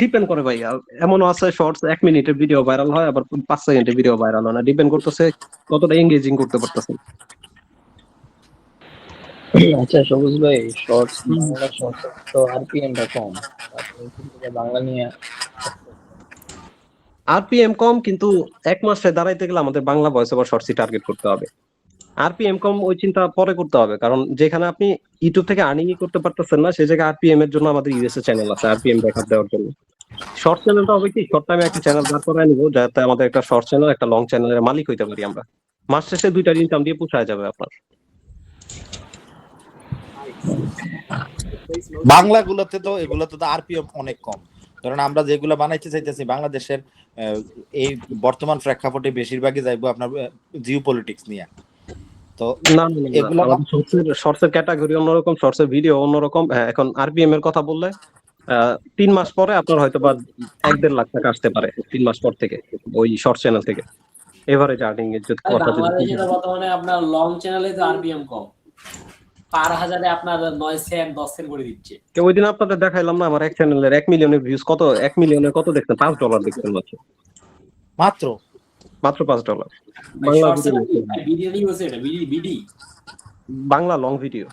ডিপেন্ড করে ভাই। এমনও আছে শর্টস 1 মিনিটের ভিডিও ভাইরাল হয়, আবার 5 সেকেন্ডের ভিডিও ভাইরাল হয় না, ডিপেন্ড করতেছে কতটা এঙ্গেজিং করতে পারতেছেন। আচ্ছা সবুজ ভাই, শর্টস বাংলা শর্টস তো আরপিএমটা কম, আপনি কিন্তু বাংলা নিয়ে আরপিএম কম, কিন্তু 1 মাসে দাঁড়াইতে গেলে আমাদের বাংলা ভয়েস ওভার শর্টসই টার্গেট করতে হবে। আরপিএম কম ওই চিন্তা পরে করতে হবে, কারণ যেখানে আপনি ইউটিউব থেকে আর্নিং করতে পারতেছেন না, সেই জায়গায় আরপিএম এর জন্য আমাদের ইউএসএ চ্যানেল আছে আরপিএম ব্যাকআপ দেওয়ার জন্য। শর্ট চ্যানেলটা হবে কি, শর্ট টাইমে একটা চ্যানেল দাঁড় করায় নিব, যাতে আমাদের একটা শর্ট চ্যানেল, একটা লং চ্যানেলের মালিক হইতে পারি আমরা। মাস শেষে 2টার ইনকাম দিয়ে পোষায় যাবে আপনার। বাংলাগুলোতে তো এগুলোতে তো আরপিএম অনেক কম, কারণ আমরা যেগুলো বানাইতে চাইতেছি বাংলাদেশের এই বর্তমান প্রেক্ষাপটে বেশিরভাগই যাইবো আপনার জিও পলিটিক্স নিয়ে। তো না এগুলো শর্টসের ক্যাটাগরি অন্যরকম, শর্টসের ভিডিও অন্যরকম। এখন আরপিএম এর কথা বললে 3 মাস পরে আপনার হয়তো বা 1-1.5 লাখ টাকা আসতে পারে 3 মাস পর থেকে ওই শর্ট চ্যানেল থেকে। এভারেজ আর্নিং এর যদি কথা বাংলাদেশে তো বর্তমানে আপনার লং চ্যানেলে তো আরপিএম কম, পার হাজারে আপনার 9 সেন্ট 10 সেন্ট করে দিচ্ছে। ওই দিন আপনাদের দেখাইলাম না আমার এক চ্যানেলের 1 মিলিয়নের ভিউজ, কত 1 মিলিয়নের কত দেখছেন? $5 দেখছেন মাত্র $5। Bangla BD Bangla long video.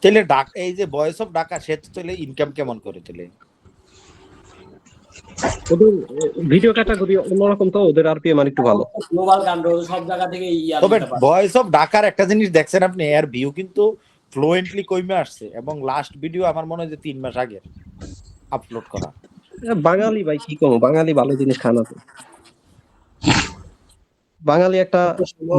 তাহলে এই যে ভয়েস অফ ঢাকা, সে তো তাহলে ইনকাম কেমন করে? তাহলে ওদের ভিডিও ক্যাটাগরি অন্যরকম, তো ওদের আরপিএম আর একটু ভালো। গ্লোবাল গান সব জায়গা থেকে তবে ভয়েস অফ ঢাকার একটা জিনিস দেখছেন আপনি, এর ভিউ কিন্তু ফ্লুয়েন্টলি কমে আসছে, এবং লাস্ট ভিডিও আমার মনে হয় যে 3 মাস আগে আপলোড করা। বাঙালি ভাই কি কম, বাঙালি ভালো জিনিস খানা তো। বাঙালি একটা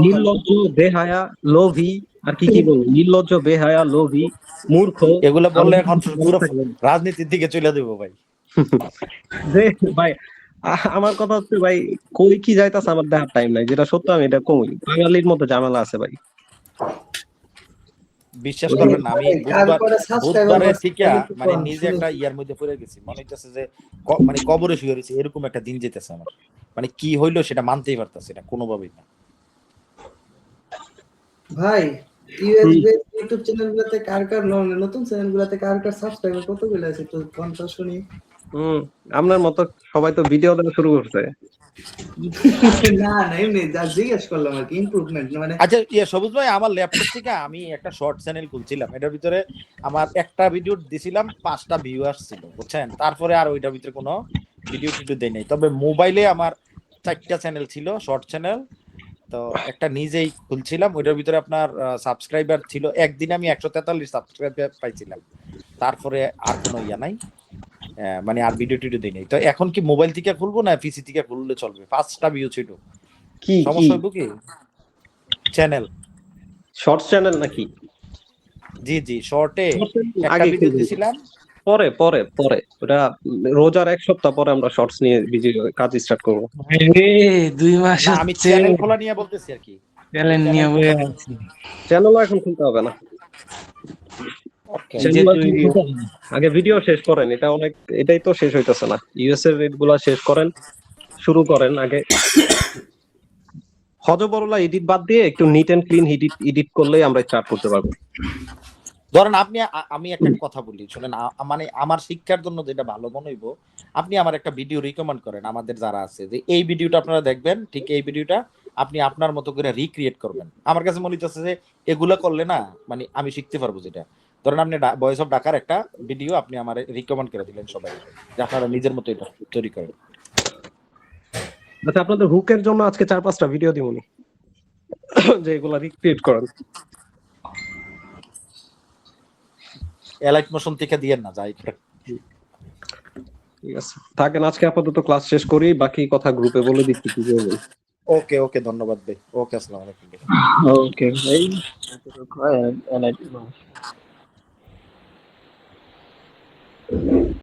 নির্লজ্জ, বেহায়া, লোভী, আর কি বলবো, নির্লজ্জ, বেহায়া, লোভী, মূর্খ, এগুলো বললে এখন পুরো রাজনীতির দিকে চলে দেবো ভাই। ভাই আমার কথা হচ্ছে ভাই, কই কি যাইতাছে আমার দেখার টাইম নাই, যেটা সত্য আমি এটা কই। বাঙালির মতো ঝামেলা আছে ভাই, বিশ্বাস করবেন না, আমি বুধবারে থেকে মানে নিজে একটা ইয়ার মধ্যে পড়ে গেছি, মনে হইতেছে যে মানে কবরে শুয়ে রয়েছে, এরকম একটা দিন যেতেছে আমার। মানে কি হইলো সেটা মানতেই পারতাছি না কোনোভাবেই না ভাই। ইউটিউব চ্যানেলগুলোতে কার নতুন চ্যানেলগুলোতে কার সাবস্ক্রাইবার কতগুলো আছে একটু কোনটা শুনি। আপনার মতো সবাই তো ভিডিও দেওয়া শুরু করছে। না এমনি যা জিজ্ঞেস করলাম আর কি, ইমপ্রুভমেন্ট মানে। আচ্ছা সবুজ ভাই, আমার ল্যাপটপ থেকে আমি একটা শর্ট চ্যানেল খুলছিলাম, এটার ভিতরে আমার একটা ভিডিও দিছিলাম 5টা ভিউ আসছিল বুঝছেন, তারপরে আর ওইটার ভিতরে কোনো ভিডিও টিডিও দেই নাই। তবে মোবাইলে আমার 4টা চ্যানেল ছিল শর্ট চ্যানেল, তো একটা নিজেই খুলছিলাম, ওইটার ভিতরে আপনার সাবস্ক্রাইবার ছিল, একদিনে আমি 143 সাবস্ক্রাইবার পাইছিলাম। তারপরে আর কোনো ইয়া নাই, মানে আর ভিডিও টিডিও দিই নাই। তো এখন কি মোবাইল থেকে খুলবো না পিসি থেকে খুললে চলবে? 5টা ভিউ ছিল, কি কি সমস্যা হইব কি? চ্যানেল, শর্টস চ্যানেল নাকি? জি জি, শর্টে একটা আগে ভিডিও খুলবেন। দিছিলাম। পরে পরে পরে ওটা রোজার 1 সপ্তাহ পরে আমরা শর্টস নিয়ে বিজি কাজ স্টার্ট করবো। রে 2 মাস না, আমি হচ্ছে চ্যানেল খোলা নিয়ে বলতেছি আর কি। চ্যালেঞ্জ নিয়ে বয়ে আছি। চ্যানেলও এখন খুলতে হবে না, ওকে, channel এখন খুলতে হবে না। আগে ভিডিও শেষ করেন, এটাই তো শেষ হইতেছে না। ইউএস এর রেট গুলা শেষ করেন, শুরু করেন আগে। হজবরলা এডিট বাদ দিয়ে একটু নিট এন্ড ক্লিন এডিট করলেই আমরা স্টার্ট করতে পারবো। ধরেন আপনি, আমি একটা কথা বলি শুনেন, মানে আমার শিক্ষার জন্য যেটা ভালো মনে হইব, আপনি আমার একটা ভিডিও রিকমেন্ড করেন আমাদের যারা আছে, যে এই ভিডিওটা আপনারা দেখবেন, ঠিক এই ভিডিওটা আপনি আপনার মতো করে রিক্রিয়েট করবেন। আমার কাছে মনে হচ্ছে যে এগুলা করলে না মানে আমি শিখতে পারবো। যেটা ধরেন আপনি ভয়েস অফ ঢাকার একটা ভিডিও আপনি আমার রিকমেন্ড করে দিলেন সবাই, যে আপনারা নিজের মতো এটা তৈরি করেন। আচ্ছা, আপনাদের হুকের জন্য আজকে 4-5টা ভিডিও দিবনি যে এগুলা রিক্রিয়েট করেন। এলাইট মোশন থেকে দিয়েন না, যাই ঠিক আছে, থাকেন। আজকে আপাতত ক্লাস শেষ করি, বাকি কথা গ্রুপে বলে দিচ্ছি কি করবেন। ওকে ওকে, ধন্যবাদ ভাই। ওকে, আসসালামু আলাইকুম। ওকে ভাই